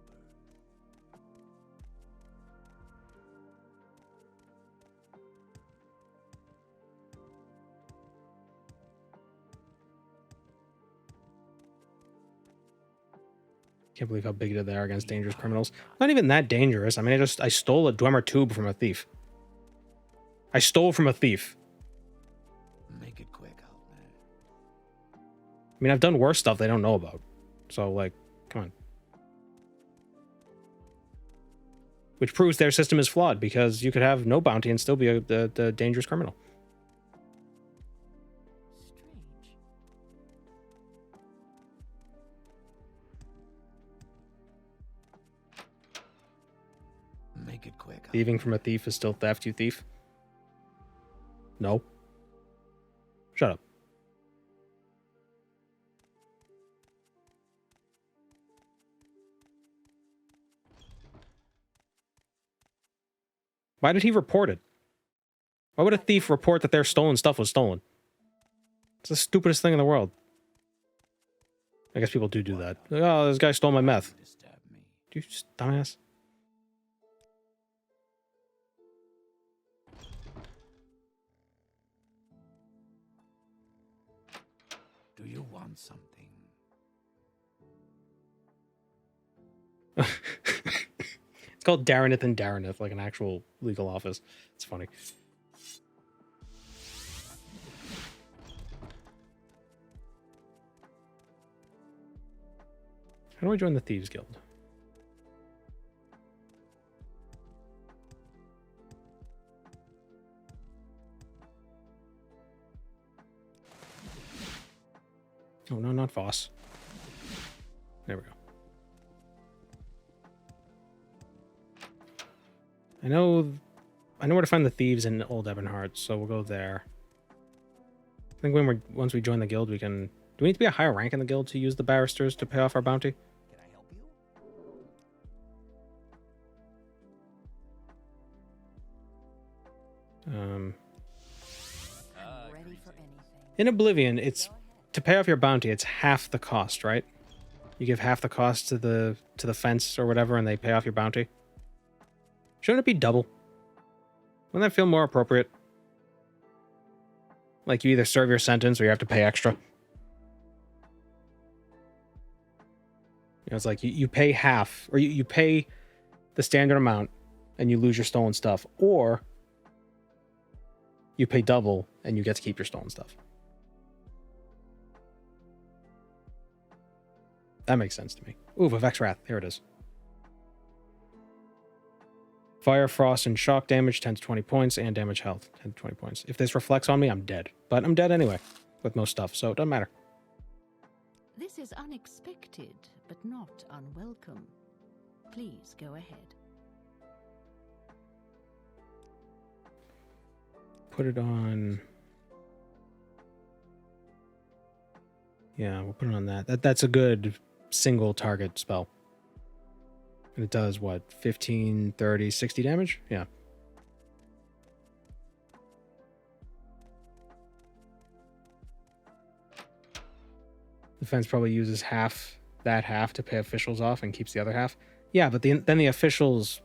Can't believe how big they are against dangerous criminals. Not even that dangerous. I mean, I stole a Dwemer tube from a thief. I stole from a thief. Make it quick, Altman. I mean, I've done worse stuff they don't know about. So, like, come on. Which proves their system is flawed, because you could have no bounty and still be a dangerous criminal. Strange. Make it quick. Thieving from a thief is still theft, you thief? No. Shut up. Why did he report it? Why would a thief report that their stolen stuff was stolen? It's the stupidest thing in the world. I guess people do that. Like, oh, this guy stole my meth. Disturb me. You dumbass. Do you want something? It's called Darreneth and Darreneth, like an actual legal office. It's funny. How do I join the Thieves Guild? Oh, no, not Voss. There we go. I know where to find the thieves in Old Ebonheart, so we'll go there. I think once we join the guild, we can... Do we need to be a higher rank in the guild to use the barristers to pay off our bounty? Can I help you? I'm ready for anything. In Oblivion, it's to pay off your bounty, it's half the cost, right? You give half the cost to the fence or whatever, and they pay off your bounty. Shouldn't it be double? Wouldn't that feel more appropriate? Like you either serve your sentence or you have to pay extra. You know, it's like you pay half, or you pay the standard amount and you lose your stolen stuff, or you pay double and you get to keep your stolen stuff. That makes sense to me. Ooh, Vivek's Wrath. Here it is. Fire, frost, and shock damage, 10 to 20 points, and damage health, 10 to 20 points. If this reflects on me, I'm dead. But I'm dead anyway, with most stuff, so it doesn't matter. This is unexpected, but not unwelcome. Please go ahead. Put it on... Yeah, we'll put it on that. That's a good single target spell. And it does, what, 15, 30, 60 damage? Yeah. The fence probably uses that half to pay officials off and keeps the other half. Yeah, but then the officials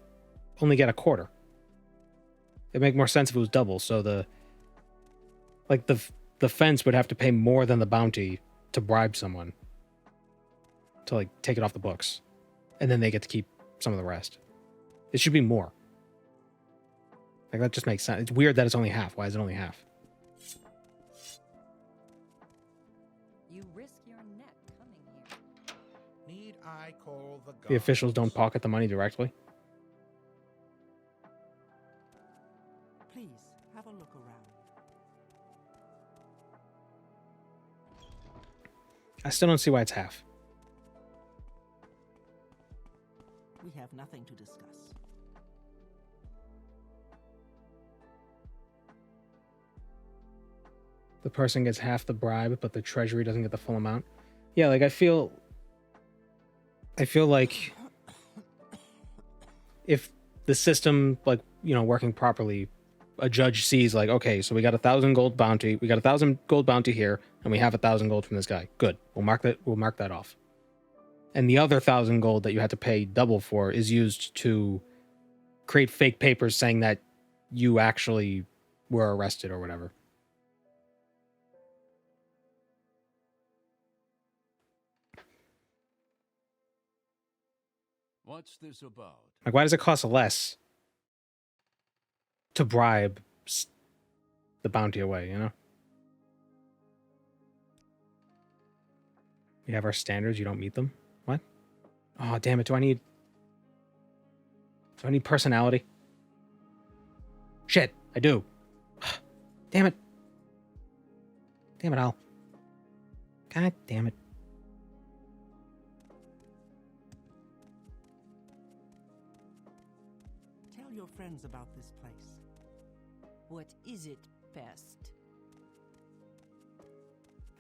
only get a quarter. It'd make more sense if it was double, so the fence would have to pay more than the bounty to bribe someone. To, like, take it off the books. And then they get to keep some of the rest. It should be more. Like, that just makes sense. It's weird that it's only half. Why is it only half? You risk your neck coming here. Need I call the The officials don't guards? pocket the money directly. Please, have a look around. I still don't see why it's half. We have nothing to discuss. The person gets half the bribe, but the treasury doesn't get the full amount. Yeah, like I feel like if the system, like, you know, working properly, a judge sees like, okay, so we got 1,000 gold bounty, we got 1,000 gold bounty here, and we have 1,000 gold from this guy. Good. We'll mark that off. And the other 1,000 gold that you had to pay double for is used to create fake papers saying that you actually were arrested or whatever. What's this about? Like, why does it cost less to bribe the bounty away, you know? We have our standards, you don't meet them? What? Oh, damn it, do I need personality? Shit, I do. Damn it. Damn it, Al. God damn it. Tell your friends about this place. What is it, pest?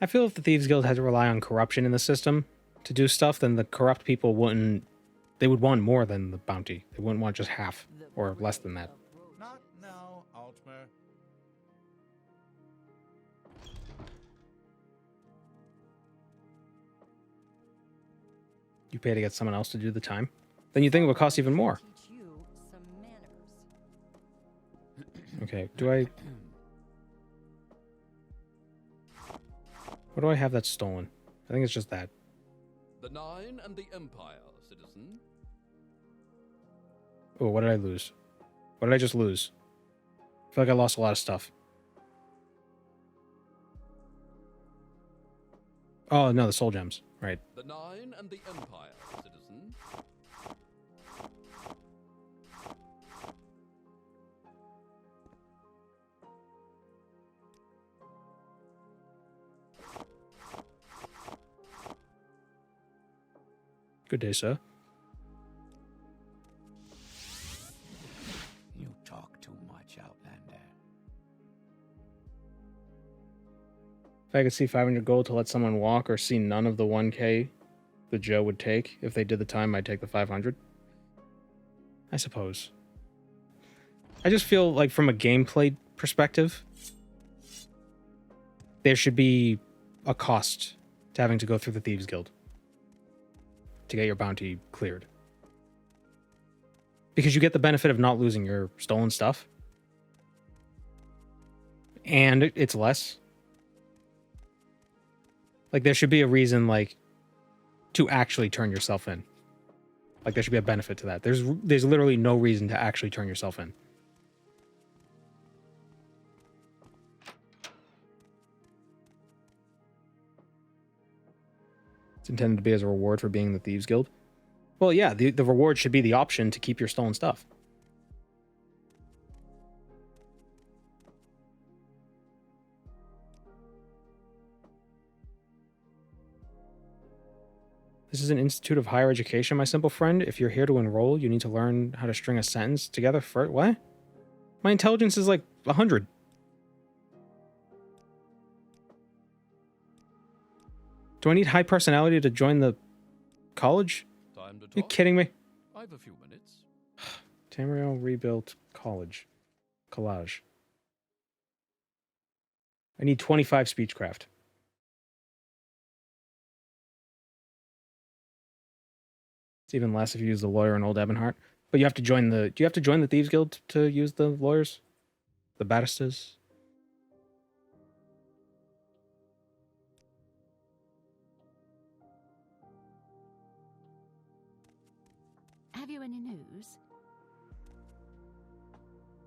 I feel if the Thieves Guild had to rely on corruption in the system to do stuff, then the corrupt people wouldn't... They would want more than the bounty. They wouldn't want just half, or less than that. Not now, Altmer. You pay to get someone else to do the time? Then you think it would cost even more. Teach you some manners. Okay, do I... What do I have that's stolen? I think it's just that. The Nine and the Empire, citizen. Oh, what did I lose? What did I just lose? I feel like I lost a lot of stuff. Oh, no, the soul gems. Right. The Nine and the Empire, citizen. Good day, sir. You talk too much, Outlander. If I could see 500 gold to let someone walk or see none of the 1k that Joe would take, if they did the time, I'd take the 500. I suppose. I just feel like from a gameplay perspective, there should be a cost to having to go through the Thieves Guild to get your bounty cleared. Because you get the benefit of not losing your stolen stuff. And it's less. Like, there should be a reason, like, to actually turn yourself in. Like, there should be a benefit to that. There's literally no reason to actually turn yourself in. It's intended to be as a reward for being in the Thieves Guild. Well, yeah, the reward should be the option to keep your stolen stuff. This is an institute of higher education, my simple friend. If you're here to enroll, you need to learn how to string a sentence together first. What? My intelligence is like 100. Do I need high personality to join the college? Time to talk? You kidding me? I've a few minutes. Tamriel Rebuilt College. Collage. I need 25 speechcraft. It's even less if you use the lawyer in Old Ebonheart. But you have to join the... Do you have to join the Thieves Guild to use the lawyers? The barristers? Have you any news?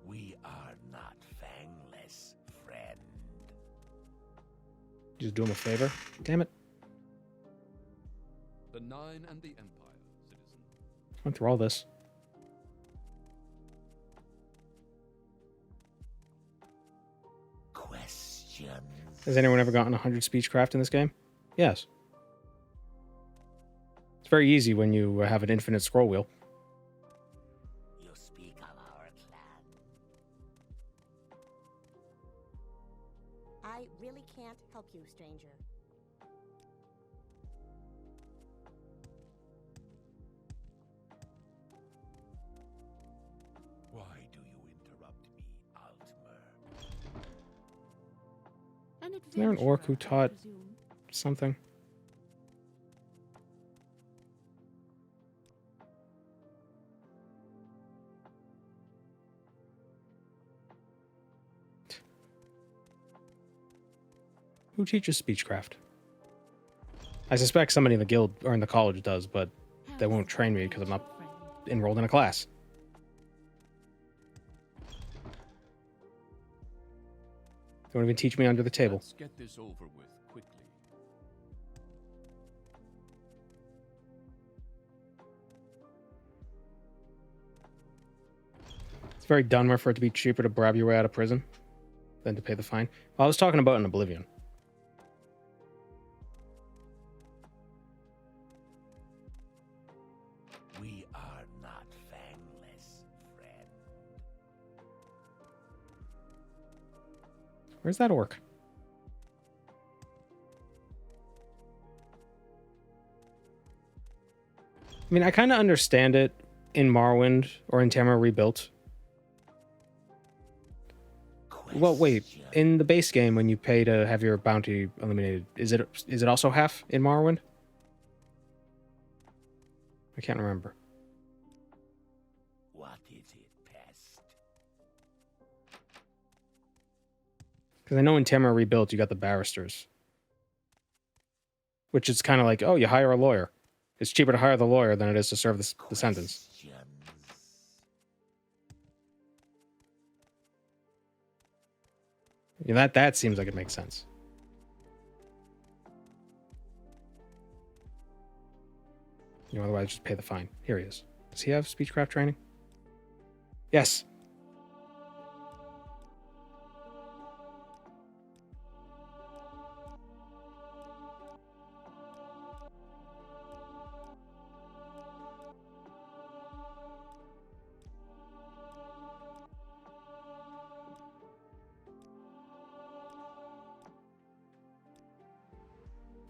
We are not fangless, friend. Just do him a favor. Damn it. The Nine and the Empire, citizen. Went through all this. Questions. Has anyone ever gotten 100 speechcraft in this game? Yes. It's very easy when you have an infinite scroll wheel. You speak of our clan. I really can't help you, stranger. Why do you interrupt me, Altmer? Isn't there an orc who taught something? Who teaches speechcraft? I suspect somebody in the guild or in the college does, but they won't train me because I'm not enrolled in a class. They won't even teach me under the table. Let's get this over with quickly. It's very Dunmer for it to be cheaper to bribe your way out of prison than to pay the fine. Well, I was talking about in Oblivion. We are not fangless, friend. Where's that orc? I mean, I kind of understand it in Morrowind or in Tamriel Rebuilt. Well, wait. In the base game, when you pay to have your bounty eliminated, is it also half in Morrowind? I can't remember. What is it, pest? Because I know in Tamriel Rebuilt, you got the barristers. Which is kind of like, oh, you hire a lawyer. It's cheaper to hire the lawyer than it is to serve the sentence. Yeah, that seems like it makes sense. You know, otherwise just pay the fine. Here he is. Does he have speechcraft training? Yes.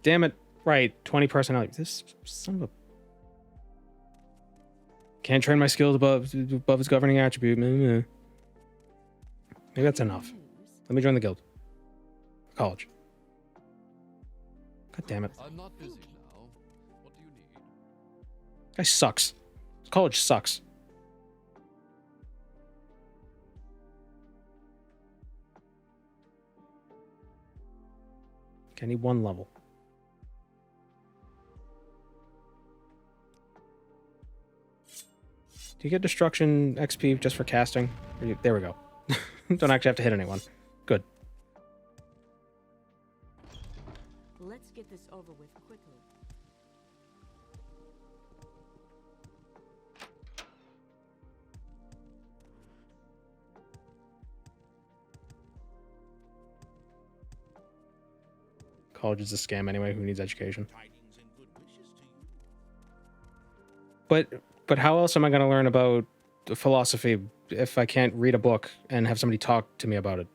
Damn it. Right, 20 personality. This son of a... Can't train my skills above his governing attribute. Maybe that's enough. Let me join the guild. College. God damn it. I'm not busy now. What do you need? Guy sucks. College sucks. I need 1 level. Do you get destruction XP just for casting? There we go. Don't actually have to hit anyone. Good. Let's get this over with quickly. College is a scam anyway. Who needs education? Tidings and good wishes to you. But how else am I going to learn about philosophy if I can't read a book and have somebody talk at me about it?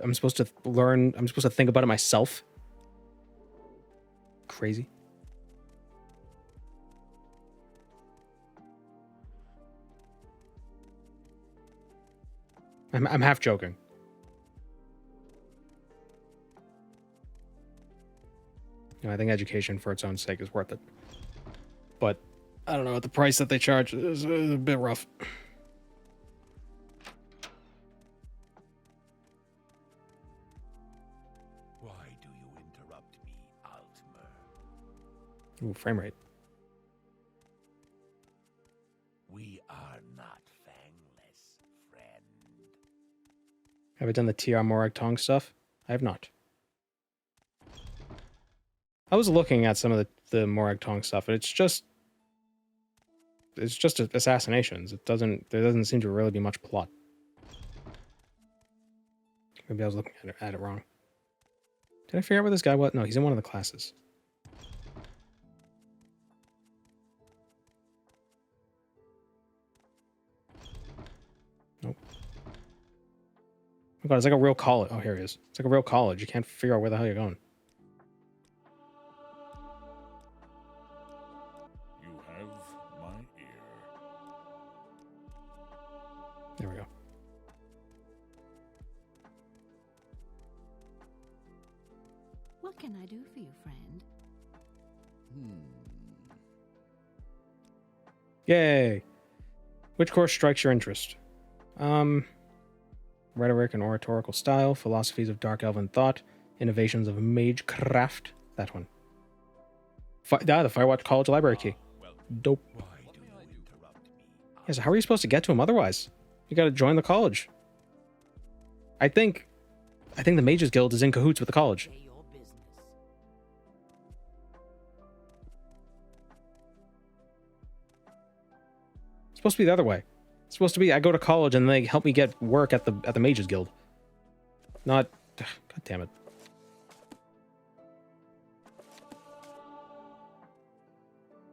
I'm supposed to learn, I'm supposed to think about it myself? Crazy. I'm half joking. You know, I think education for its own sake is worth it. But I don't know, at the price that they charge is a bit rough. Why do you interrupt me, Altmer? Ooh, frame rate. We are not fangless, friend. Have I done the TR Morag Tong stuff? I have not. I was looking at some of the Morag Tong stuff, and it's just assassinations. There doesn't seem to really be much plot. Maybe I was looking at it wrong. Did I figure out where this guy was? No, he's in one of the classes. Nope. Oh god, it's like a real college. Oh, here he is. It's like a real college. You can't figure out where the hell you're going. You have my ear. There we go. What can I do for you, friend? Yay! Which course strikes your interest? Rhetoric and oratorical style, philosophies of dark elven thought, innovations of mage craft. That one. The Firewatch College library key. Dope. Why do you interrupt me? Yeah, so how are you supposed to get to him otherwise? You gotta join the college. I think the Mages Guild is in cahoots with the college. Say your business. It's supposed to be the other way. It's supposed to be I go to college and they help me get work at the Mages Guild. Not God damn it.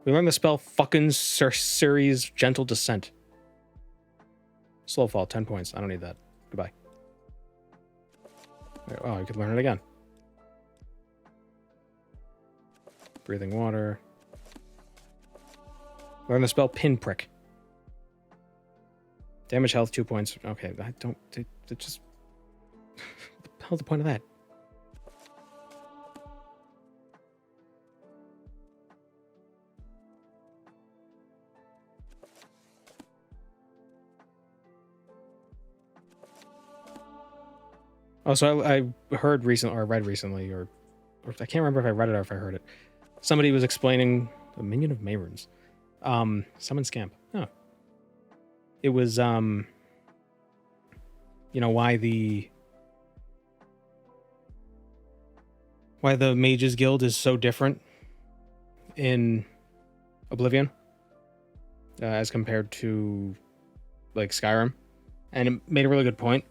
We learned the spell fucking Ceres Gentle Descent. Slow fall, 10 points. I don't need that. Goodbye. Oh, you could learn it again. Breathing water. Learn the spell Pinprick. Damage health, 2 points. Okay, I don't... It just... What the hell's the point of that? Oh, so I heard recently, or read recently, or I can't remember if I read it or if I heard it. Somebody was explaining the minion of Mayrunes. Summon Scamp. Oh. It was, you know, why the Mages Guild is so different in Oblivion as compared to, like, Skyrim. And it made a really good point.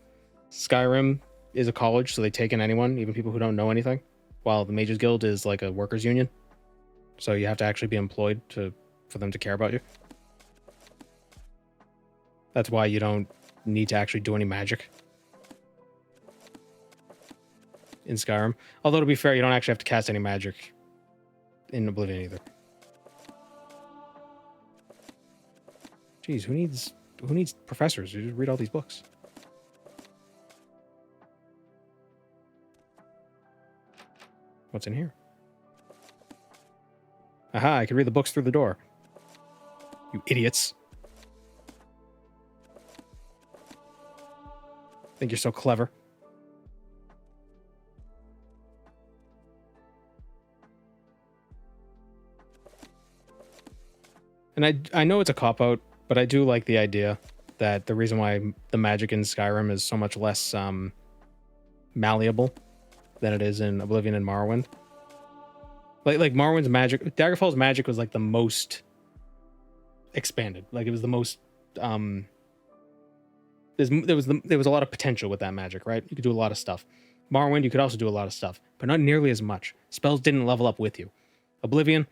Skyrim is a college, so they take in anyone, even people who don't know anything, while the Mages Guild is like a workers' union. So you have to actually be employed for them to care about you. That's why you don't need to actually do any magic in Skyrim. Although, to be fair, you don't actually have to cast any magic in Oblivion either. Jeez, who needs professors? You just read all these books. What's in here? Aha, I can read the books through the door. You idiots. Think you're so clever. And I know it's a cop-out, but I do like the idea that the reason why the magic in Skyrim is so much less malleable than it is in Oblivion and Morrowind. Like Morrowind's magic, Daggerfall's magic was like the most expanded. Like it was the most there was a lot of potential with that magic, right? You could do a lot of stuff. Morrowind, you could also do a lot of stuff, but not nearly as much. Spells didn't level up with you. Oblivion,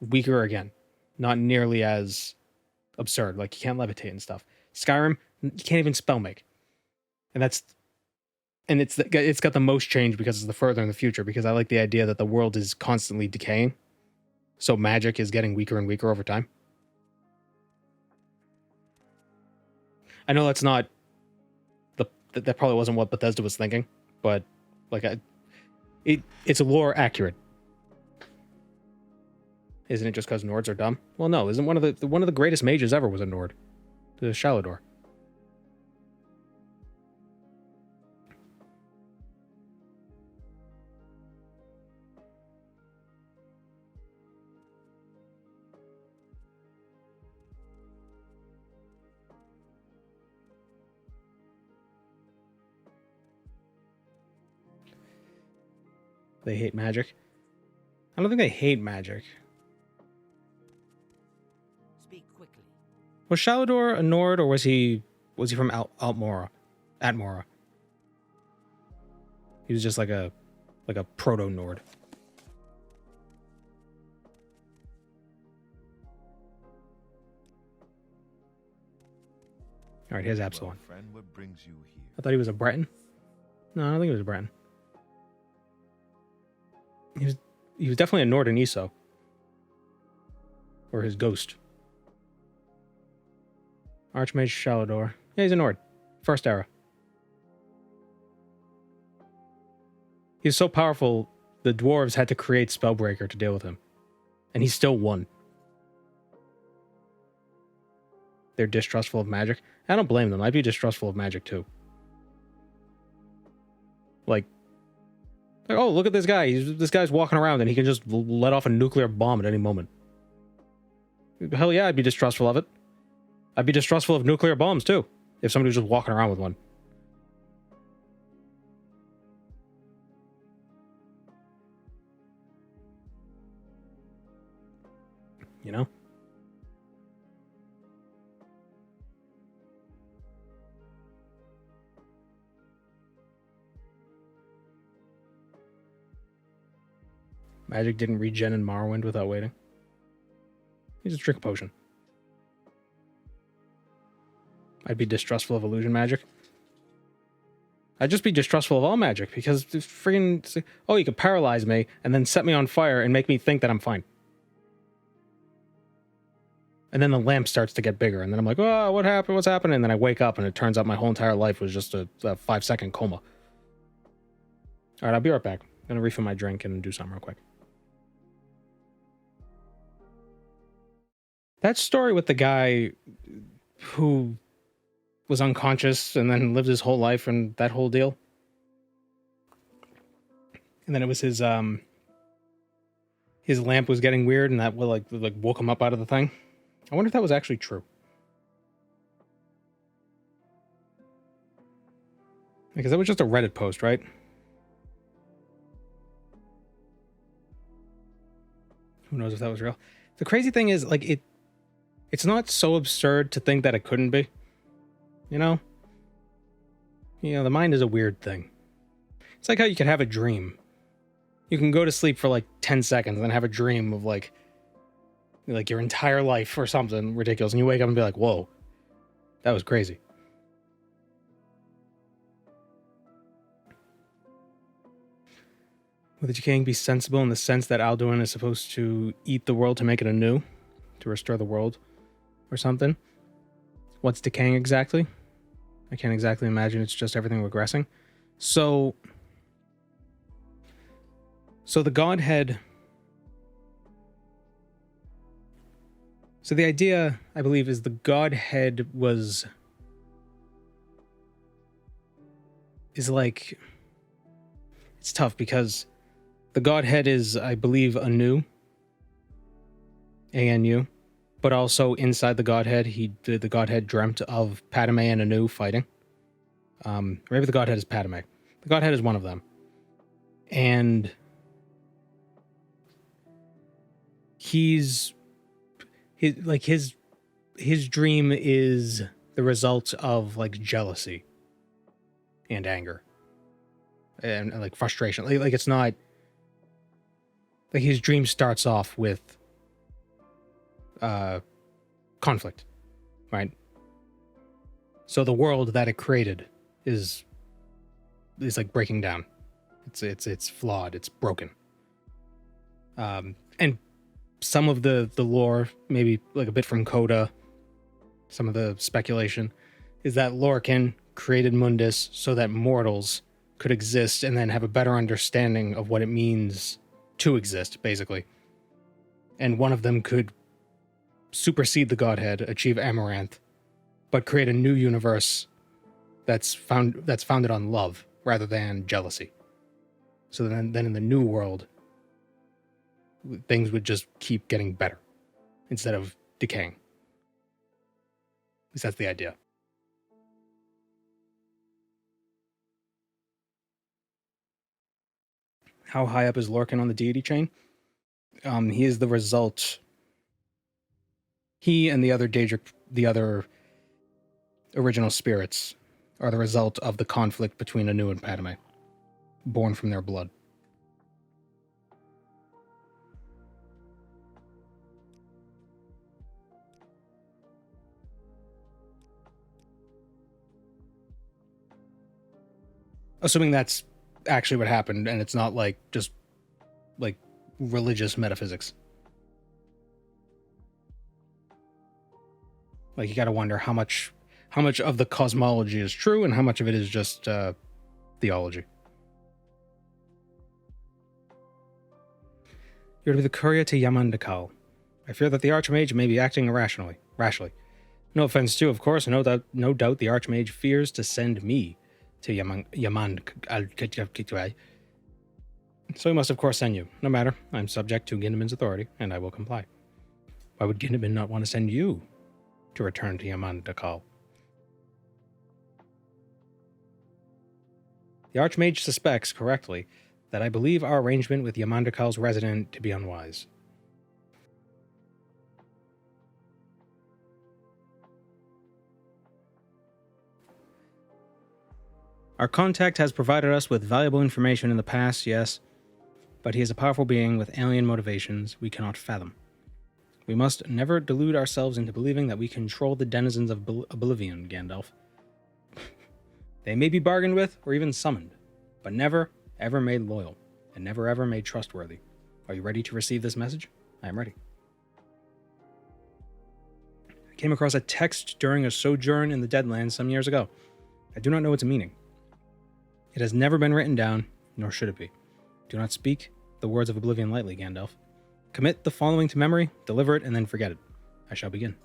weaker again. Not nearly as absurd. Like you can't levitate and stuff. Skyrim, you can't even spell make. And it's got the most change because it's the further in the future, because I like the idea that the world is constantly decaying. So magic is getting weaker and weaker over time. I know that's not that probably wasn't what Bethesda was thinking, but like it's lore accurate. Isn't it just because Nords are dumb? Well, no. Isn't one of the greatest mages ever was a Nord, the Shalador. They hate magic. I don't think they hate magic. Speak quickly. Was Shalador a Nord, or was he from Atmora? He was just like a proto Nord. All right, here's Absalon. Well, friend, what brings you here? I thought he was a Breton. No, I don't think he was a Breton. He was definitely a Nord in ESO. Or his ghost. Archmage Shalador. Yeah, he's a Nord. First era. He's so powerful, the dwarves had to create Spellbreaker to deal with him. And he still won. They're distrustful of magic. I don't blame them. I'd be distrustful of magic too. Like, oh, look at this guy. This guy's walking around and he can just let off a nuclear bomb at any moment. Hell yeah, I'd be distrustful of it. I'd be distrustful of nuclear bombs too, if somebody was just walking around with one. You know? Magic didn't regen in Morrowind without waiting. You just drink a potion. I'd be distrustful of illusion magic. I'd just be distrustful of all magic because it's freaking... Oh, you could paralyze me and then set me on fire and make me think that I'm fine. And then the lamp starts to get bigger and then I'm like, oh, what happened? What's happening? And then I wake up and it turns out my whole entire life was just a 5-second coma. All right, I'll be right back. I'm going to refill my drink and do something real quick. That story with the guy who was unconscious and then lived his whole life and that whole deal. And then it was his lamp was getting weird and that like woke him up out of the thing. I wonder if that was actually true. Because that was just a Reddit post, right? Who knows if that was real? The crazy thing is, like, it's not so absurd to think that it couldn't be. You know? You know, the mind is a weird thing. It's like how you can have a dream. You can go to sleep for like 10 seconds and then have a dream of like your entire life or something ridiculous. And you wake up and be like, whoa, that was crazy. Will the decaying be sensible in the sense that Alduin is supposed to eat the world to make it anew? To restore the world or something? What's decaying exactly? I can't exactly imagine. It's just everything regressing. So the Godhead... So the idea, I believe, is the Godhead was is like, it's tough because the Godhead is, I believe, Anu, A-N-U, but also inside the Godhead, the Godhead dreamt of Padme and Anu fighting. Maybe the Godhead is Padme. The Godhead is one of them. And his dream is the result of like jealousy and anger and like frustration. Like it's not like his dream starts off with conflict, right? So the world that it created is like breaking down. It's flawed. It's broken. And some of the lore, maybe like a bit from Coda, some of the speculation, is that Lorcan created Mundus so that mortals could exist and then have a better understanding of what it means to exist, basically. And one of them could supersede the Godhead, achieve Amaranth, but create a new universe that's founded on love rather than jealousy. So then in the new world, things would just keep getting better instead of decaying. At least that's the idea. How high up is Lorcan on the deity chain? He is the result. He and the other original spirits are the result of the conflict between Anu and Padme, born from their blood. Assuming that's actually what happened and it's not like just like religious metaphysics. Like you got to wonder how much of the cosmology is true and how much of it is just theology. You're to be the courier to Yamandakal. I fear that the Archmage may be acting rashly. No offense to, of course, no doubt the Archmage fears to send me to Yamandakal. So he must, of course, send you. No matter, I'm subject to Gindamin's authority, and I will comply. Why would Gindamin not want to send you to return to Yamandakal? The Archmage suspects, correctly, that I believe our arrangement with Yamandakal's resident to be unwise. Our contact has provided us with valuable information in the past, yes, but he is a powerful being with alien motivations we cannot fathom. We must never delude ourselves into believing that we control the denizens of Oblivion, Gandalf. They may be bargained with or even summoned, but never, ever made loyal, and never, ever made trustworthy. Are you ready to receive this message? I am ready. I came across a text during a sojourn in the Deadlands some years ago. I do not know its meaning. It has never been written down, nor should it be. Do not speak the words of Oblivion lightly, Gandalf. Commit the following to memory, deliver it, and then forget it. I shall begin.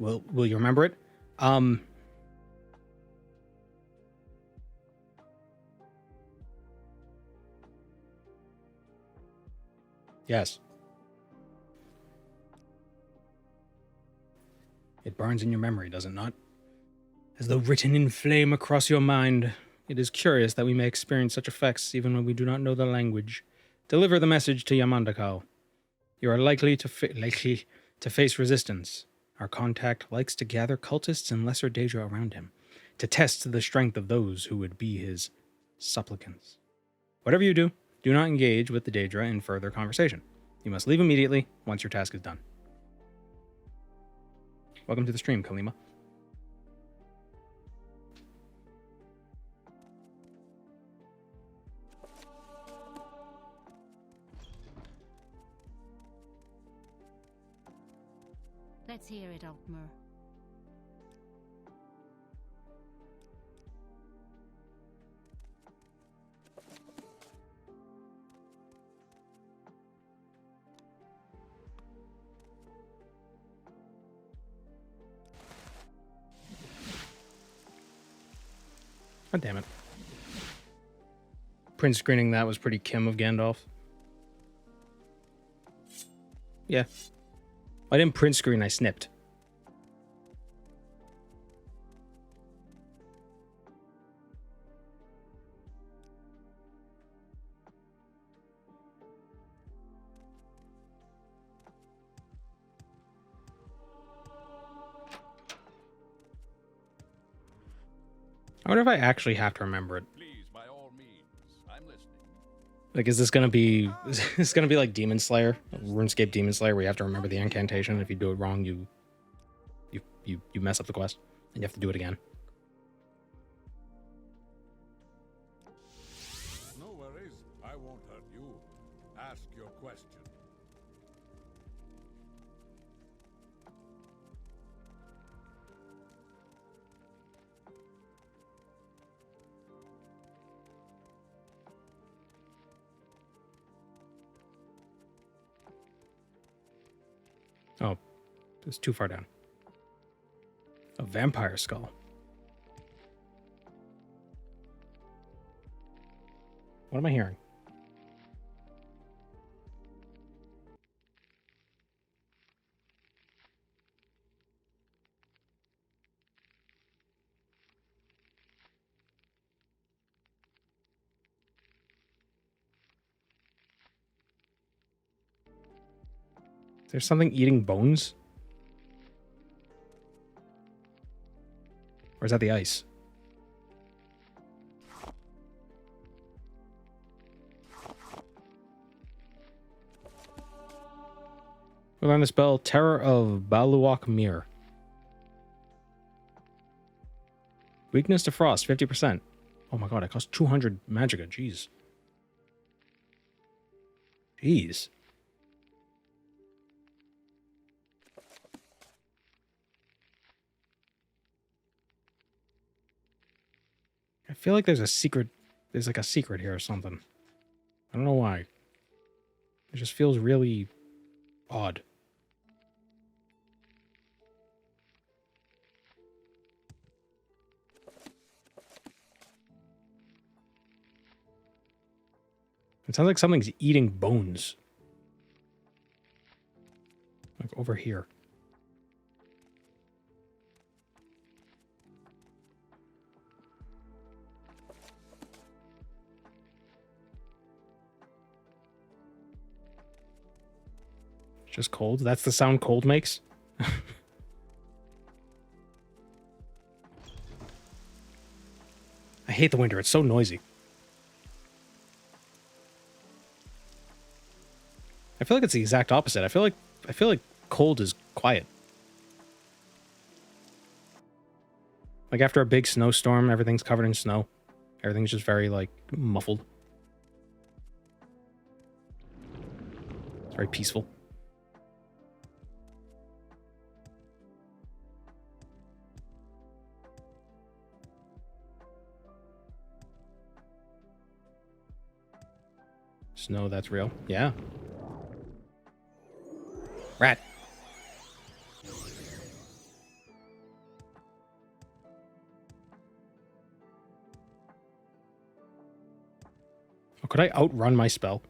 Will you remember it? Yes. It burns in your memory, does it not? As though written in flame across your mind. It is curious that we may experience such effects even when we do not know the language. Deliver the message to Yamandakal. You are likely to face resistance. Our contact likes to gather cultists and lesser Daedra around him, to test the strength of those who would be his supplicants. Whatever you do, do not engage with the Daedra in further conversation. You must leave immediately once your task is done. Welcome to the stream, Kalima. Let's hear it, Altmer. God damn it. Print screening that was pretty Kim of Gandalf. Yeah. I didn't print screen, I snipped. I wonder if I actually have to remember it. Please, by all means, I'm listening. Like, is this gonna be like Demon Slayer, RuneScape Demon Slayer, where you have to remember the incantation? If you do it wrong, you mess up the quest, and you have to do it again. No worries. I won't hurt you. Ask your question. Oh, it's too far down. A vampire skull. What am I hearing? There's something eating bones? Or is that the ice? We learn the spell Terror of Baluak Mir. Weakness to frost, 50%. Oh my god, it costs 200 magicka. Jeez. Jeez. I feel like there's a secret. There's like a secret here or something. I don't know why. It just feels really odd. It sounds like something's eating bones. Like over here. Just cold? That's the sound cold makes? I hate the winter. It's so noisy. I feel like it's the exact opposite. I feel like cold is quiet. Like after a big snowstorm, everything's covered in snow. Everything's just very like muffled. It's very peaceful. Snow, that's real. Yeah. Rat. Oh, could I outrun my spell?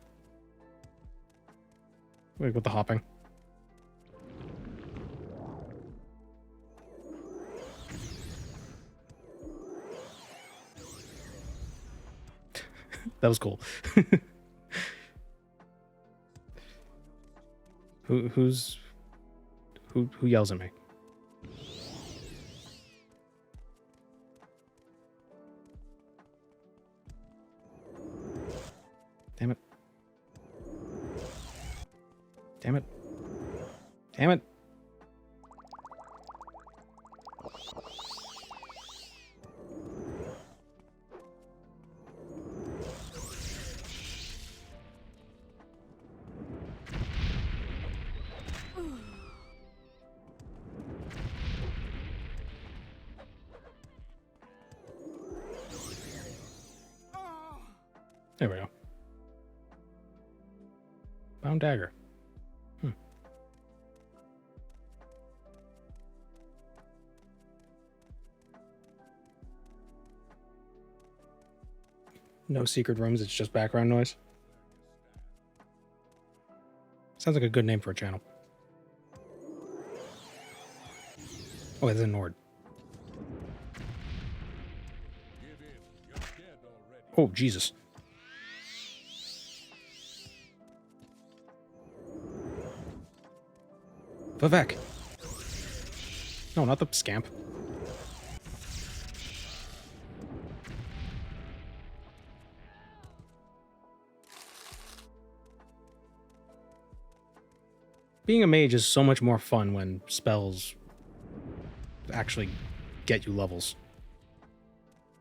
Wait, with the hopping. That was cool. Who yells at me? Damn it. Damn it. Damn it. There we go. Bound dagger. No secret rooms, it's just background noise. Sounds like a good name for a channel. Oh, it's a Nord. Oh, Jesus. Vivek. No, not the scamp. Being a mage is so much more fun when spells actually get you levels.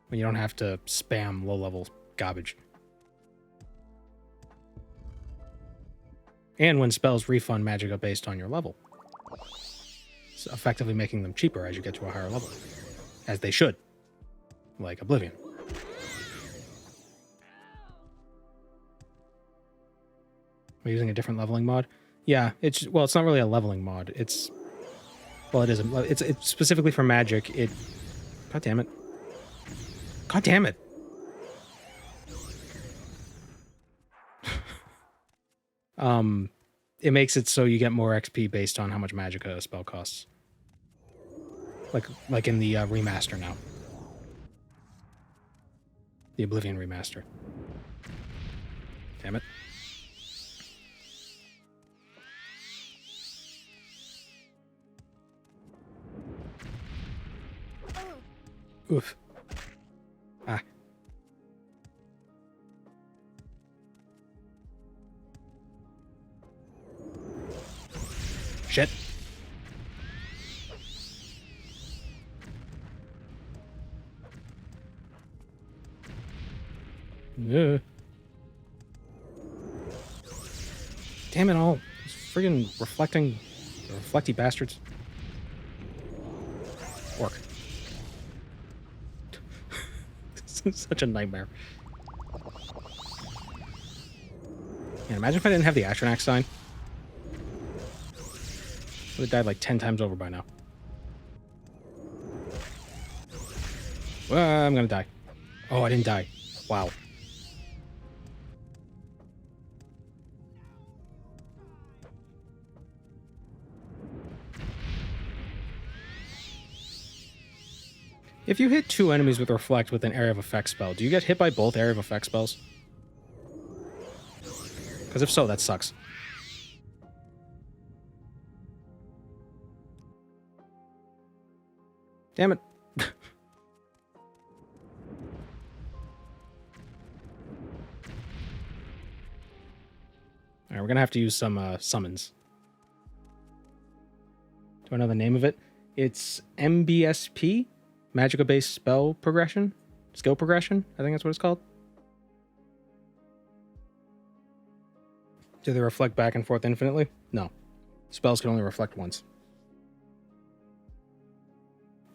When you don't have to spam low-level garbage. And when spells refund magicka based on your level. So effectively making them cheaper as you get to a higher level. As they should. Like Oblivion. We're using a different leveling mod? Yeah, it's not really a leveling mod. It's specifically for magic. God damn it. God damn it. It makes it so you get more XP based on how much magicka a spell costs. Like in the remaster now. The Oblivion Remaster. Damn it. Oof. Ah. Shit. Yeah. Damn it all. These friggin' reflecty bastards. Orc. Such a nightmare. Man, imagine if I didn't have the Astronax sign. I would have died like 10 times over by now. Well, I'm gonna die. Oh, I didn't die. Wow. If you hit 2 enemies with Reflect with an Area of Effect spell, do you get hit by both Area of Effect spells? Because if so, that sucks. Damn it. Alright, we're gonna have to use some summons. Do I know the name of it? It's MBSP? Magicka-based spell progression? Skill progression? I think that's what it's called. Do they reflect back and forth infinitely? No. Spells can only reflect once.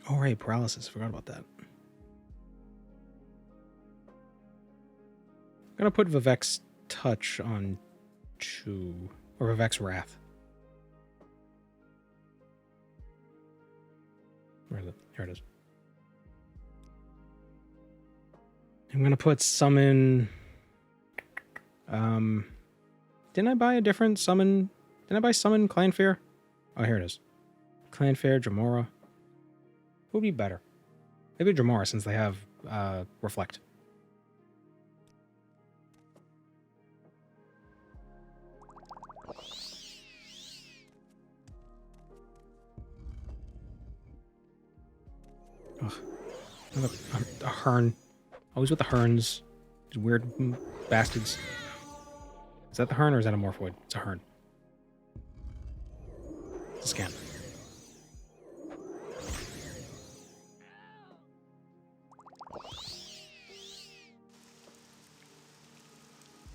Oh, right, paralysis. Forgot about that. I'm gonna put Vivek's Touch on 2. Or Vivek's Wrath. Where is it? Here it is. I'm gonna put summon. Didn't I buy a different summon? Didn't I buy summon Clanfair? Oh, here it is. Clanfair, Dramora. Who would be better? Maybe Dramora, since they have Reflect. Ugh. A Hearn. Always with the Hearns. These weird bastards. Is that the Hearn or is that a Morphoid? It's a Hearn. It's a scan.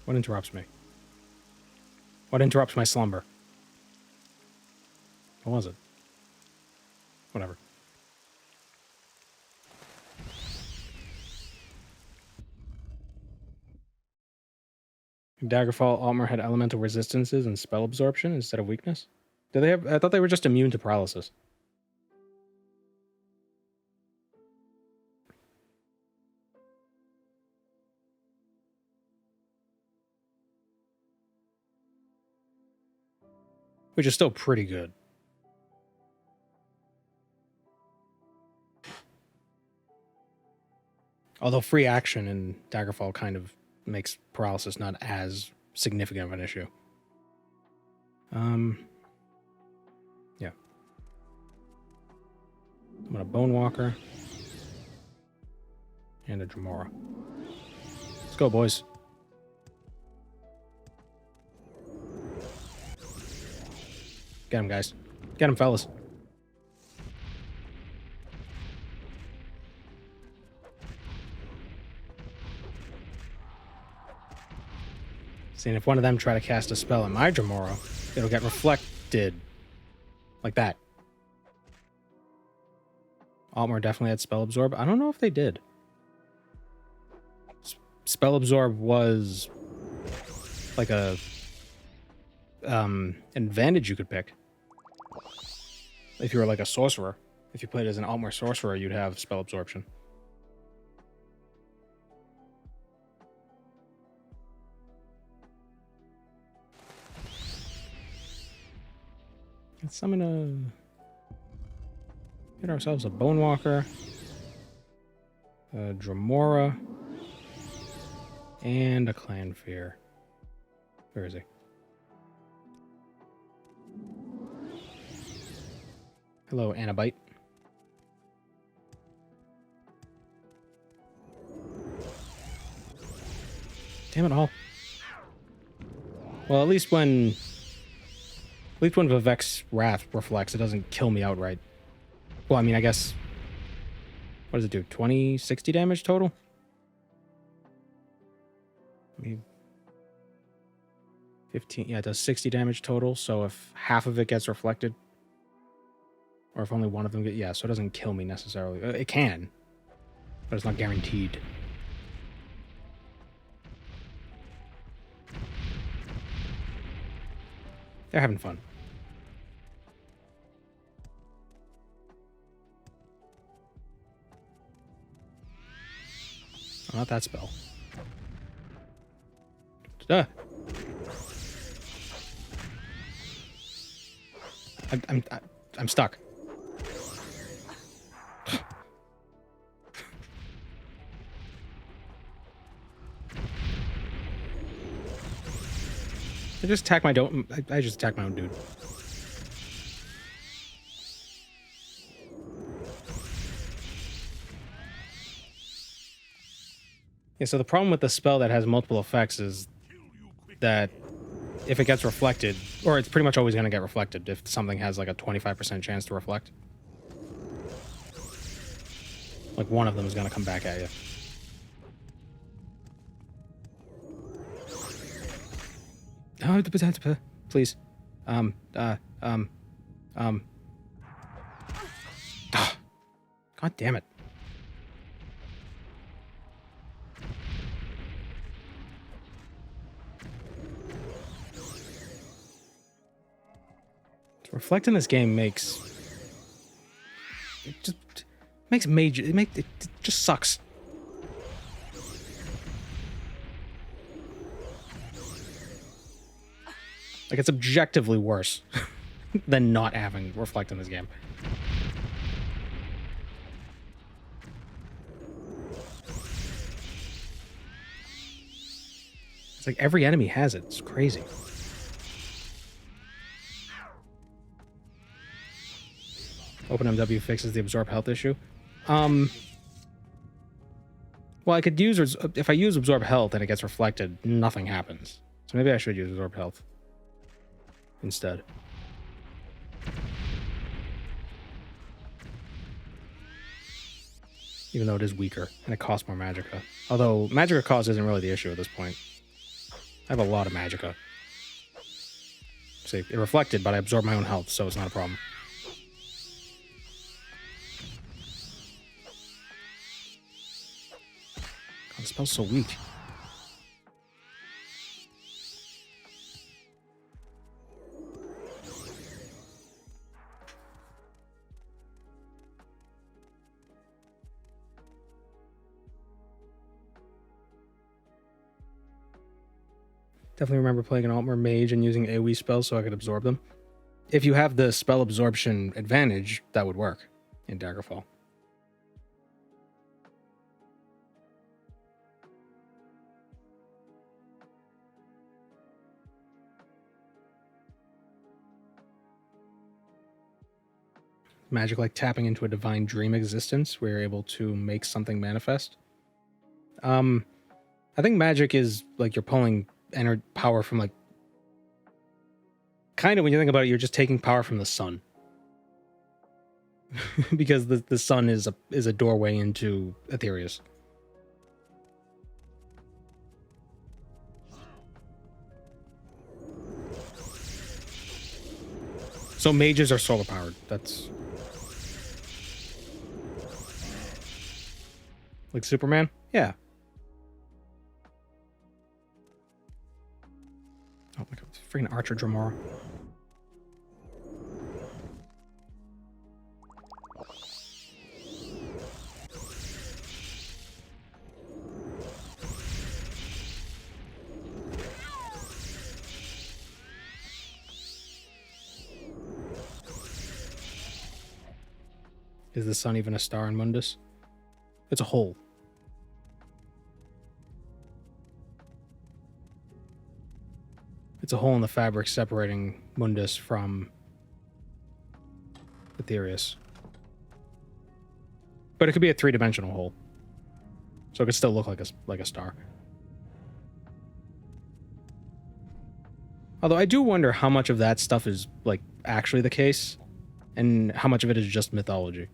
What interrupts me? What interrupts my slumber? What was it? Whatever. Daggerfall Altmer had elemental resistances and spell absorption instead of weakness. Do they have? I thought they were just immune to paralysis. which is still pretty good. Although free action in Daggerfall kind of makes paralysis not as significant of an issue. Yeah. I'm gonna Bone Walker. And a Lamora. Let's go, boys. Get him, guys. Get him, fellas. See, if one of them try to cast a spell on my Lamora, it'll get reflected. Like that. Altmer definitely had Spell Absorb. I don't know if they did. Spell Absorb was like a advantage you could pick. If you were like a sorcerer. If you played as an Altmer sorcerer, you'd have Spell Absorption. Let's summon get ourselves a Bone Walker, a Lamora, and a Clan Fear. Where is he? Hello, Annabite. Damn it all. Well, at least when Vivek's Wrath reflects, it doesn't kill me outright. Well, I mean, I guess... What does it do? 20, 60 damage total? Maybe 15. Yeah, it does 60 damage total. So if half of it gets reflected, or if only one of them gets... Yeah, so it doesn't kill me necessarily. It can, but it's not guaranteed. They're having fun. Oh, not that spell. I'm stuck. I just attack my I just attack my own dude. Yeah, so the problem with the spell that has multiple effects is that if it gets reflected, or it's pretty much always going to get reflected if something has like a 25% chance to reflect. Like one of them is going to come back at you. Oh, please. God damn it. Reflecting this game makes... It just makes Mage... It just sucks. Like, it's objectively worse than not having Reflect in this game. It's like every enemy has it. It's crazy. OpenMW fixes the absorb health issue. Well, I could use... If I use absorb health and it gets reflected, nothing happens. So maybe I should use absorb health instead. Even though it is weaker and it costs more magicka. Although magicka cost isn't really the issue at this point. I have a lot of magicka. See, it reflected, but I absorbed my own health, so it's not a problem. God, the spell's so weak. Definitely remember playing an Altmer Mage and using AoE spells so I could absorb them. if you have the spell absorption advantage, that would work in Daggerfall. Magic like tapping into a divine dream existence where you're able to make something manifest. I think magic is like you're pulling power from like, kind of when you think about it, you're just taking power from the sun. Because the sun is a doorway into Aetherius. So mages are solar powered. That's like Superman? Yeah. Oh my god, freaking Archer Dramora. Is the sun even a star in Mundus? It's a hole. It's a hole in the fabric separating Mundus from Aetherius. But it could be a three-dimensional hole. So it could still look like a star. Although I do wonder how much of that stuff is like actually the case and how much of it is just mythology.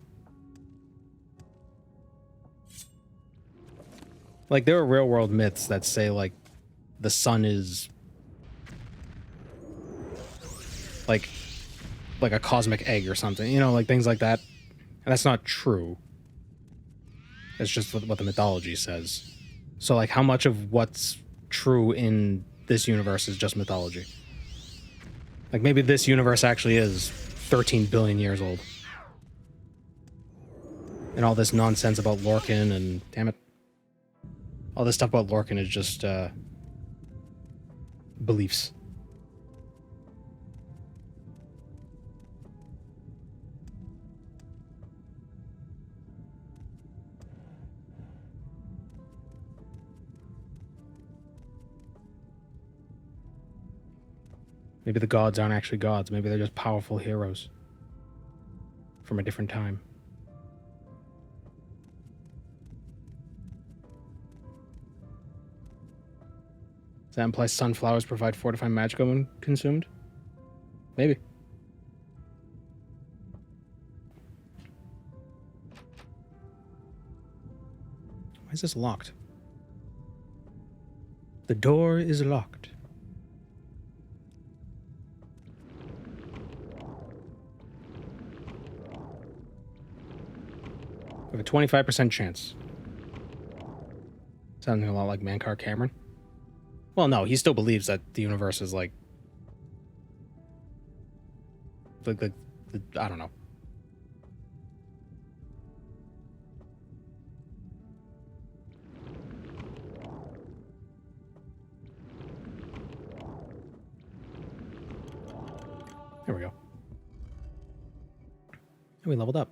Like there are real-world myths that say like the sun is like a cosmic egg or something, you know, like things like that. And that's not true. It's just what the mythology says. So like how much of what's true in this universe is just mythology? Like maybe this universe actually is 13 billion years old. And all this nonsense about Lorcan and damn it. All this stuff about Lorcan is just beliefs. Maybe the gods aren't actually gods. Maybe they're just powerful heroes from a different time. Does that imply sunflowers provide fortifying magic when consumed? Maybe. Why is this locked? The door is locked. We have a 25% chance. Sounding a lot like Mankar Cameron. Well, no, he still believes that the universe is like I don't know. There we go. And we leveled up.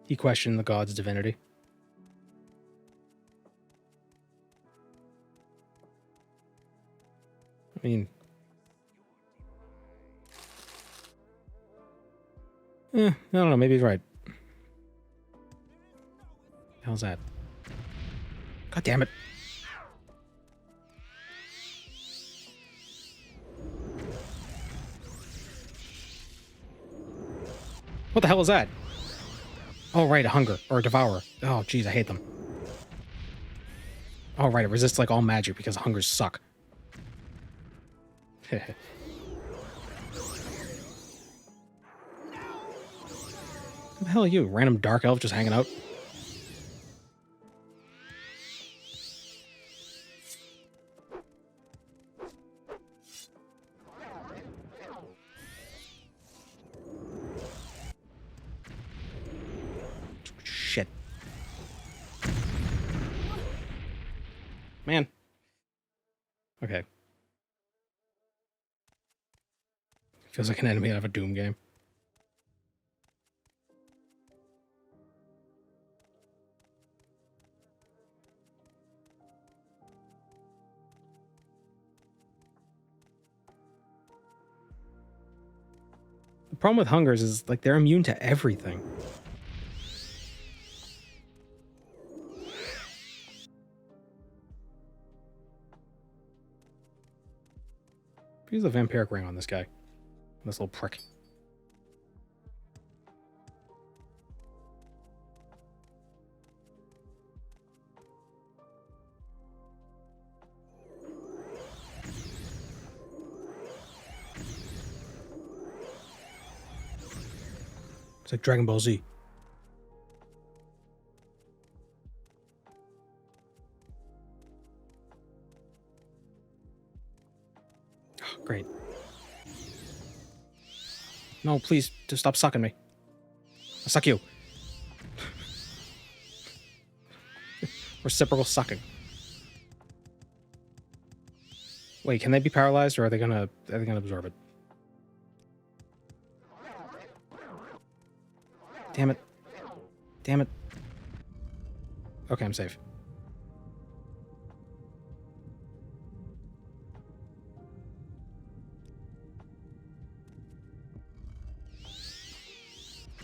He questioned the god's divinity. I mean, I don't know, maybe he's right. How's that? God damn it. What the hell is that? Oh, right, a hunger, or a devourer. Oh, jeez, I hate them. Oh, right, it resists like all magic because hungers suck. Who the hell are you? Random dark elf just hanging out? Shit. Man. Okay. Feels like an enemy out of a Doom game. The problem with hungers is, like, they're immune to everything. Use the vampiric ring on this guy. This little prick. It's like Dragon Ball Z. Oh, great. No, please, just stop sucking me. I'll suck you. Reciprocal sucking. Wait, can they be paralyzed, or are they gonna absorb it? Damn it. Damn it. Okay, I'm safe.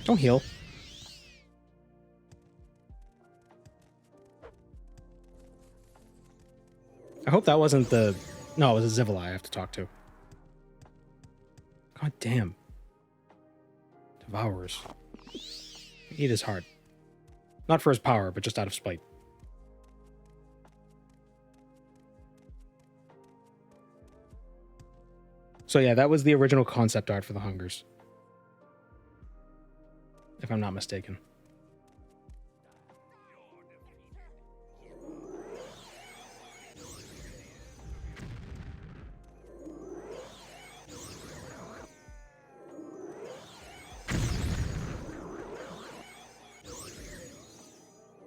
Don't heal. I hope that wasn't the... No, it was a Zivili I have to talk to. God damn. Devourers. Eat his heart. Not for his power, but just out of spite. So yeah, that was the original concept art for the Hungers. If I'm not mistaken.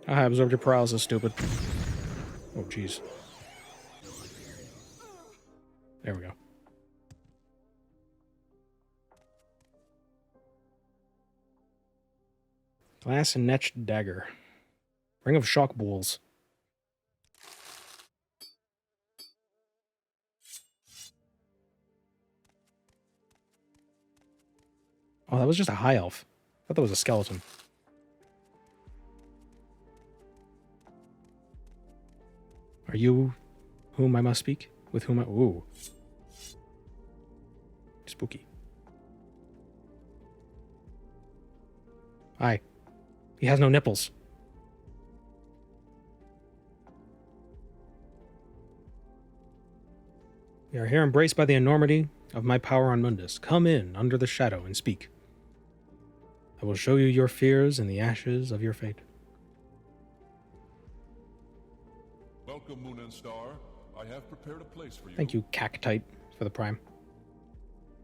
I absorbed your paralysis, stupid. Oh, jeez. There we go. Glass and Netched Dagger. Ring of Shock Balls. Oh, that was just a high elf. I thought that was a skeleton. Are you whom I must speak? With whom I... Ooh. Spooky. Hi. He has no nipples. We are here embraced by the enormity of my power on Mundus. Come in under the shadow and speak. I will show you your fears in the ashes of your fate. Welcome, Moon and Star. I have prepared a place for you. Thank you, Cactite, for the prime.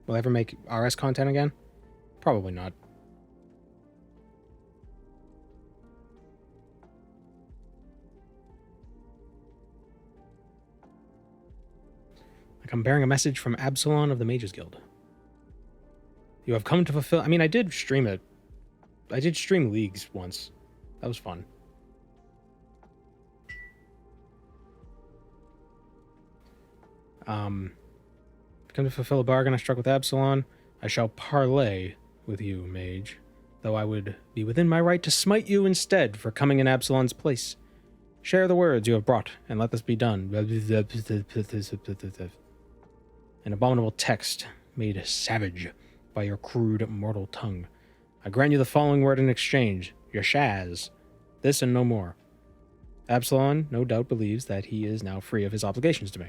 Will I ever make RS content again? Probably not. Like I'm bearing a message from Absalon of the Mages Guild. You have come to fulfill... I mean, I did stream it. I did stream Leagues once. That was fun. Come to fulfill a bargain I struck with Absalon. I shall parley with you, Mage, though I would be within my right to smite you instead for coming in Absalon's place. Share the words you have brought, and let this be done. An abominable text made savage by your crude mortal tongue. I grant you the following word in exchange, Yashaz. This and no more. Absalon no doubt believes that he is now free of his obligations to me.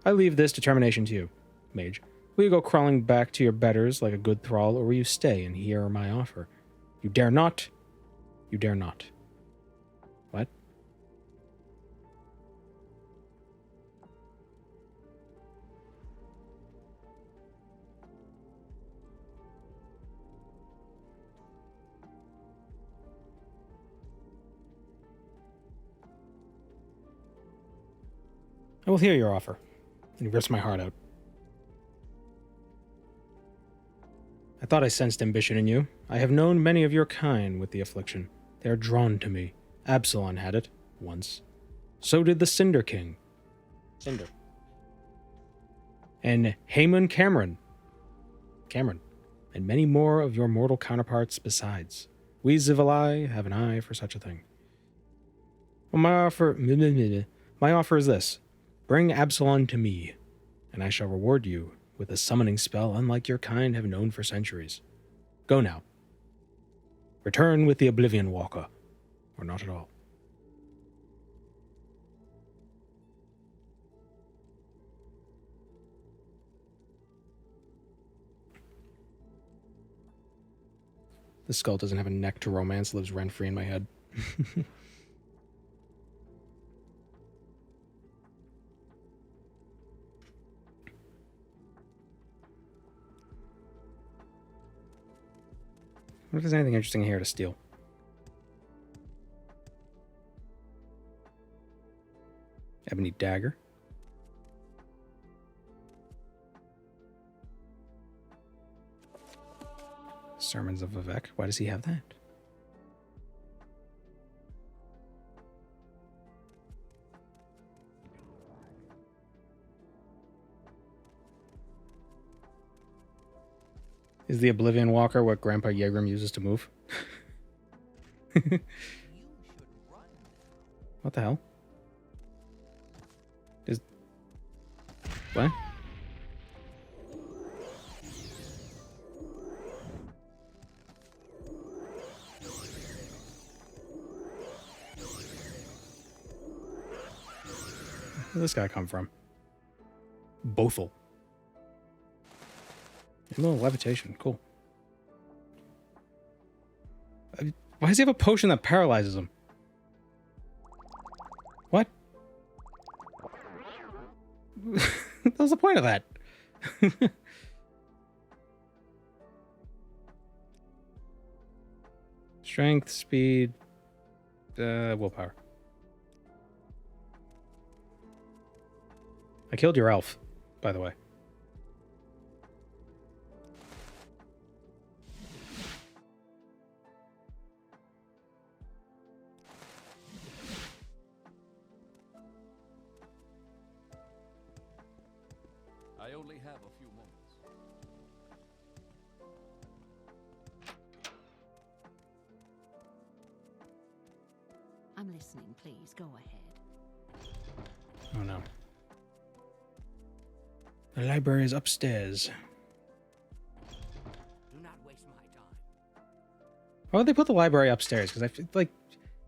I leave this determination to you, Mage. Will you go crawling back to your betters like a good thrall, or will you stay and hear my offer? You dare not. You dare not. What? I will hear your offer. And he rips my heart out. I thought I sensed ambition in you. I have known many of your kind with the affliction. They are drawn to me. Absalom had it, once. So did the Cinder King. Cinder. And Haemon Cameron. And many more of your mortal counterparts besides. We Zivalai have an eye for such a thing. Well, my offer is this. Bring Absalom to me, and I shall reward you with a summoning spell unlike your kind have known for centuries. Go now. Return with the Oblivion Walker, or not at all. This skull doesn't have a neck to romance, lives rent-free in my head. What if there's anything interesting here to steal? Ebony dagger. Sermons of Vivek. Why does he have that? Is the Oblivion Walker what Grandpa Yagram uses to move? What the hell? What? Where did this guy come from? Bothel. A little levitation. Cool. Why does he have a potion that paralyzes him? What? What was the point of that? Strength, speed, willpower. I killed your elf, by the way. I only have a few moments. I'm listening, please. Go ahead. Oh no. The library is upstairs. Do not waste my time. Why would they put the library upstairs? Because I feel like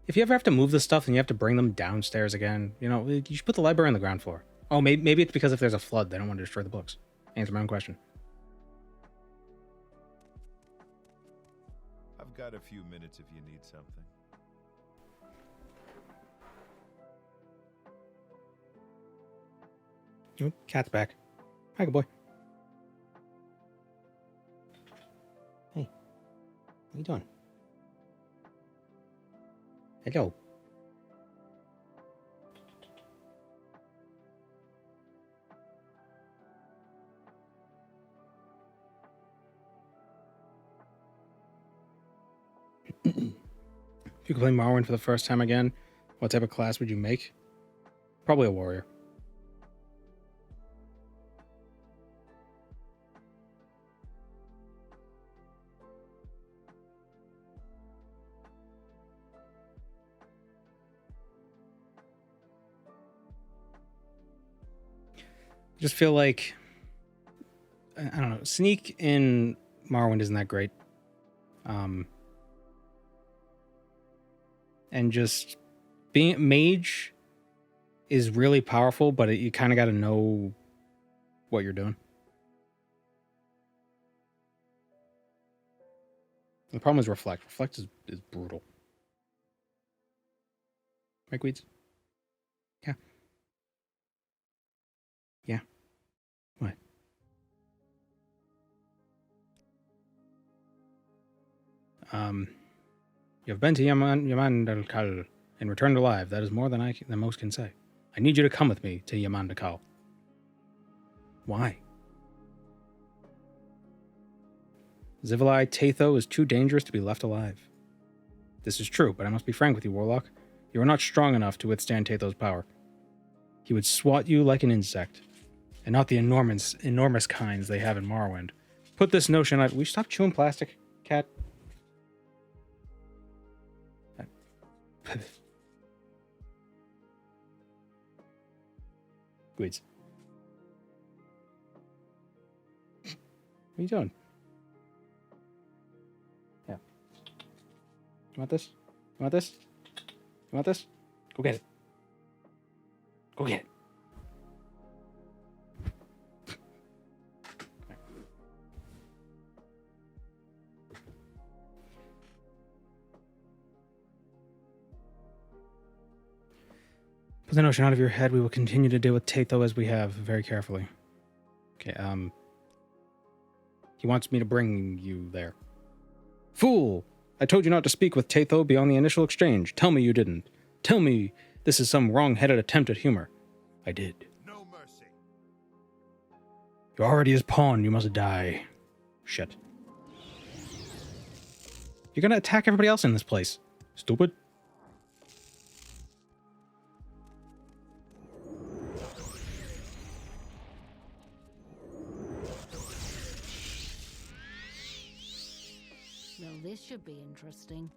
if you ever have to move this stuff, then you have to bring them downstairs again. You know, you should put the library on the ground floor. Oh, maybe it's because if there's a flood, they don't want to destroy the books. Answer my own question. I've got a few minutes if you need something. Oh, cat's back. Hi, good boy. Hey. What are you doing? Hello. If you could play Morrowind for the first time again, what type of class would you make? Probably a warrior. I just feel like, I don't know, sneak in Morrowind isn't that great. And just being Mage is really powerful, but you kind of got to know what you're doing. The problem is Reflect. Reflect is brutal. Right, Weeds? Yeah. Yeah. What? You have been to Yamandakal and returned alive. That is more than most can say. I need you to come with me to Yamandakal. Why? Zivili Tatho is too dangerous to be left alive. This is true, but I must be frank with you, Warlock. You are not strong enough to withstand Tatho's power. He would swat you like an insect, and not the enormous kinds they have in Morrowind. Put this notion out. Will you stop chewing plastic, cat? Weeds. What are you doing? Yeah. You want this? You want this? You want this? Go get it. Go get it. Put the notion out of your head. We will continue to deal with Tatho as we have, very carefully. Okay, he wants me to bring you there. Fool! I told you not to speak with Tatho beyond the initial exchange. Tell me you didn't. Tell me this is some wrong-headed attempt at humor. I did. No mercy. You're already his pawn. You must die. Shit. You're gonna attack everybody else in this place. Stupid. Well, this should be interesting.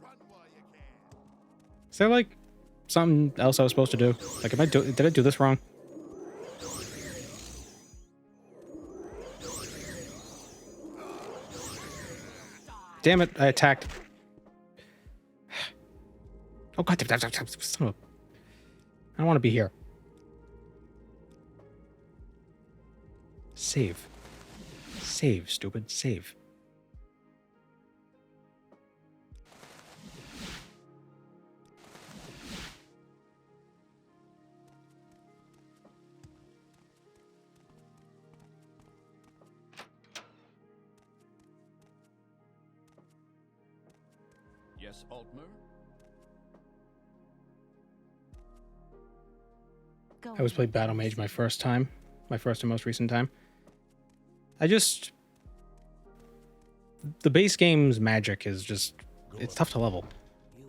Run while you can. Is there like something else I was supposed to do? Like, did I do this wrong? Damn it! I attacked. Oh god! Son of a... I don't want to be here. Save. Save, stupid. Save. Yes, Altmer? I was played Battle Mage my first and most recent time. The base game's magic is just, it's tough to level.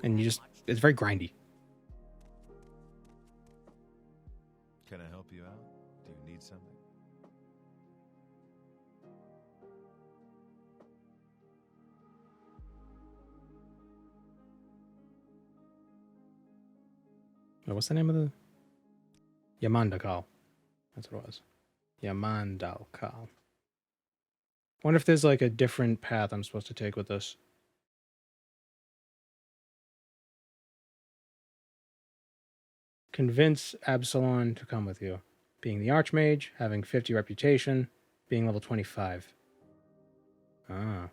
And it's very grindy. Can I help you out? Do you need something? What's the name of the... Yamandakal. That's what it was. Yamandakal. Wonder if there's like a different path I'm supposed to take with this. Convince Absalon to come with you. Being the Archmage, having 50 reputation, being level 25. Ah.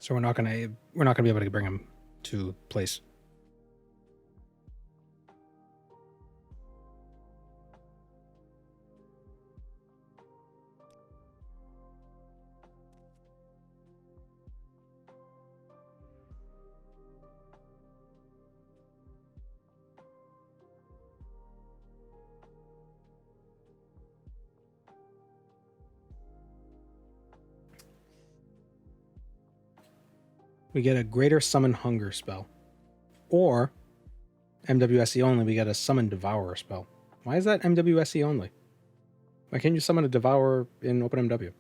So we're not gonna be able to bring him to place. We get a greater summon hunger spell. Or MWSE only, we get a summon devourer spell. Why is that MWSE only? Why can't you summon a devourer in OpenMW?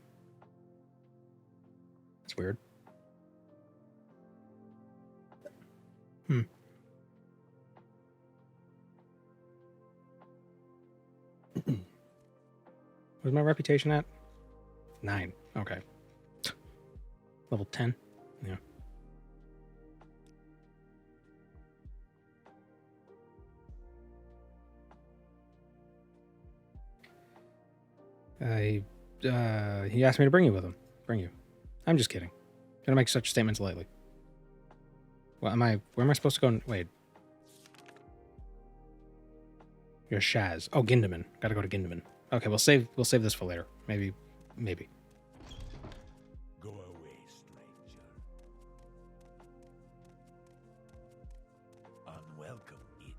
That's weird. Where's my reputation at? 9. Okay. Level 10. Yeah. He asked me to bring you with him. Bring you. I'm just kidding. Gonna make such statements lightly. Where am I supposed to go? Wait. Your Shaz. Oh, Gindaman. Gotta go to Gindaman. Okay, we'll save this for later. Maybe. Go away, stranger. Unwelcome it is.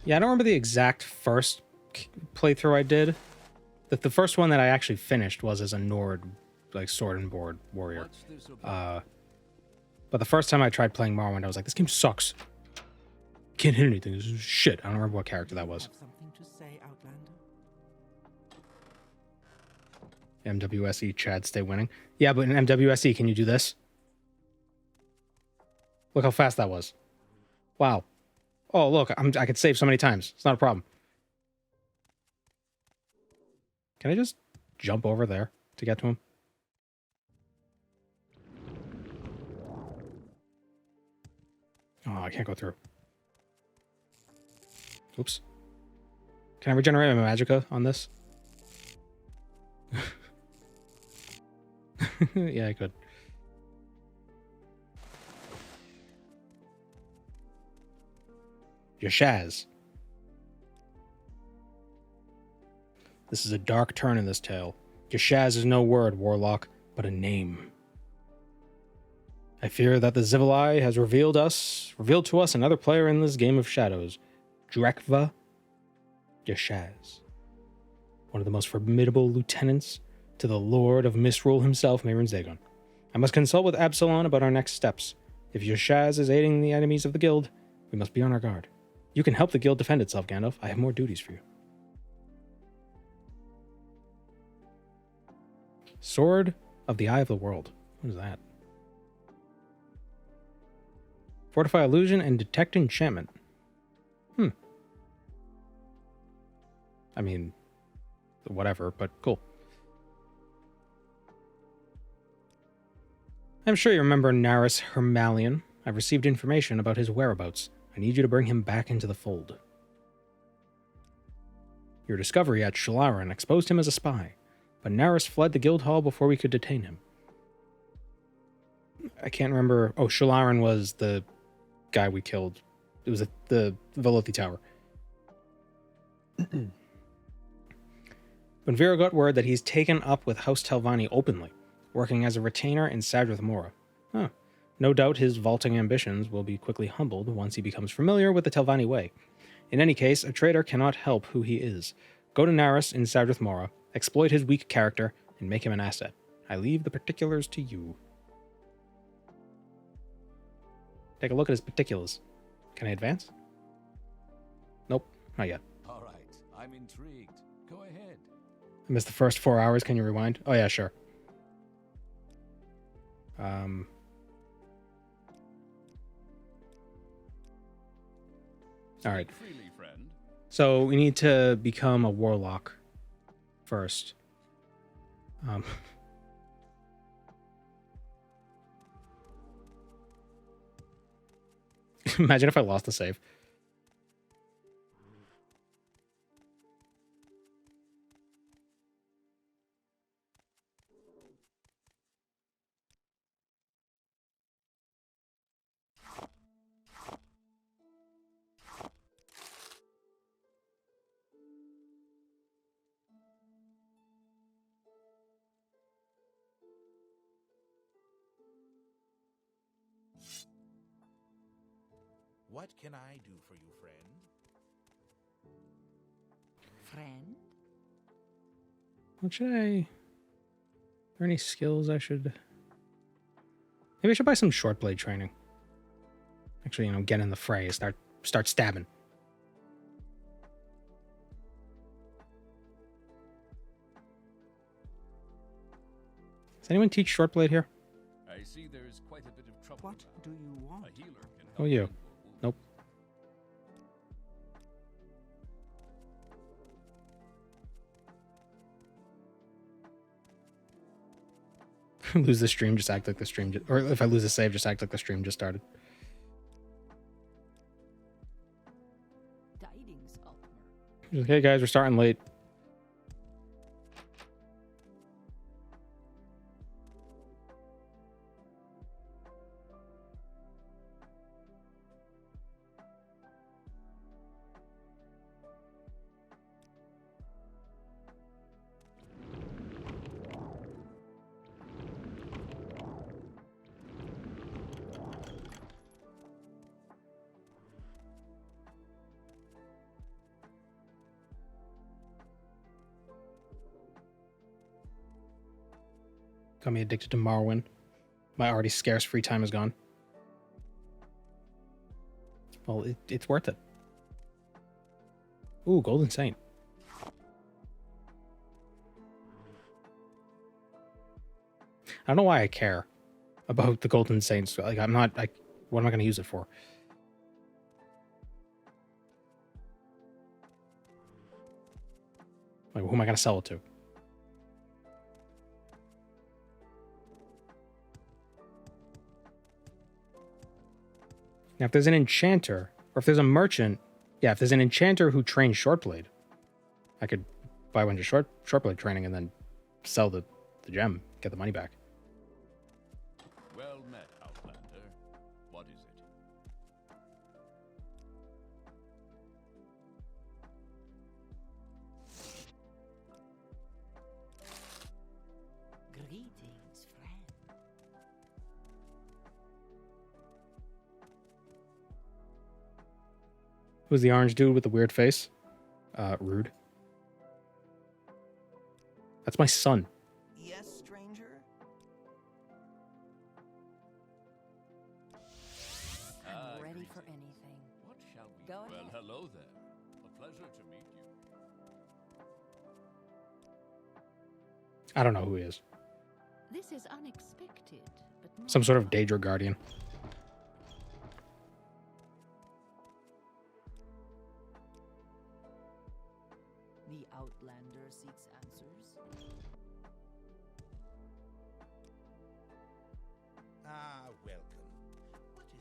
Yeah, I don't remember the exact first playthrough I did. The first one that I actually finished was as a Nord, like, sword and board warrior. But the first time I tried playing Morrowind, I was like, this game sucks. Can't hit anything. This is shit. I don't remember what character that was. Have something to say, Outlander? MWSE, Chad, stay winning. Yeah, but in MWSE, can you do this? Look how fast that was. Wow. Oh, look, I could save so many times. It's not a problem. Can I just jump over there to get to him? Oh, I can't go through. Oops. Can I regenerate my magicka on this? Yeah, I could. Your Shaz. This is a dark turn in this tale. Your Shaz is no word, Warlock, but a name. I fear that the Zivili has revealed to us another player in this game of shadows. Drekva Yashaz. One of the most formidable lieutenants to the Lord of Misrule himself, Mehran Zagon. I must consult with Absalon about our next steps. If Yashaz is aiding the enemies of the guild, we must be on our guard. You can help the guild defend itself, Gandalf. I have more duties for you. Sword of the Eye of the World. What is that? Fortify illusion and detect enchantment. I mean, whatever, but cool. I'm sure you remember Naris Hermalion. I've received information about his whereabouts. I need you to bring him back into the fold. Your discovery at Shalaran exposed him as a spy, but Naris fled the guild hall before we could detain him. I can't remember. Oh, Shalaran was the guy we killed. It was the Velothi Tower. When Vera got word that he's taken up with House Telvanni openly, working as a retainer in Sadrith Mora. Huh. No doubt his vaulting ambitions will be quickly humbled once he becomes familiar with the Telvanni way. In any case, a traitor cannot help who he is. Go to Naris in Sadrith Mora, exploit his weak character, and make him an asset. I leave the particulars to you. Take a look at his particulars. Can I advance? Nope, not yet. All right, I'm intrigued. Go ahead. I missed the first 4 hours. Can you rewind? Oh, yeah, sure. All right. Freely, friend. So we need to become a warlock first. Imagine if I lost the save. What can I do for you, friend? Friend? What should I... Are there any skills I should... Maybe I should buy some short blade training. Actually, get in the fray. Start stabbing. Does anyone teach short blade here? I see there's quite a bit of trouble. What do you want? A healer can help Oh, you. people. Nope. Lose the stream, just act like the stream or if I lose a save, just act like the stream just started. Tidings, Altmer. Okay, guys, we're starting late. Got me addicted to Morrowind. My already scarce free time is gone. Well, it's worth it. Ooh, Golden Saint. I don't know why I care about the Golden Saints. Like, I'm not, like, what am I going to use it for? Like, who am I going to sell it to? Now, if there's an enchanter, or if there's a merchant, yeah, if there's an enchanter who trains Shortblade, I could buy a bunch of Shortblade training and then sell the gem, get the money back. Well met, Outlander. What is it? Greetings, friend. Who's the orange dude with the weird face? Rude. That's my son. Yes, stranger? I'm ready for anything. What shall we... Go Well, ahead. hello there. A pleasure to meet you. I don't know who he is. This is unexpected, but not Some sort of Daedra Guardian. The Outlander seeks answers. Ah, welcome.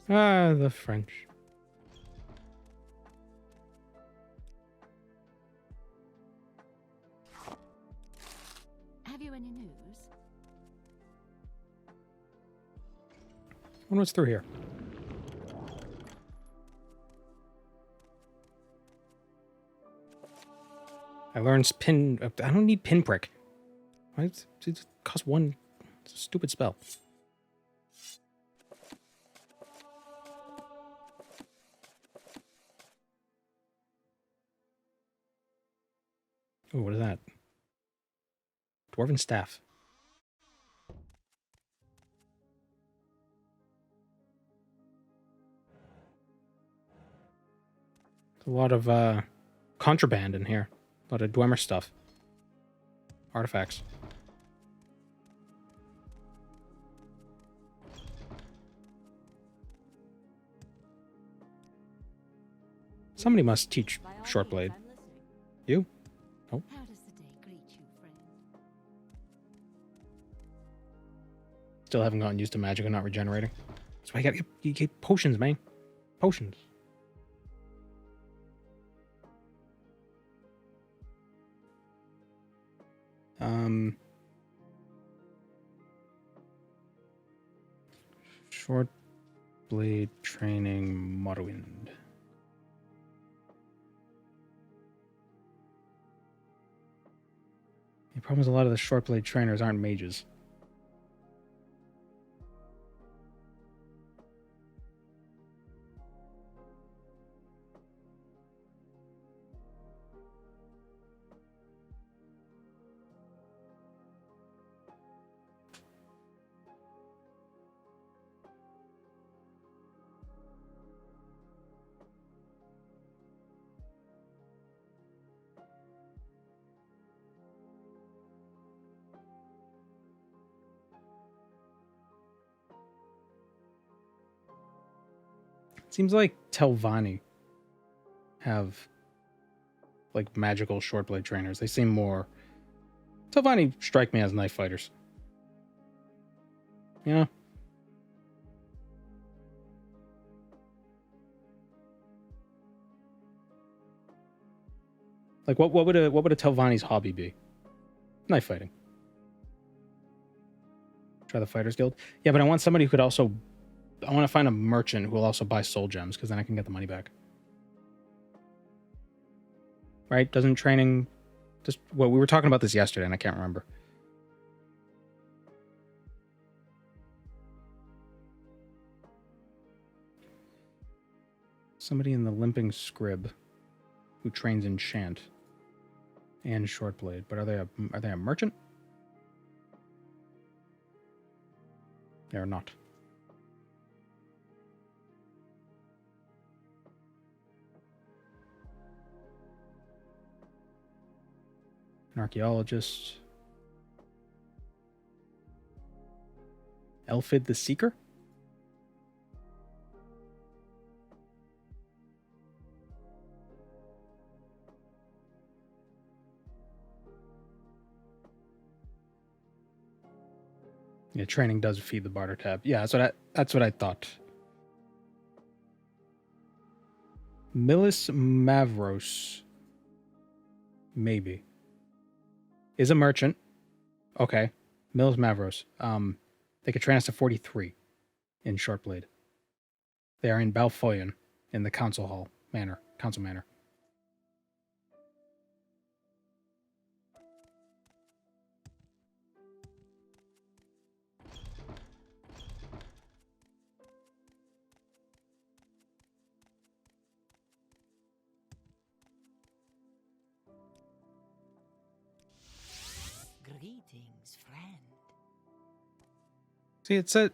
What is Ah, the French. Have you any news? I wonder what's through here. I learned pin. I don't need pinprick. Why does it cost one? It's a stupid spell. Oh, what is that? Dwarven staff. There's a lot of contraband in here. A lot of Dwemer stuff. Artifacts. Somebody must teach By all Shortblade. means, I'm listening. You? Nope. How does the day greet you, friend? Still haven't gotten used to magic and not regenerating. That's why you get potions, man. Potions. Short blade training Morrowind. The problem is a lot of the short blade trainers aren't mages. Seems like Telvanni have like magical short blade trainers. They seem more. Telvanni strike me as knife fighters. You know? Like what would a Telvanni's hobby be? Knife fighting. Try the Fighters Guild. Yeah, but I want somebody who could also. I want to find a merchant who will also buy soul gems, because then I can get the money back. Right? Doesn't training... Just, well, we were talking about this yesterday, and I can't remember. Somebody in the Limping Scrib who trains enchant and shortblade. But are they a merchant? They are not. An archaeologist. Elfid the Seeker? Yeah, training does feed the barter tab. Yeah, that's what I thought. Milis Mavros. Maybe. Is a merchant. Okay. Milis Mavros. They could train us to 43 in Shortblade. They are in Balfoy in the Council Manor. Greetings, friend. See, it said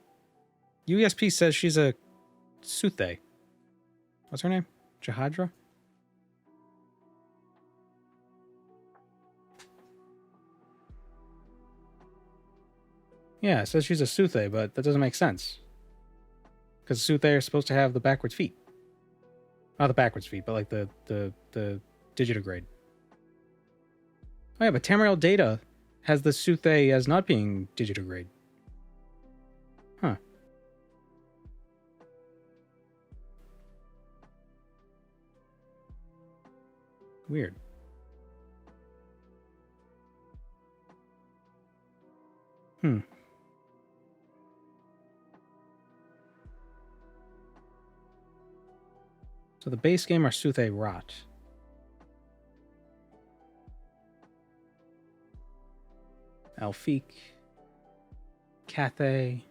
USP says she's a Suthe. What's her name? Jahadra? Yeah, it says she's a Suthe, but that doesn't make sense. Because Suthe are supposed to have the backwards feet. Not the backwards feet, but like the digitigrade. Oh yeah, but Tamriel Data has the Suthe as not being digitigrade. Huh. Weird. So the base game are Suthe Rot. Alfiq. Cathay.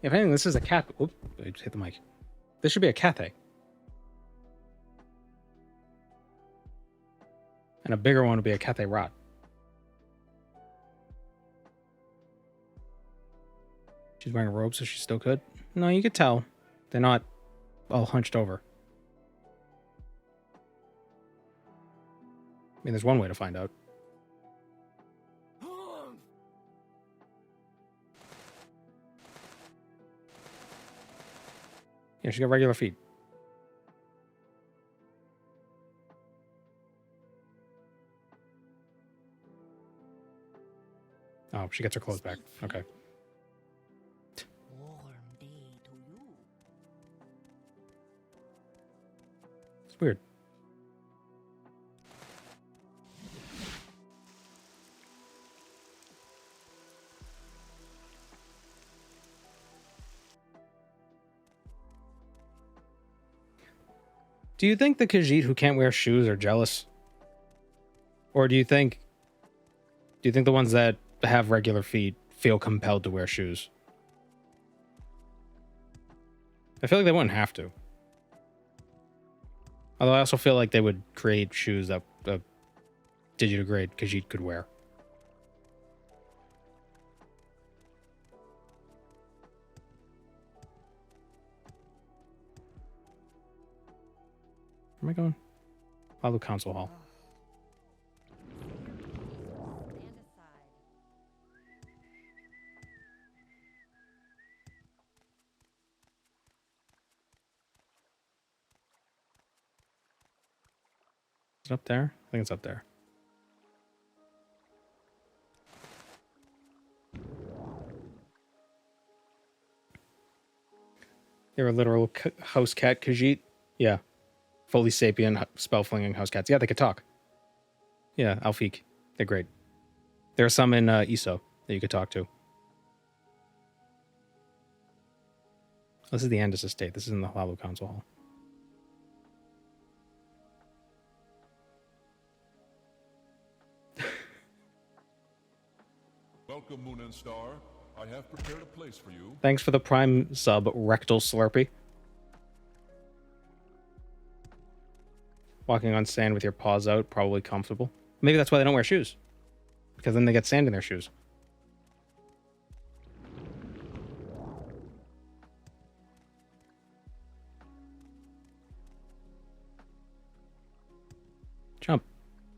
If anything, this is a cat. Oop, I just hit the mic. This should be a Cathay. And a bigger one would be a Cathay Rot. She's wearing a robe, so she still could. No, you could tell. They're not all hunched over. I mean, there's one way to find out. Yeah, she got regular feet. Oh, she gets her clothes back. Okay. Warm day to you. It's weird. Do you think the Khajiit who can't wear shoes are jealous? Or do you think the ones that have regular feet feel compelled to wear shoes? I feel like they wouldn't have to. Although I also feel like they would create shoes that digitigrade Khajiit could wear. Where am I going? Follow Council Hall. Is it up there? I think it's up there. They're a literal house cat Khajiit? Yeah. Fully sapient, spell-flinging house cats. Yeah, they could talk. Yeah, Alfiq. They're great. There are some in ESO that you could talk to. This is the Andis Estate. This is in the Hlalu Council Hall. Welcome, Moon and Star. I have prepared a place for you. Thanks for the Prime sub, Rectal Slurpee. Walking on sand with your paws out, probably comfortable. Maybe that's why they don't wear shoes. Because then they get sand in their shoes.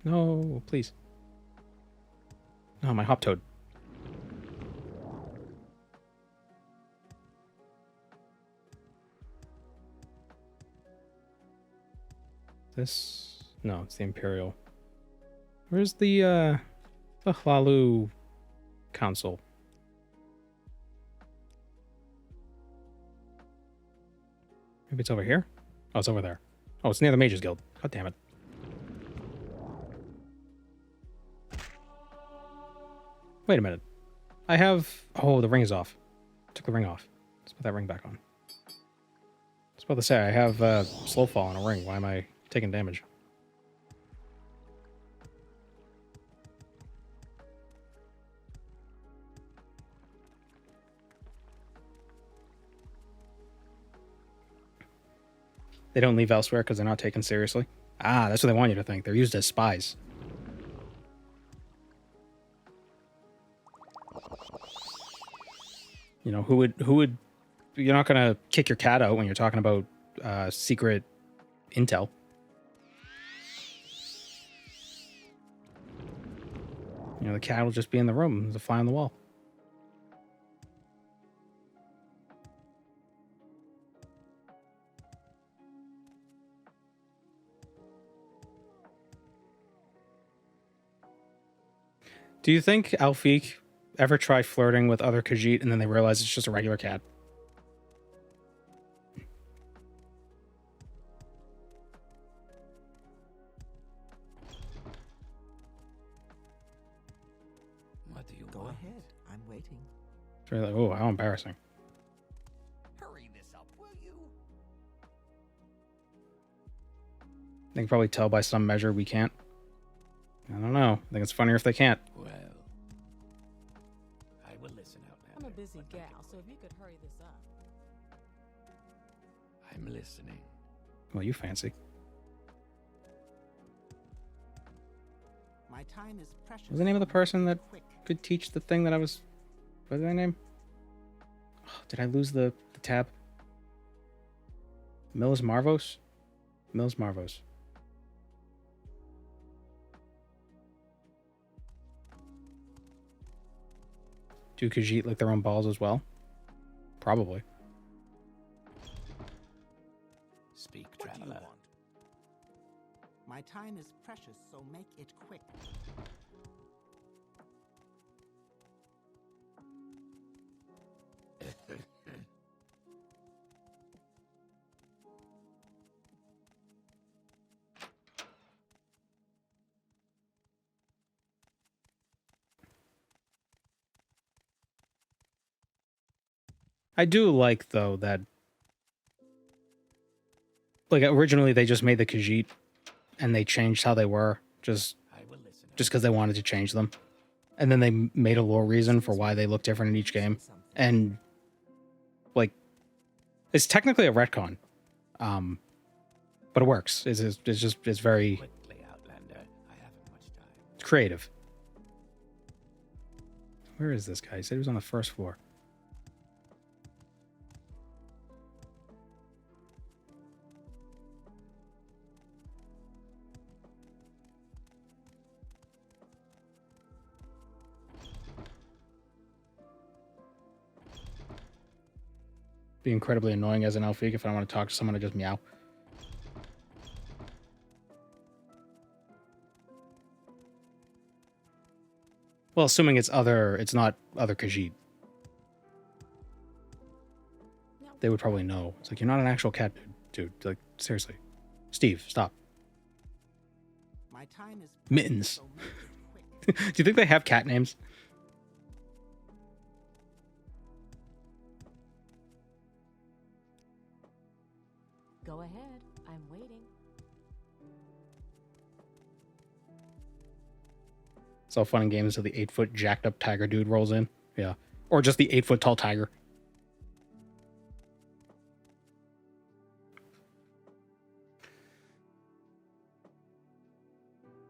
No, please. Oh, my hop toad. This? No, it's the Imperial. Where's the Hlalu Council? Maybe it's over here? Oh, it's over there. Oh, it's near the Mages Guild. God damn it. Wait a minute. I have... Oh, the ring is off. Took the ring off. Let's put that ring back on. I was about to say, I have slow fall on a ring. Why am I taking damage? They don't leave elsewhere because they're not taken seriously. Ah, that's what they want you to think. They're used as spies. You know, who would... You're not going to kick your cat out when you're talking about secret intel. You know, the cat will just be in the room. There's a fly on the wall. Do you think Alfiq ever try flirting with other Khajiit and then they realize it's just a regular cat? What do you Go want? ahead. I'm waiting. It's really like, oh, how embarrassing. Hurry this up, will you? They can probably tell by some measure we can't. I don't know. I think it's funnier if they can't. Well, I will listen out now. I'm a busy gal, so if you could hurry this up. I'm listening. Well, you fancy. My time is precious. What's the name of the person that Quick. could teach the thing that I was... What was their name? Oh, did I lose the tab? Mills Marvos? Mills Marvos. Do Khajiit lick their own balls as well? Probably. Speak, What do you traveler. want? My time is precious, so make it quick. I do like, though, that... Like, originally they just made the Khajiit and they changed how they were. Just I will listen. because they wanted to change them. And then they made a lore reason for why they look different in each game. And, like, it's technically a retcon. But it works. It's very Quickly, Outlander. I haven't much time. creative. Where is this guy? He said he was on the first floor. Be incredibly annoying as an Elfiq if I don't want to talk to someone to just meow. Well, assuming it's not other Khajiit. They would probably know. It's like, you're not an actual cat, dude. Like, seriously. Steve, stop. My time is Mittens. so make it quick. Do you think they have cat names? Go ahead. I'm waiting. It's all fun and games until the 8-foot jacked up tiger dude rolls in. Yeah. Or just the 8-foot tall tiger.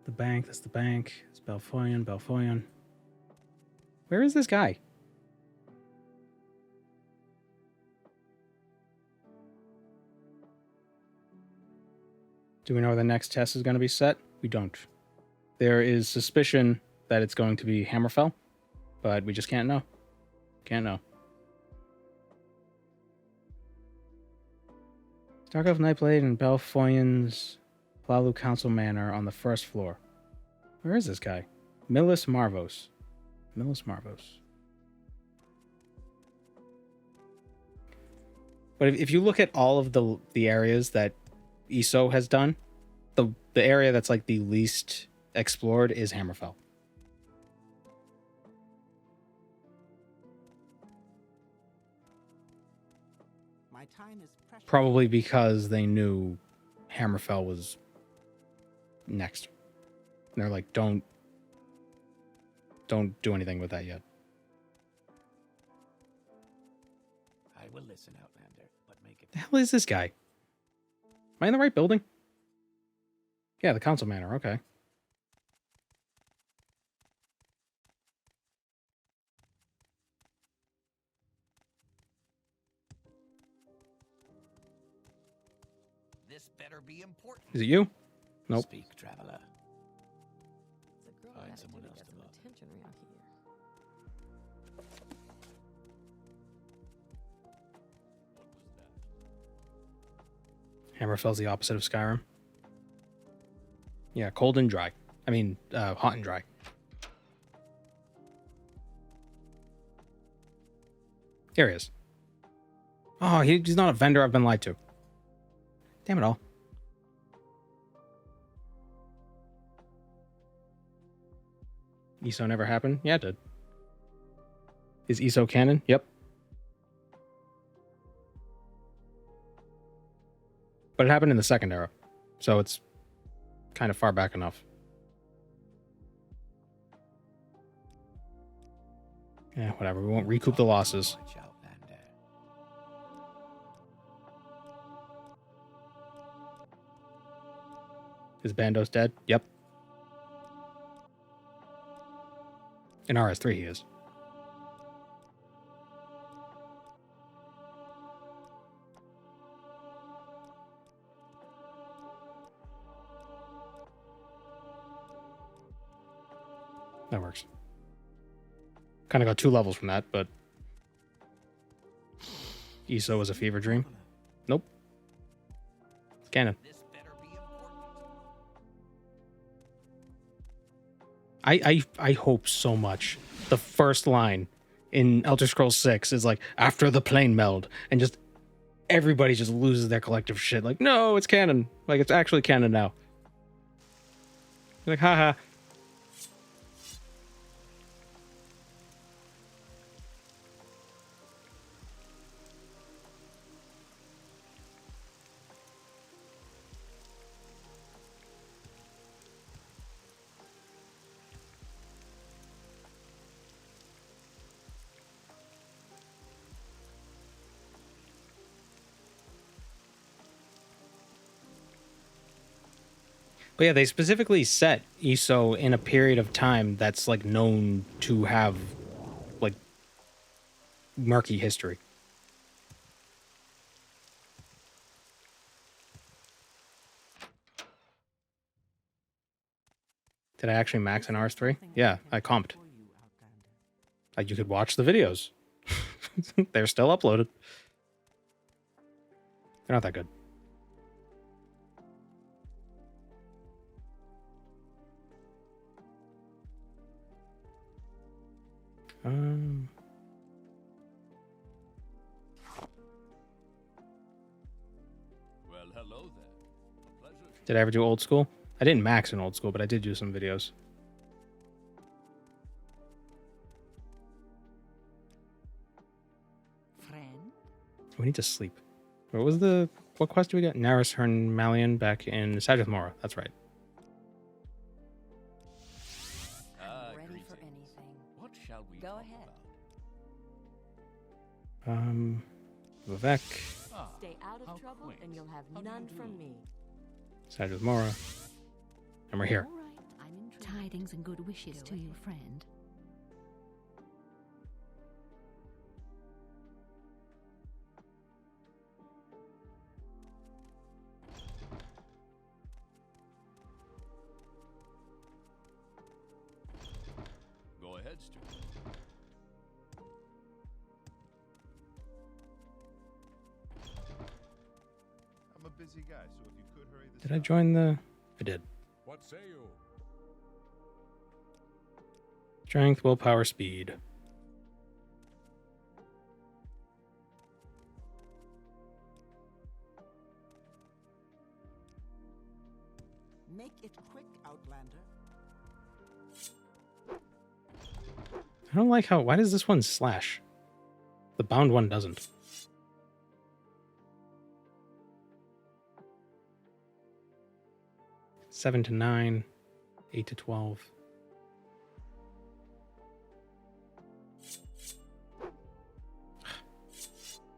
The bank, that's the bank. It's Balfoyan. Where is this guy? Do we know where the next test is going to be set? We don't. There is suspicion that it's going to be Hammerfell, but we just can't know. Can't know. Starcraft Nightblade and Balfoy's Plalu Council Manor on the first floor. Where is this guy? Millis Marvos. Millis Marvos. But if you look at all of the areas that ESO has done, the area that's like the least explored is Hammerfell. My time is precious. Probably because they knew Hammerfell was next. And they're like, don't do anything with that yet. I will listen, Outlander, but make it. The hell is this guy? Am I in the right building? Yeah, the council manor. Okay. This better be important. Is it you? Nope. Speak, traveler. It's a girl Find gotta someone do to else get to some love. attention around here. Hammerfell's the opposite of Skyrim. Yeah, cold and dry. I mean, hot and dry. Here he is. Oh, he's not a vendor. I've been lied to. Damn it all. ESO never happened? Yeah, it did. Is ESO canon? Yep. But it happened in the second era, so it's kind of far back enough. Yeah, whatever. We won't recoup the losses. Watch, Outlander. Is Bandos dead? Yep. In RS3 he is. That works. Kind of got 2 levels from that, but ESO was a fever dream. Nope. It's canon. This better be important. I hope so much the first line in Elder Scrolls 6 is like, after the plane meld, and just everybody just loses their collective shit. Like, no, it's canon. Like, it's actually canon now. Like, haha. But yeah, they specifically set ESO in a period of time that's like known to have like murky history. Did I actually max an RS3? Yeah, I comped. Like, you could watch the videos. They're still uploaded. They're not that good. Well, hello there. A pleasure. Did I ever do old school? I didn't max in old school, but I did do some videos. Friend? We need to sleep. What quest do we get? Naris Hern Malian back in Sajith Mora. That's right. Ready for anything. What shall we Go talk ahead. Vivek, about? Stay out how of trouble quaint. and you'll have How do you none do? from me. Sajith Mora. And we're here. All right, I'm intrigued. Tidings and good wishes to you, friend. Remaster. I'm a busy guy, so if you could hurry this Did I up. join the... I did. What say you? Strength, willpower, speed. Make it quick, Outlander. I don't like how... Why does this one slash? The bound one doesn't. Seven to 9, 8 to 12.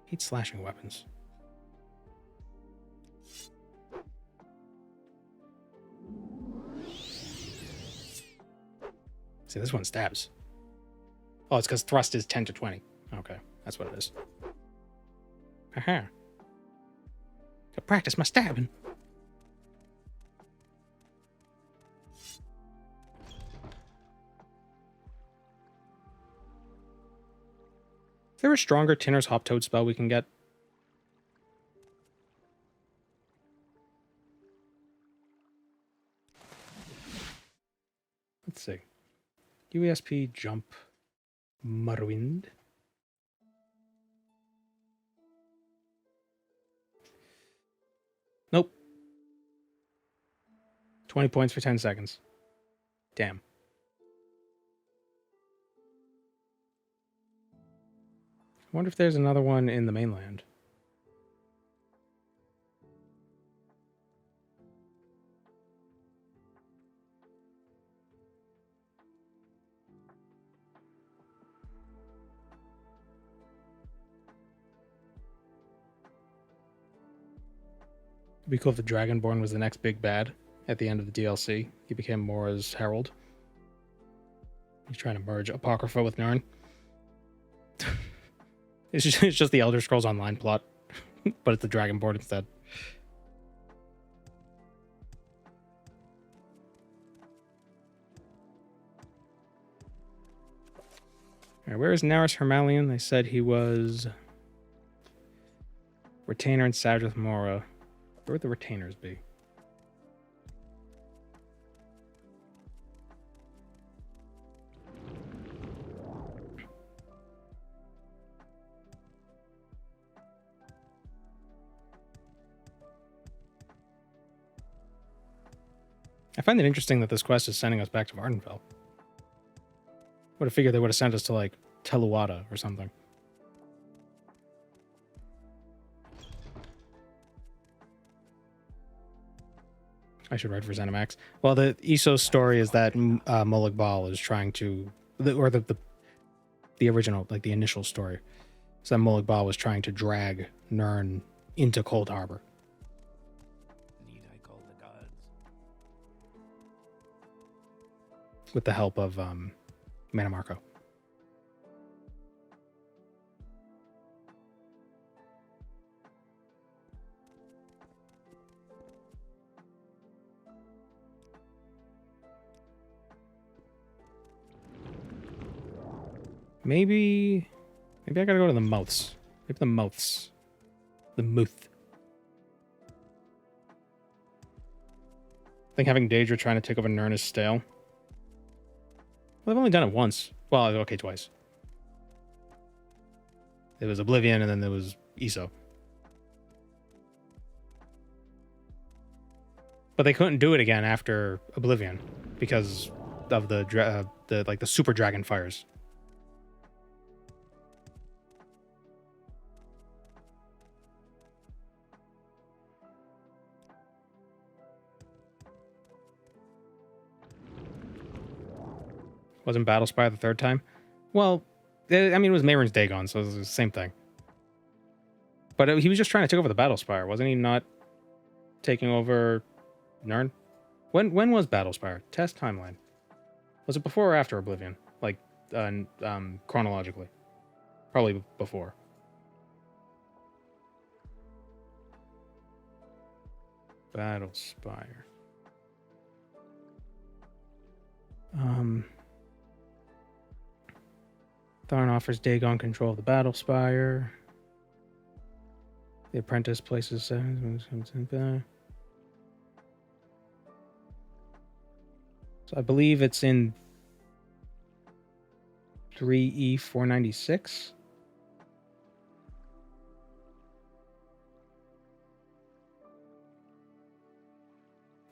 Hate slashing weapons. See, this one stabs. Oh, it's because thrust is 10 to 20. Okay, that's what it is. Aha. Gotta practice my stabbing. Is there a stronger Tinner's Hop Toad spell we can get? Let's see. UESP jump Morrowind. Nope. 20 points for 10 seconds. Damn. I wonder if there's another one in the mainland. It'd be cool if the Dragonborn was the next big bad at the end of the DLC. He became Mora's herald. He's trying to merge Apocrypha with Nirn. It's just the Elder Scrolls Online plot, but it's the Dragonborn instead. All right, where is Naris Hermalion? They said he was retainer in Sadrith Mora. Where would the retainers be? I find it interesting that this quest is sending us back to Vardenfell. Would have figured they would have sent us to, like, Teluada or something. I should write for ZeniMax. Well, the Essos story is that Molag Bal is trying to... the original, like, the initial story. So that Molag Bal was trying to drag Nirn into Cold Harbor. Need I call the gods? With the help of Manamarco. Maybe I gotta go to the mouths. Maybe the mouths. The mouth. I think having Daedra trying to take over Nirn is stale. Well, I've only done it once. Well, okay, twice. It was Oblivion, and then there was ESO. But they couldn't do it again after Oblivion because of the super dragon fires. Wasn't Battlespire the third time? Well, I mean, it was Mehrunes Dagon, so it was the same thing. But he was just trying to take over the Battlespire, wasn't he? Not taking over Nirn? When was Battlespire? Test timeline. Was it before or after Oblivion? Like, chronologically. Probably before. Battlespire. Tharn offers Dagon control of the battle spire. The apprentice places... So I believe it's in 3E496.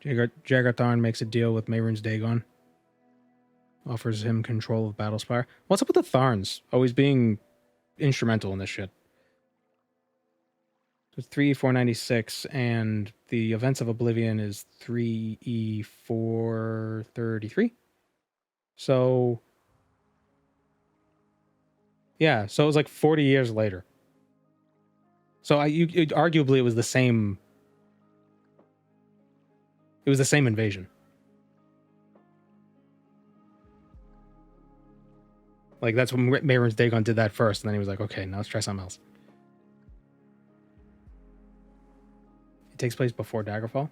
Jagartharn makes a deal with Mehrunes Dagon. Offers him control of Battlespire. What's up with the Tharns always being instrumental in this shit? So it's 3E496, and the Events of Oblivion is 3E433. So... yeah, so it was like 40 years later. So arguably it was the same... it was the same invasion. Like, that's when Mehrunes Dagon did that first, and then he was like, okay, now let's try something else. It takes place before Daggerfall?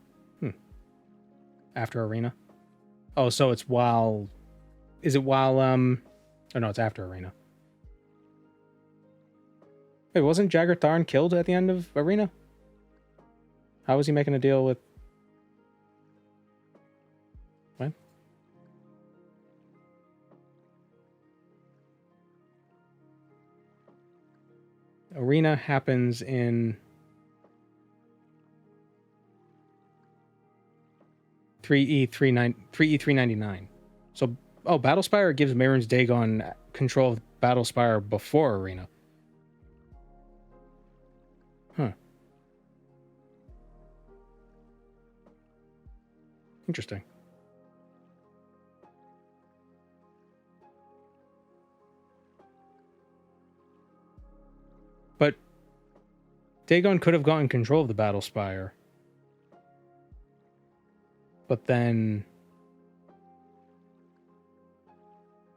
After Arena? Oh, so it's while... is it while, oh no, it's after Arena. Wait, wasn't Jagartharn killed at the end of Arena? How was he making a deal with... when? Arena happens in 3E399. So, oh, Battlespire gives Mehrunes Dagon control of Battlespire before Arena. Huh. Interesting. But Dagon could have gotten control of the Battlespire. But then...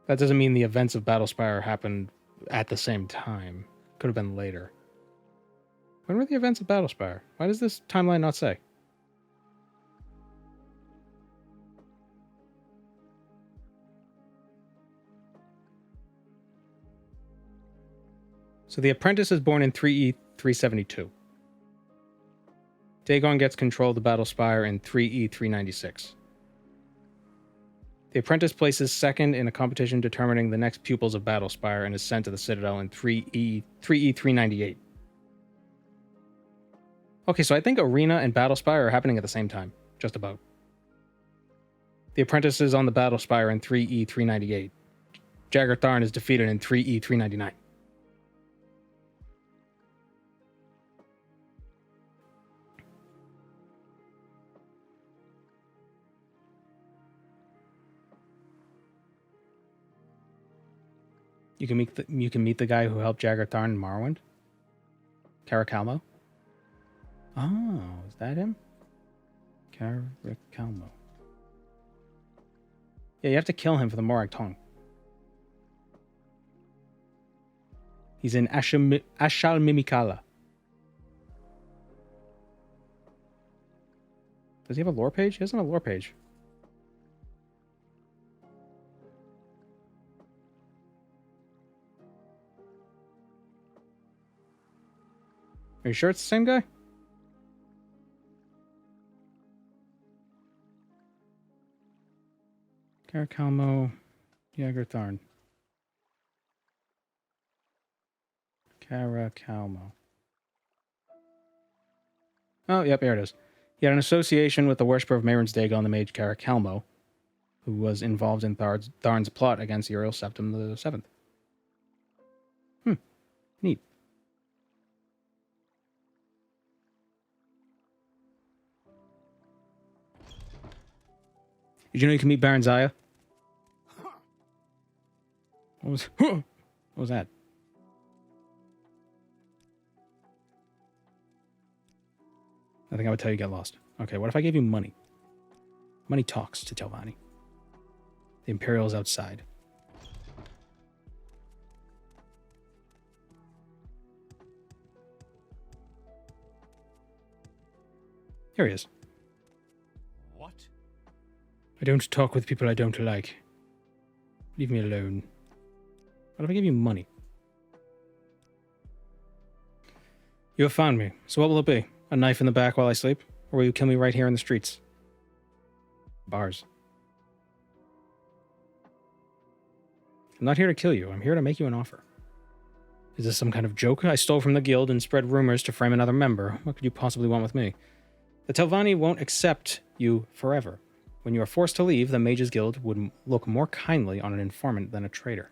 that doesn't mean the events of Battlespire happened at the same time. Could have been later. When were the events of Battlespire? Why does this timeline not say? So the apprentice is born in 3E372. Dagon gets control of the Battlespire in 3E396. The apprentice places second in a competition determining the next pupils of Battlespire and is sent to the Citadel in 3E398. Okay, so I think Arena and Battlespire are happening at the same time. Just about. The apprentice is on the Battlespire in 3E398. Jagartharn is defeated in 3E399. You can meet the guy who helped Jagartharn in Morrowind. Caracalmo. Oh, is that him? Caracalmo. Yeah, you have to kill him for the Morag Tongue. He's in Ashalmimikala. Does he have a lore page? He doesn't have a lore page. Are you sure it's the same guy? Caracalmo, Jagartharn. Caracalmo. Oh, yep, here it is. He had an association with the worshipper of Mehrunes Dagon, the mage Caracalmo, who was involved in Tharn's plot against Uriel Septim the Seventh. Neat. Did you know you can meet Baron Zaya? What was that? I think I would tell you get lost. Okay, what if I gave you money? Money talks to Telvanni. The Imperial is outside. Here he is. What? I don't talk with people I don't like. Leave me alone. What if I give you money? You have found me. So what will it be? A knife in the back while I sleep? Or will you kill me right here in the streets? Bars. I'm not here to kill you. I'm here to make you an offer. Is this some kind of joke? I stole from the guild and spread rumors to frame another member. What could you possibly want with me? The Telvanni won't accept you forever. When you are forced to leave, the Mages Guild would look more kindly on an informant than a traitor.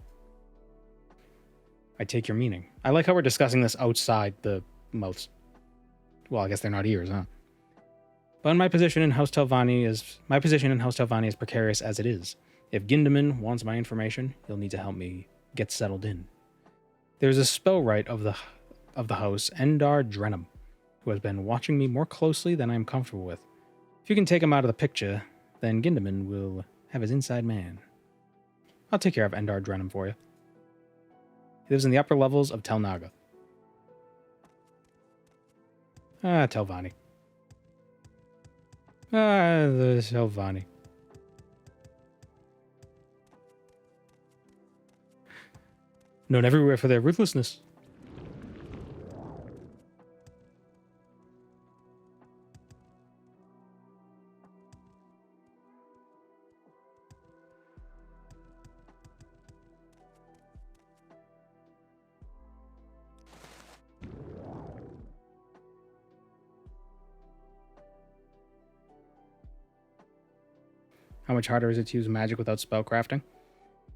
I take your meaning. I like how we're discussing this outside the mouths. Well, I guess they're not ears, huh? But my position in House Telvanni is precarious as it is. If Gindaman wants my information, he'll need to help me get settled in. There's a spellwright of the house, Endar Drenham, who has been watching me more closely than I am comfortable with. If you can take him out of the picture, then Gindaman will have his inside man. I'll take care of Endar Drenham for you. He lives in the upper levels of Tel Naga. Telvanni. The Telvanni. Known everywhere for their ruthlessness. How much harder is it to use magic without spellcrafting?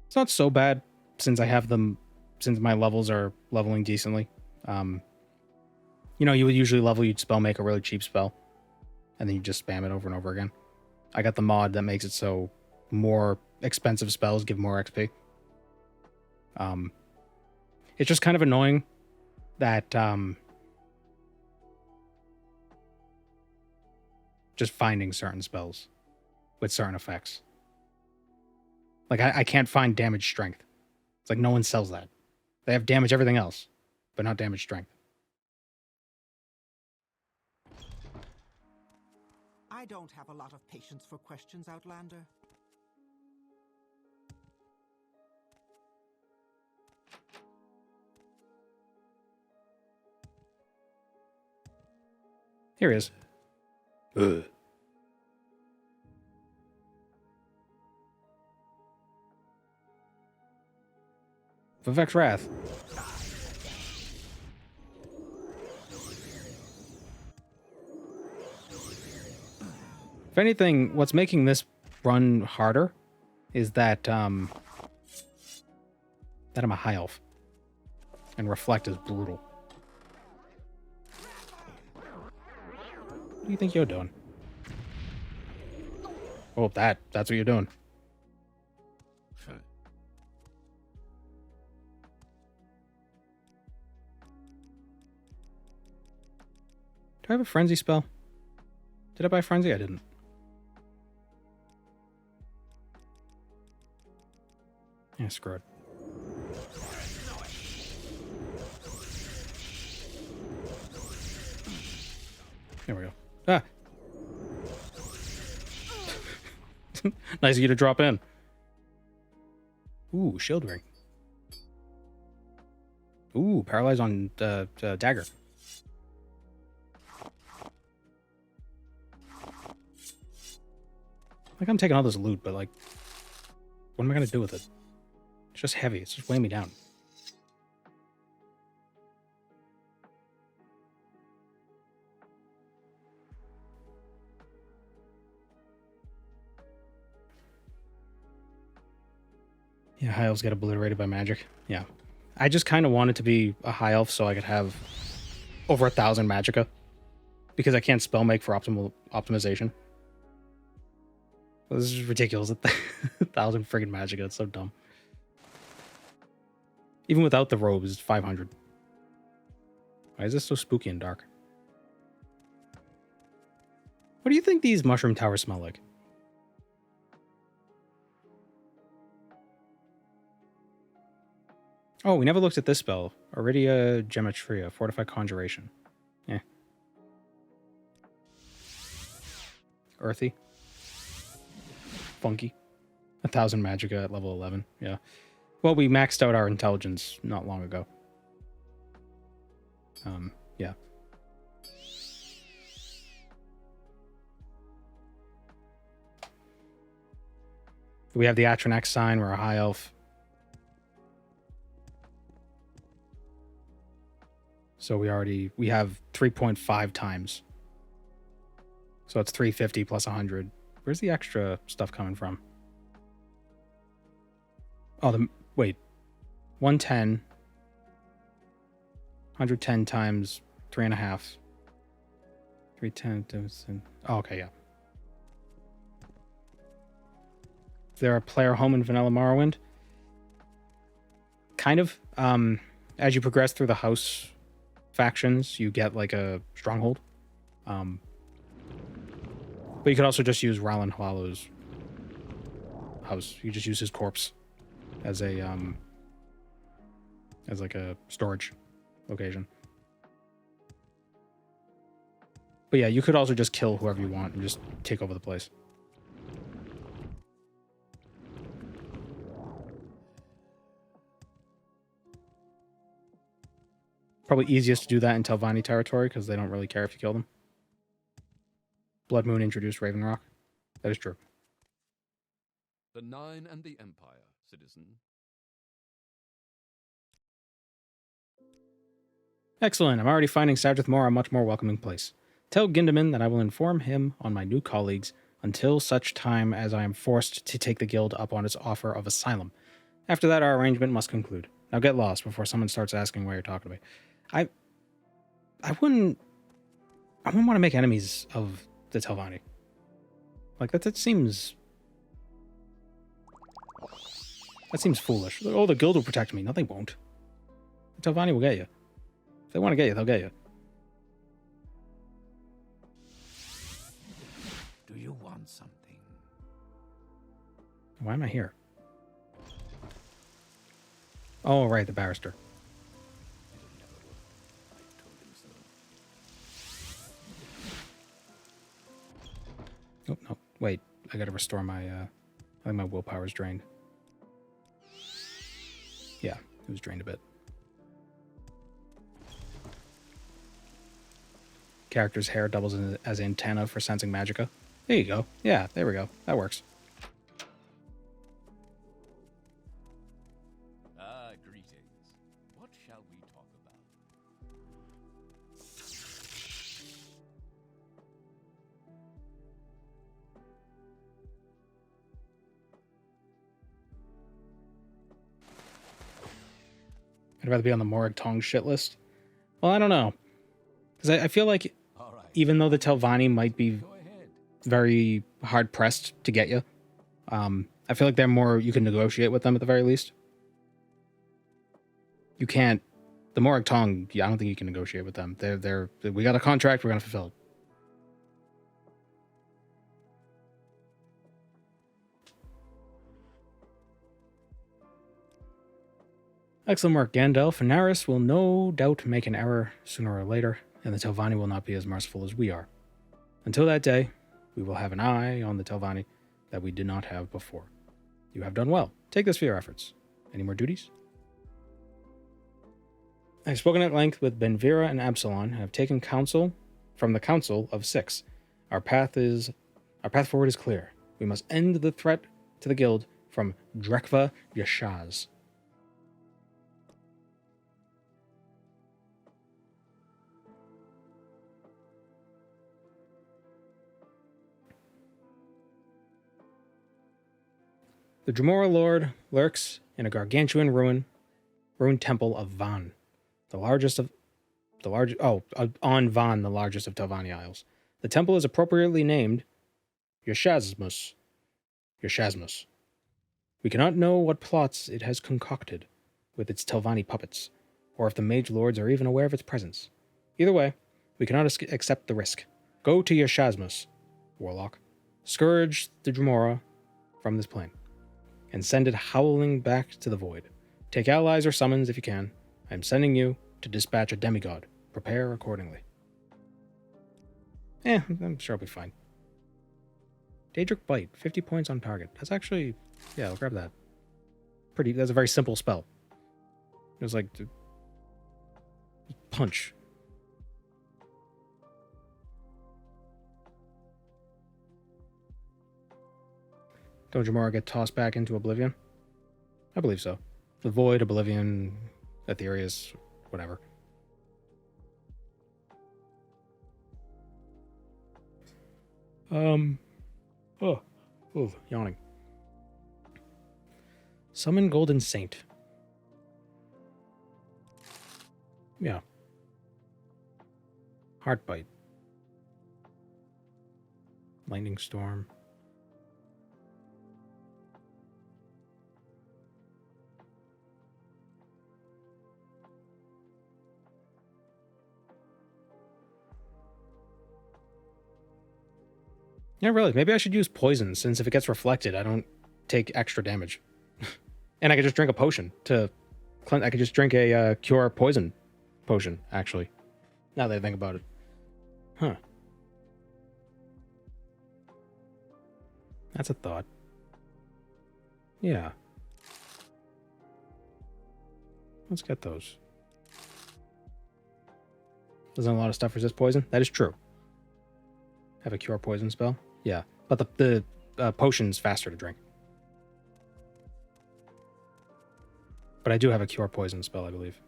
It's not so bad since I have them, since my levels are leveling decently. You know, you would usually level, you'd spell make a really cheap spell, and then you just spam it over and over again. I got the mod that makes it so more expensive spells give more XP. It's just kind of annoying that just finding certain spells with certain effects. Like, I can't find damage strength. It's like no one sells that. They have damage everything else, but not damage strength. I don't have a lot of patience for questions, Outlander. Here he is. Ugh. Vivek's Wrath. If anything, what's making this run harder is that I'm a high elf. And Reflect is brutal. What do you think you're doing? Oh, that's what you're doing. Do I have a frenzy spell? Did I buy frenzy? I didn't. Yeah, screw it. There we go. Ah! Nice of you to drop in. Ooh, shield ring. Ooh, paralyze on dagger. Like, I'm taking all this loot, but like, what am I gonna do with it? It's just heavy. It's just weighing me down. Yeah, high elves get obliterated by magic. Yeah. I just kind of wanted to be a high elf so I could have over 1,000 magicka. Because I can't spell make for optimization. This is ridiculous. 1,000 friggin' magicka. It's so dumb. Even without the robes, it's 500. Why is this so spooky and dark? What do you think these mushroom towers smell like? Oh, we never looked at this spell. Iridia Gematria, Fortified Conjuration. Eh. Earthy. Funky. 1,000 magicka at level 11. Yeah. Well, we maxed out our intelligence not long ago. Yeah. We have the Atronax sign. We're a high elf. So we have 3.5 times. So it's 350 plus 100. Where's the extra stuff coming from? Oh, wait. 110. 110 times 3.5. 310. Oh, okay, yeah. Is there a player home in Vanilla Morrowind? Kind of. As you progress through the house factions, you get like a stronghold. But you could also just use Rowland Hollow's house. You just use his corpse as a as like a storage location. But yeah, you could also just kill whoever you want and just take over the place. Probably easiest to do that in Telvanni territory because they don't really care if you kill them. Blood Moon introduced Raven Rock. That is true. The Nine and the Empire, citizen. Excellent. I'm already finding Sadrith Mora a much more welcoming place. Tell Gindaman that I will inform him on my new colleagues until such time as I am forced to take the guild up on its offer of asylum. After that, our arrangement must conclude. Now get lost before someone starts asking why you're talking to me. I wouldn't want to make enemies of the Telvanni. Like that seems foolish. Oh, the guild will protect me. No, they won't. The Telvanni will get you. If they want to get you, they'll get you. Do you want something? Why am I here? Oh, right, the barrister. Oh, no. Wait. I gotta restore my, I think my willpower's drained. Yeah, it was drained a bit. Character's hair doubles as antenna for sensing magicka. There you go. Yeah, there we go. That works. Greetings. What shall we talk about? I'd rather be on the Morag Tong shit list. Well, I don't know. Because I feel like even though the Telvanni might be very hard-pressed to get you, I feel like they're more, you can negotiate with them at the very least. You can't, the Morag Tong, I don't think you can negotiate with them. We got a contract, we're going to fulfill it. Excellent work, Gandalf. And Naris will no doubt make an error sooner or later, and the Telvanni will not be as merciful as we are. Until that day, we will have an eye on the Telvanni that we did not have before. You have done well. Take this for your efforts. Any more duties? I have spoken at length with Benvira and Absalon, and have taken counsel from the Council of Six. Our path forward is clear. We must end the threat to the guild from Drekva Yashaz. The Dremora Lord lurks in a gargantuan ruined temple of Van, on Van, the largest of Telvanni Isles. The temple is appropriately named Yashazmus. We cannot know what plots it has concocted with its Telvanni puppets, or if the mage lords are even aware of its presence. Either way, we cannot accept the risk. Go to Yashazmus, Warlock. Scourge the Dremora from this plane, and send it howling back to the void. Take allies or summons if you can. I am sending you to dispatch a demigod. Prepare accordingly. I'm sure I'll be fine. Daedric Bite, 50 points on target. That's actually, yeah, I'll grab that. That's a very simple spell. It was like punch. Don't Jamara get tossed back into Oblivion? I believe so. The Void, Oblivion, Aetherius, whatever. Yawning. Summon Golden Saint. Yeah. Heartbite. Lightning Storm. Yeah, really. Maybe I should use poison, since if it gets reflected, I don't take extra damage. And I could just drink a potion to cleanse. I could just drink a cure poison potion, actually. Now that I think about it. Huh. That's a thought. Yeah. Let's get those. Doesn't a lot of stuff resist poison? That is true. Have a cure poison spell? Yeah. But the potion's faster to drink. But I do have a cure poison spell, I believe.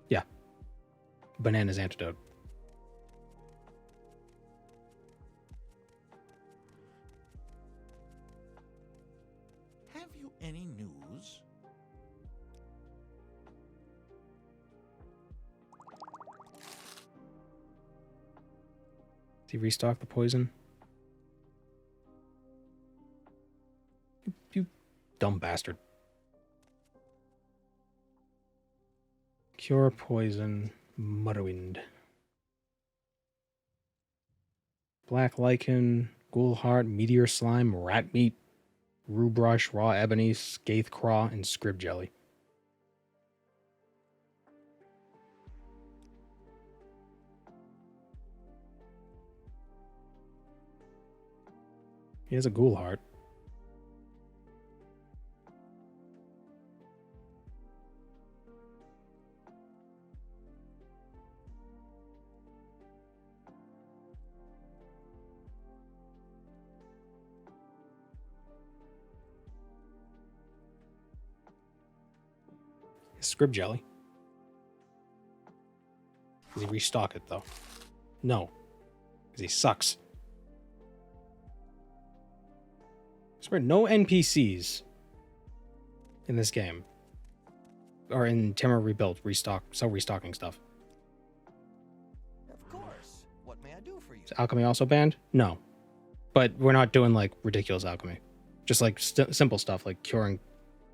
Yeah. Banana's Antidote. Have you any news? Did he restock the poison? You dumb bastard. Cure poison, Morrowind. Black lichen, ghoul heart, meteor slime, rat meat, rue brush, raw ebony, scathe craw, and scrib jelly. He has a ghoul heart. Scrib jelly. Does he restock it though? No. Because he sucks. I swear, no NPCs in this game or in Tamara Rebuilt restocking stuff. Of course. What may I do for you? Is alchemy also banned? No. But we're not doing like ridiculous alchemy. Just like simple stuff like curing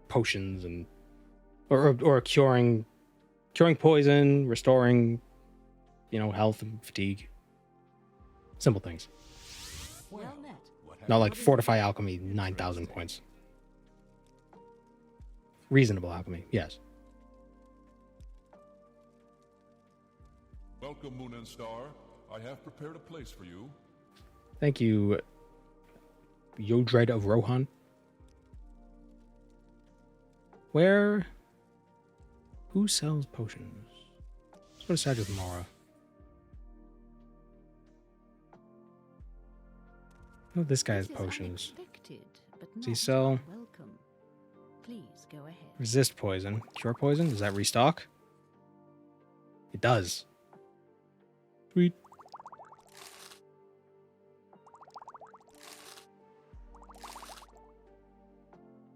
potions and or curing poison, restoring, health and fatigue. Simple things. Well met. Not like fortify alchemy 9,000 points. Reasonable alchemy, yes. Welcome, Moon and Star. I have prepared a place for you. Thank you, Yodred of Rohan. Who sells potions? Let's go to side with Lamora. Oh, this guy has potions. Does he sell? Please go ahead. Resist poison. Cure poison? Does that restock? It does. Sweet.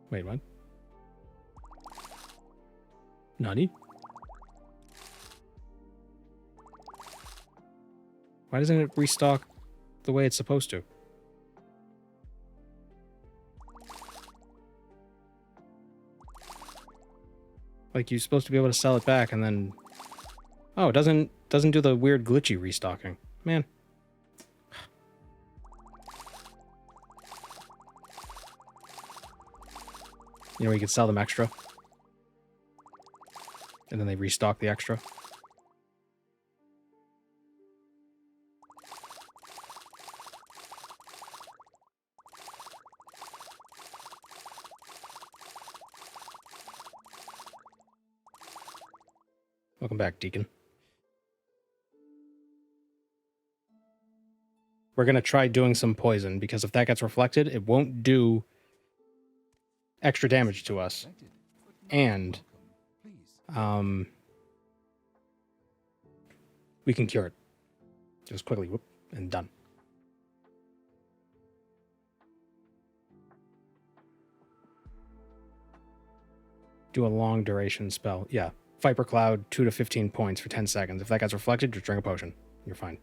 Wait, what? Nani? Why doesn't it restock the way it's supposed to? Like, you're supposed to be able to sell it back and then... Oh, it doesn't do the weird glitchy restocking. Man. You could sell them extra. And then they restock the extra. Welcome back, Deacon. We're going to try doing some poison, because if that gets reflected, it won't do extra damage to us. And we can cure it. Just quickly, whoop, and done. Do a long duration spell. Yeah. Viper Cloud, 2 to 15 points for 10 seconds. If that gets reflected, just drink a potion. You're fine.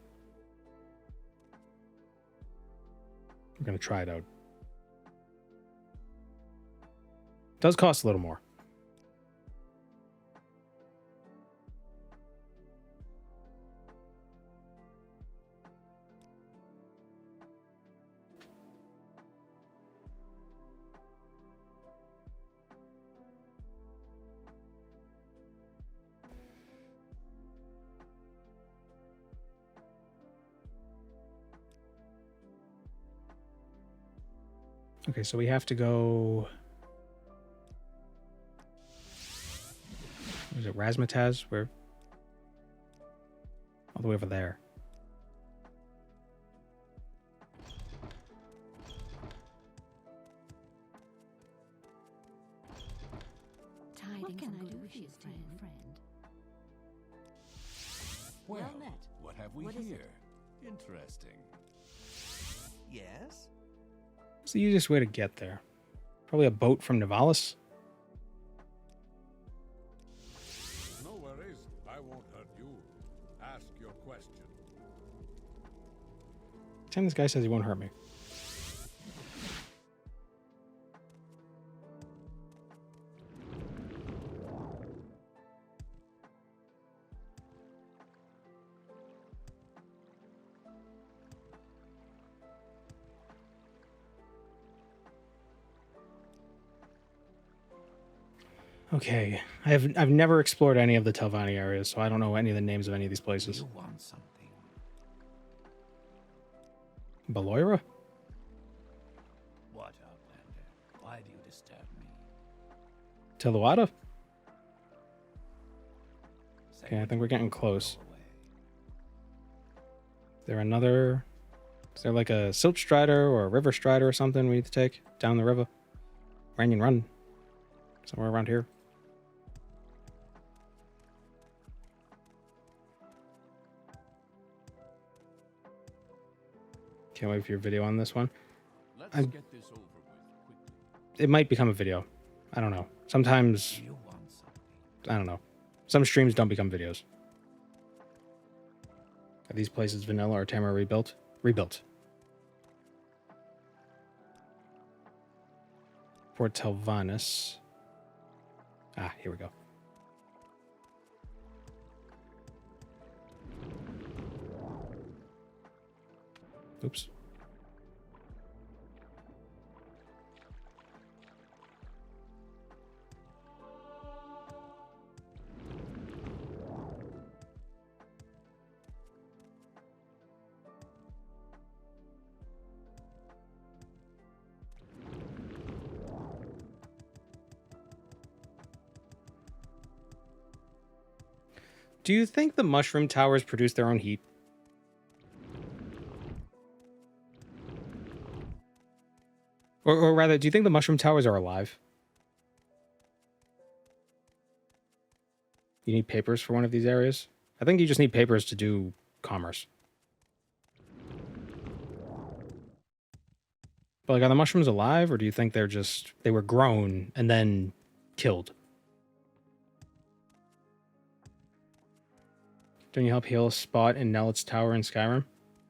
We're going to try it out. Does cost a little more. Okay, so we have to go... Is it Razmataz? Where? All the way over there. What can I do for you, friend? Well, met. what have we What is here? Interesting. Yes? What's the easiest way to get there? Probably a boat from Nivalis? No worries. I won't hurt you. Ask your question. Time this guy says he won't hurt me. Okay, I've never explored any of the Telvanni areas, so I don't know any of the names of any of these places. You want something? Baloira? What, Outlander? Why do you disturb me? Teluada? Okay, I think we're getting close. Is there another... Is there like a Silt Strider or a River Strider or something we need to take down the river? Ranyan Run. Somewhere around here. Can't wait for your video on this one. Let's get this over with quickly. It might become a video. I don't know. Sometimes... You want something? I don't know. Some streams don't become videos. Are these places vanilla or Tamara rebuilt? Rebuilt. Port Telvanus. Ah, here we go. Oops. Do you think the mushroom towers produce their own heat? Or rather, do you think the mushroom towers are alive? You need papers for one of these areas? I think you just need papers to do commerce. But like, are the mushrooms alive, or do you think they're just... They were grown and then killed? Don't you help heal a spot in Nellet's Tower in Skyrim?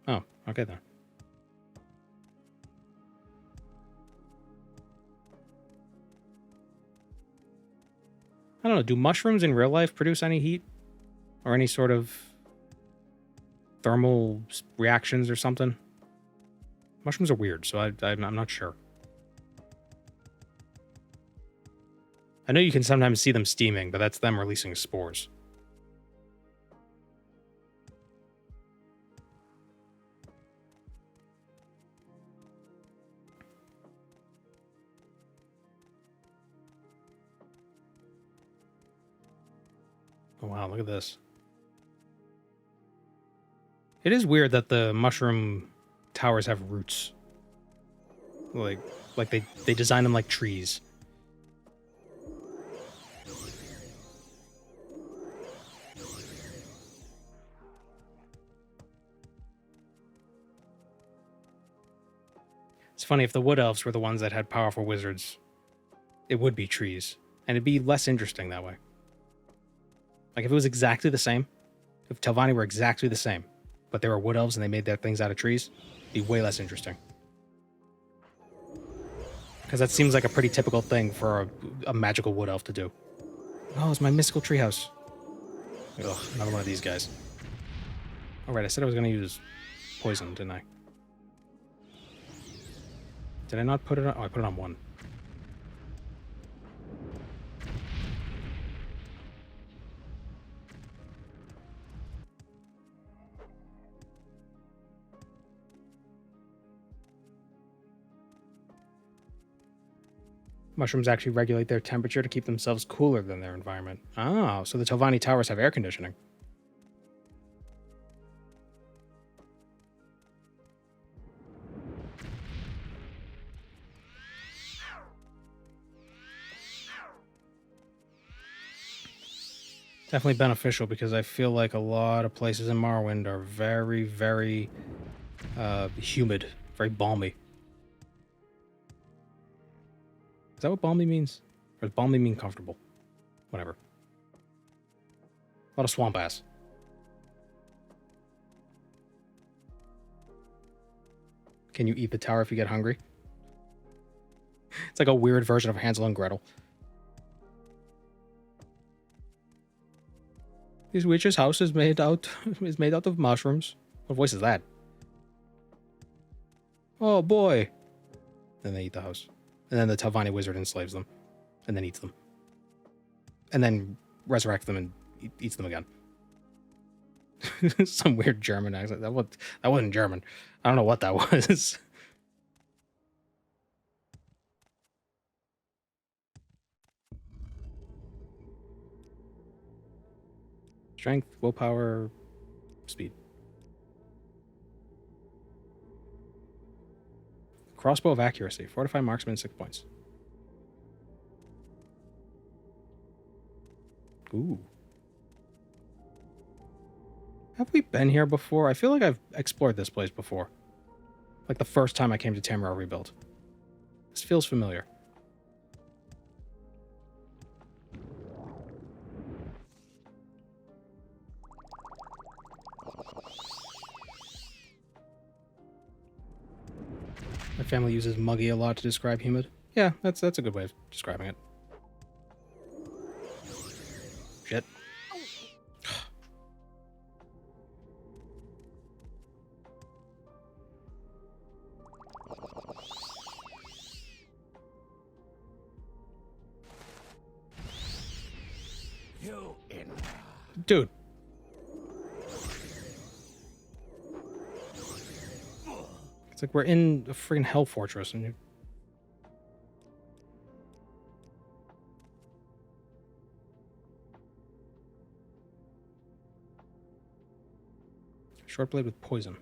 Oh, okay then. I don't know, do mushrooms in real life produce any heat? Or any sort of thermal reactions or something? Mushrooms are weird, so I'm not sure. I know you can sometimes see them steaming, but that's them releasing spores. Oh, wow, look at this. It is weird that the mushroom towers have roots. Like they design them like trees. It's funny, if the wood elves were the ones that had powerful wizards, it would be trees. And it'd be less interesting that way. Like if it was exactly the same, if Telvanni were exactly the same, but they were wood elves and they made their things out of trees, it'd be way less interesting. Because that seems like a pretty typical thing for a magical wood elf to do. Oh, it's my mystical treehouse. Ugh, another one of these guys. Alright, I said I was going to use poison, didn't I? Did I not put it on? Oh, I put it on 1. Mushrooms actually regulate their temperature to keep themselves cooler than their environment. Oh, so the Telvanni towers have air conditioning. Definitely beneficial, because I feel like a lot of places in Morrowind are very, very humid, very balmy. Is that what balmy means? Or does balmy mean comfortable? Whatever. A lot of swamp ass. Can you eat the tower if you get hungry? It's like a weird version of Hansel and Gretel. This witch's house is made out of mushrooms. What voice is that? Oh boy. Then they eat the house. And then the Telvanni wizard enslaves them. And then eats them. And then resurrects them and eats them again. Some weird German accent. That wasn't German. I don't know what that was. Strength, willpower, speed. Crossbow of accuracy. Fortify marksman 6 points. Ooh. Have we been here before? I feel like I've explored this place before. Like the first time I came to Tamriel Rebuilt. This feels familiar. My family uses muggy a lot to describe humid. Yeah, that's a good way of describing it. Shit. Dude. It's like we're in a freaking hell fortress and you... Short blade with poison.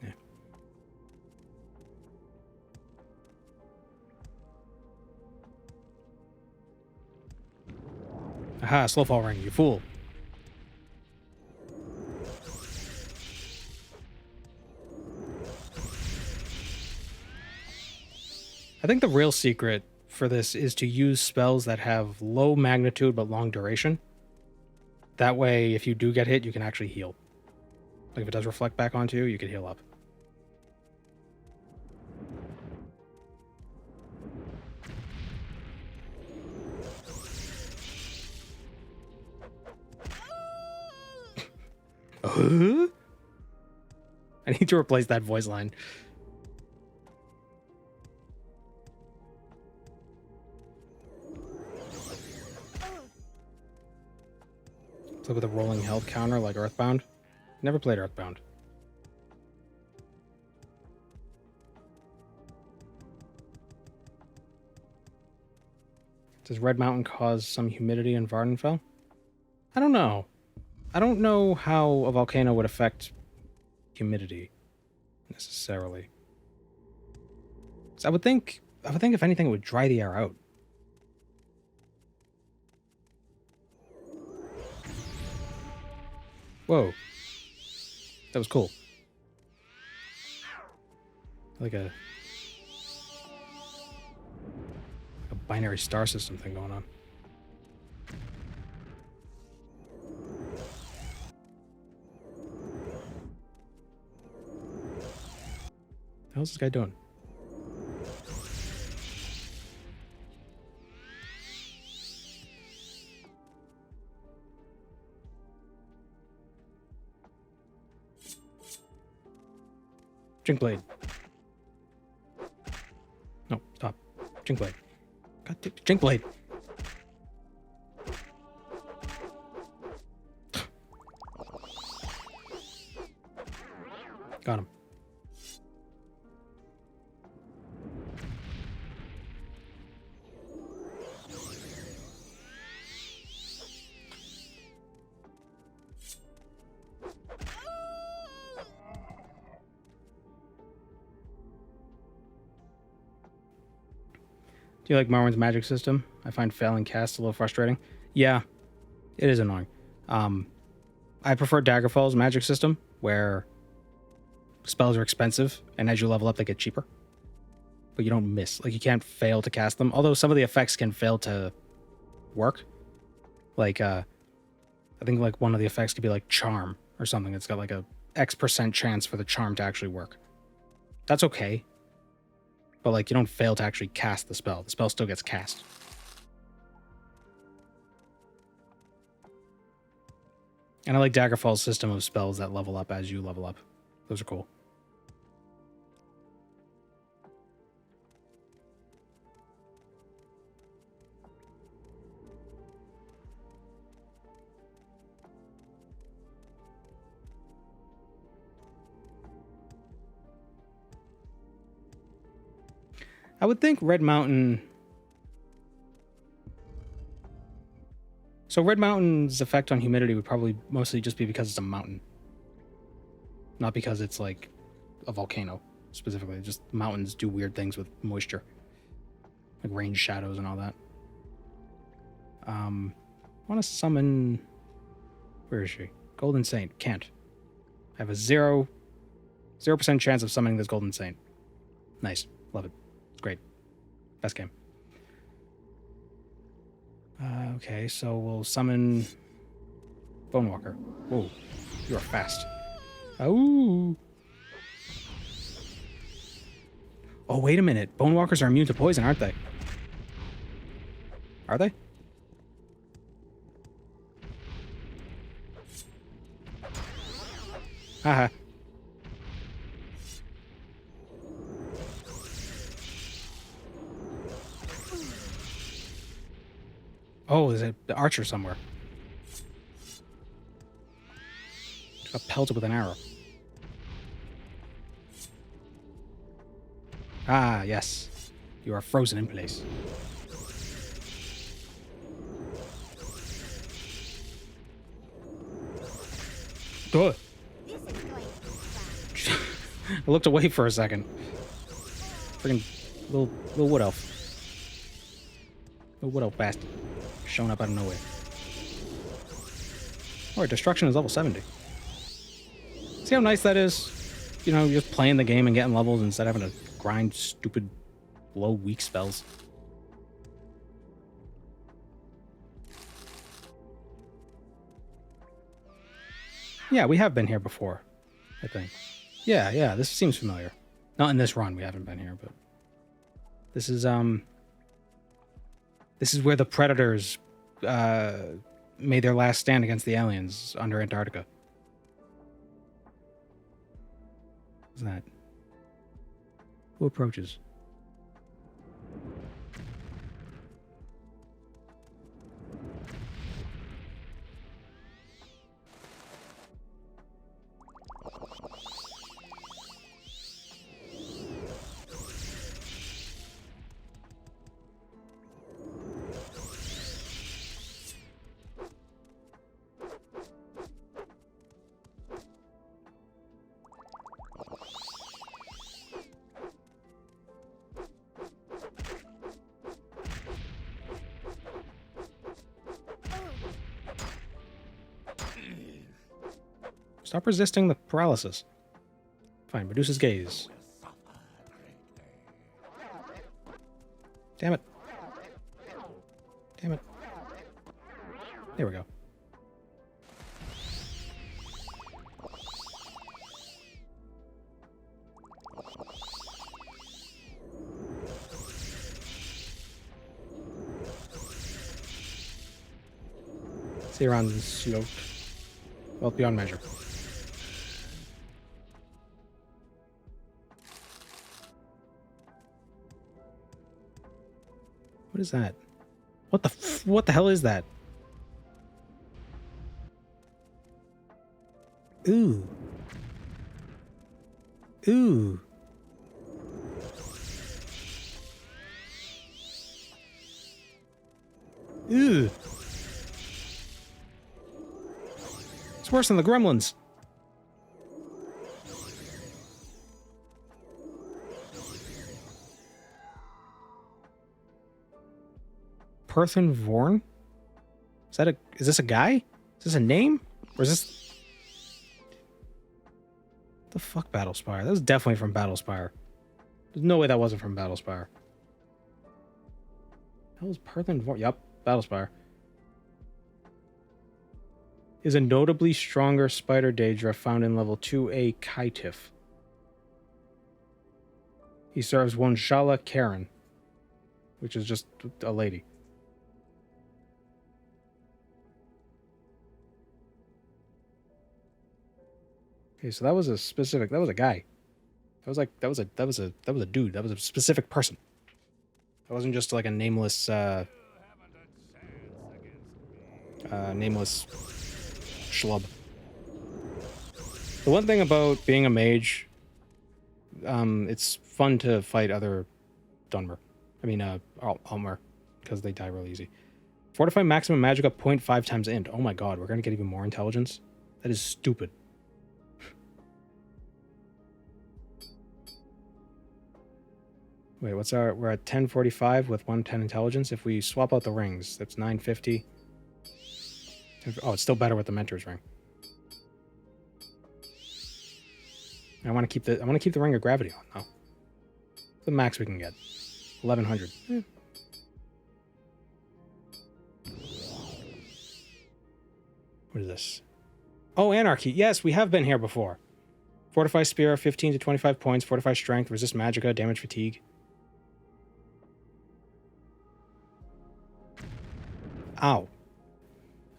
Yeah. Aha, slow fall ring, you fool. I think the real secret for this is to use spells that have low magnitude but long duration. That way, if you do get hit, you can actually heal. Like if it does reflect back onto you, you can heal up. I need to replace that voice line. Play with a rolling health counter like Earthbound. Never played Earthbound. Does Red Mountain cause some humidity in Vardenfell? I don't know. I don't know how a volcano would affect humidity necessarily. So I would think if anything it would dry the air out. Whoa. That was cool. Like a binary star system thing going on. The hell's this guy doing? Drink blade. No, stop. Drink blade. God, drink blade. Got him. Do you like Morrowind's magic system? I find failing casts a little frustrating. Yeah, it is annoying. I prefer Daggerfall's magic system, where spells are expensive, and as you level up, they get cheaper. But you don't miss. Like, you can't fail to cast them. Although some of the effects can fail to work. Like, I think, like, one of the effects could be, like, Charm or something. It's got, like, a X% chance for the Charm to actually work. That's okay. But, like, you don't fail to actually cast the spell. The spell still gets cast. And I like Daggerfall's system of spells that level up as you level up. Those are cool. I would think Red Mountain... So Red Mountain's effect on humidity would probably mostly just be because it's a mountain. Not because it's like a volcano, specifically. Just mountains do weird things with moisture. Like rain shadows and all that. I want to summon... Where is she? Golden Saint. Can't. I have a 0% chance of summoning this Golden Saint. Nice. Love it. It's great. Best game. Okay, so we'll summon Bonewalker. Whoa, you are fast. Oh. Oh, wait a minute. Bonewalkers are immune to poison, aren't they? Are they? Haha. Oh, there's the archer somewhere. Just got pelted with an arrow. Ah, yes. You are frozen in place. Good. I looked away for a second. Freaking little wood elf. Little wood elf bastard. Showing up out of nowhere. Alright, destruction is level 70. See how nice that is? You know, you're just playing the game and getting levels instead of having to grind stupid low weak spells. Yeah, we have been here before, I think. Yeah, this seems familiar. Not in this run, we haven't been here, but this is where the Predators made their last stand against the aliens under Antarctica. What's that? Who approaches? Stop resisting the paralysis. Fine, reduces gaze. Damn it. Damn it. There we go. See around sloped. Wealth beyond measure. What is that? What the hell is that? Ooh. Ooh. Ooh. It's worse than the gremlins. Perthen Vorn? Is this a guy? Is this a name? Or is this... What the fuck, Battlespire? That was definitely from Battlespire. There's no way that wasn't from Battlespire. That was Perthen Vorn. Yup, Battlespire. Is a notably stronger spider Daedra found in level 2A Kaitif. He serves one Shala Karen, which is just a lady. Okay, so that was a guy. That was a dude. That was a specific person. That wasn't just like a nameless nameless schlub. The one thing about being a mage, it's fun to fight other Dunmer. I mean, Almer, because they die real easy. Fortify maximum magic up 0.5 times int. Oh my god, we're gonna get even more intelligence? That is stupid. Wait, we're at 1045 with 110 intelligence. If we swap out the rings, that's 950. Oh, it's still better with the Mentor's ring. I want to keep the ring of gravity on though. The max we can get. 1100. What is this? Oh, Anarchy. Yes, we have been here before. Fortify Spear, 15 to 25 points. Fortify Strength, resist Magicka, damage fatigue. Ow.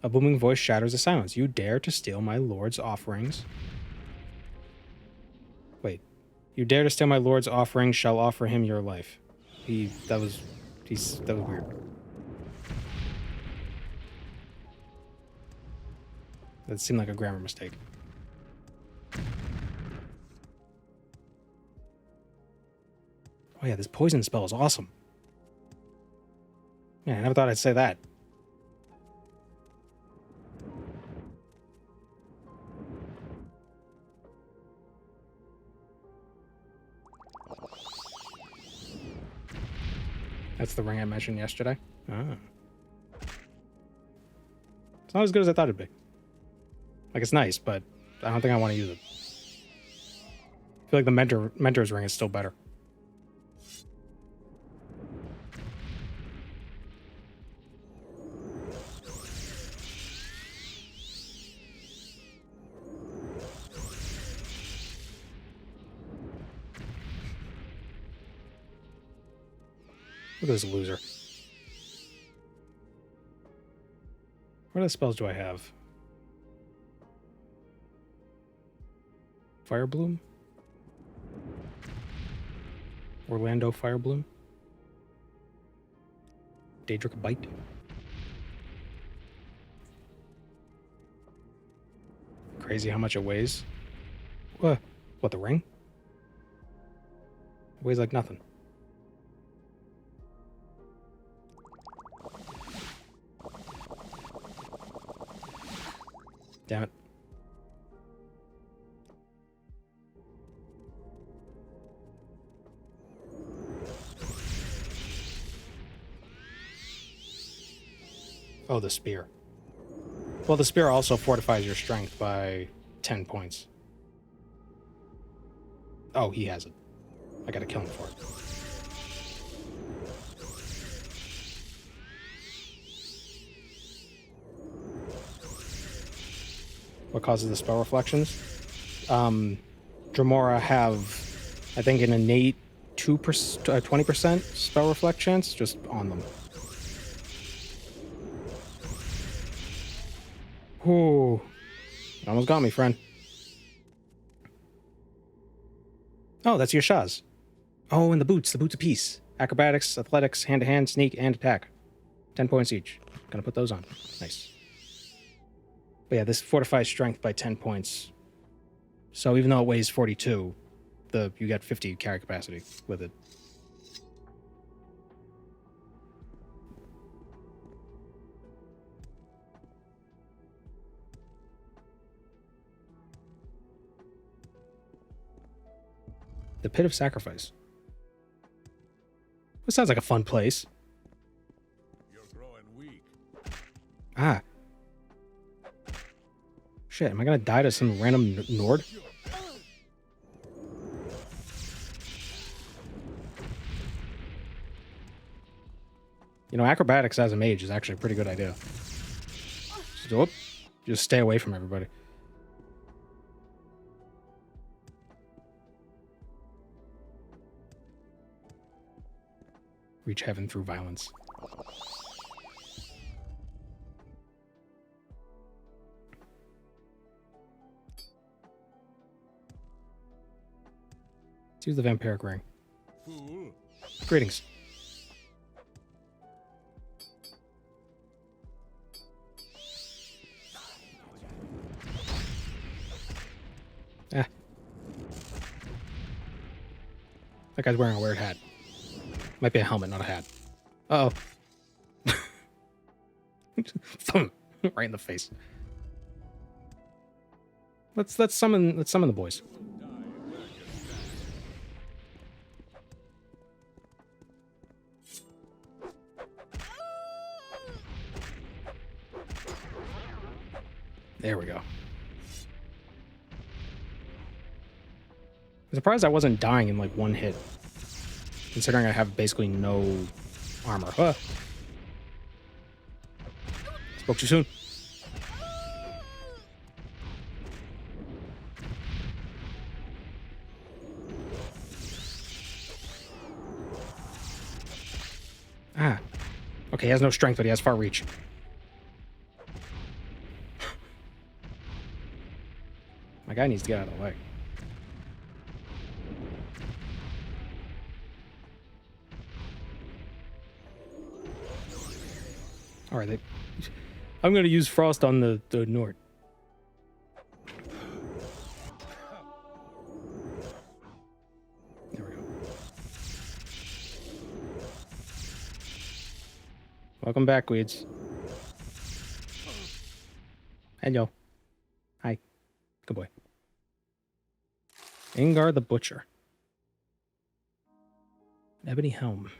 A booming voice shatters the silence. You dare to steal my lord's offerings? Wait. You dare to steal my lord's offerings, shall offer him your life. That was weird. That seemed like a grammar mistake. Oh yeah, this poison spell is awesome. Man, I never thought I'd say that. That's the ring I mentioned yesterday. Ah. It's not as good as I thought it'd be. Like, it's nice, but I don't think I want to use it. I feel like the Mentor's ring is still better. Look at this loser. What other spells do I have? Firebloom? Orlando Firebloom? Daedric Bite? Crazy how much it weighs. What, the ring? It weighs like nothing. Damn it. Oh, the spear. Well, the spear also fortifies your strength by 10 points. Oh, he has it. I gotta kill him for it. What causes the spell reflections? Dramora have, I think, an innate 20% spell reflect chance just on them. Ooh. You almost got me, friend. Oh, that's your Shaz. Oh, and the boots of peace. Acrobatics, athletics, hand-to-hand, sneak, and attack. 10 points each. Gonna put those on. Nice. But yeah, this fortifies strength by 10 points. So even though it weighs 42, you get 50 carry capacity with it. The Pit of Sacrifice. This sounds like a fun place. You're growing weak. Ah. Shit, am I gonna die to some random Nord? You know, acrobatics as a mage is actually a pretty good idea. Just stay away from everybody. Reach heaven through violence. Let's use the vampiric ring. Fool. Greetings. Ah. That guy's wearing a weird hat. Might be a helmet, not a hat. Uh-oh. Thump. Right in the face. Let's summon the boys. There we go. I'm surprised I wasn't dying in like one hit, considering I have basically no armor. Huh. Spoke too soon. Ah. Okay, he has no strength, but he has far reach. My guy needs to get out of the way. All right, I'm going to use Frost on the Nord. There we go. Welcome back, Weeds. Hello. Hi. Good boy. Ingar the Butcher. Ebony Helm.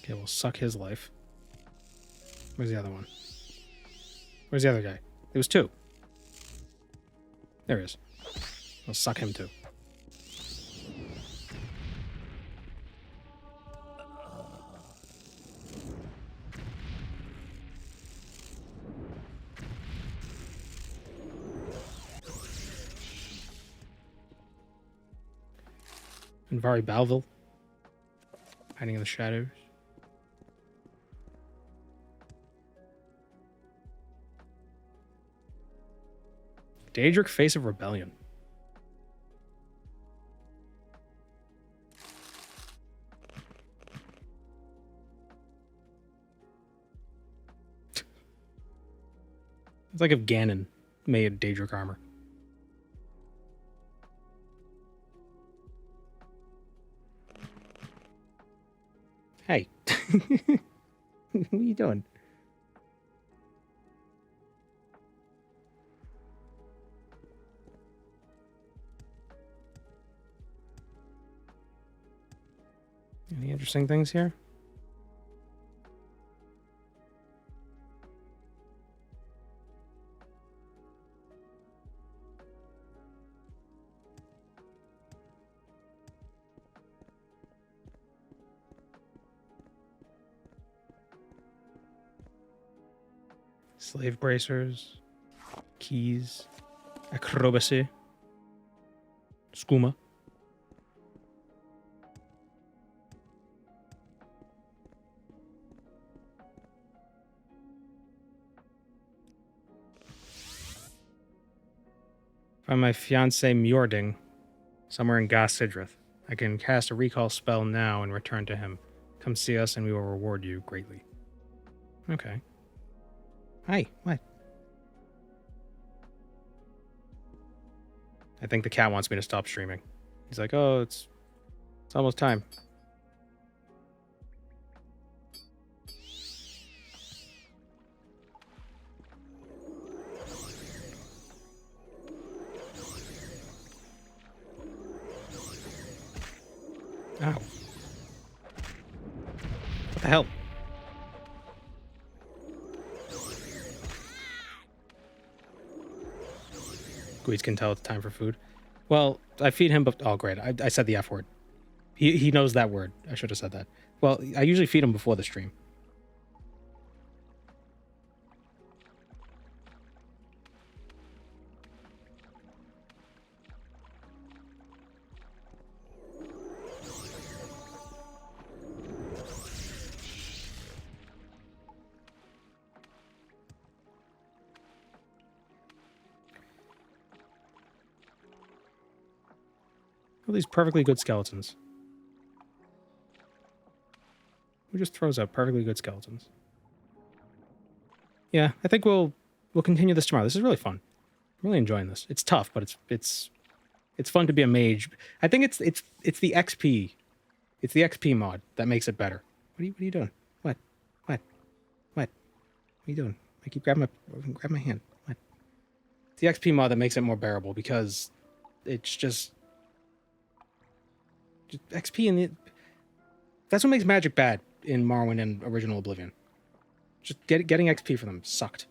Okay, we'll suck his life. Where's the other one? Where's the other guy? There was two. There he is. We'll suck him too. And Balfoy, hiding in the shadows. Daedric, Face of Rebellion. It's like if Ganon made Daedric armor. Hey. What are you doing? Any interesting things here? Slave bracers, keys, acrobacy, skooma. Find my fiancé Mjording somewhere in Gas Sidrith. I can cast a recall spell now and return to him. Come see us and we will reward you greatly. Okay. Hi, what? I think the cat wants me to stop streaming. He's like, oh, it's almost time. Ow. What the hell? Guides can tell it's time for food. Well, I feed him, but oh great, I said the F word. He knows that word. I should have said that. Well, I usually feed him before the stream. All these perfectly good skeletons. Who just throws out perfectly good skeletons? Yeah, I think we'll continue this tomorrow. This is really fun. I'm really enjoying this. It's tough, but it's fun to be a mage. I think it's the XP. It's the XP mod that makes it better. What are you doing? What? What are you doing? I keep grab my hand. What? It's the XP mod that makes it more bearable because it's just XP in the... That's what makes Magic bad in Morrowind and original Oblivion. Just getting XP for them sucked.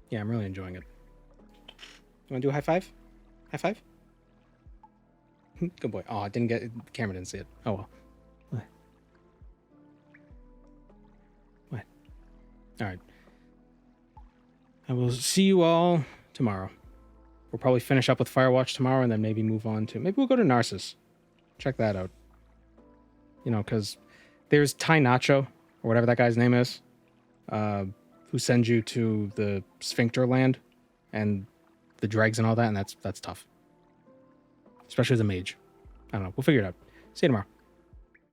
Yeah, I'm really enjoying it. You want to do a high five? High five? Good boy. Oh, I didn't get... The camera didn't see it. Oh, well. What? Alright. I will see you all tomorrow. We'll probably finish up with Firewatch tomorrow and then maybe move on to... Maybe we'll go to Narcissus. Check that out. You know, because there's Ty Nacho, or whatever that guy's name is, who sends you to the Sphincter land and the dregs and all that, and that's tough. Especially as a mage. I don't know. We'll figure it out. See you tomorrow.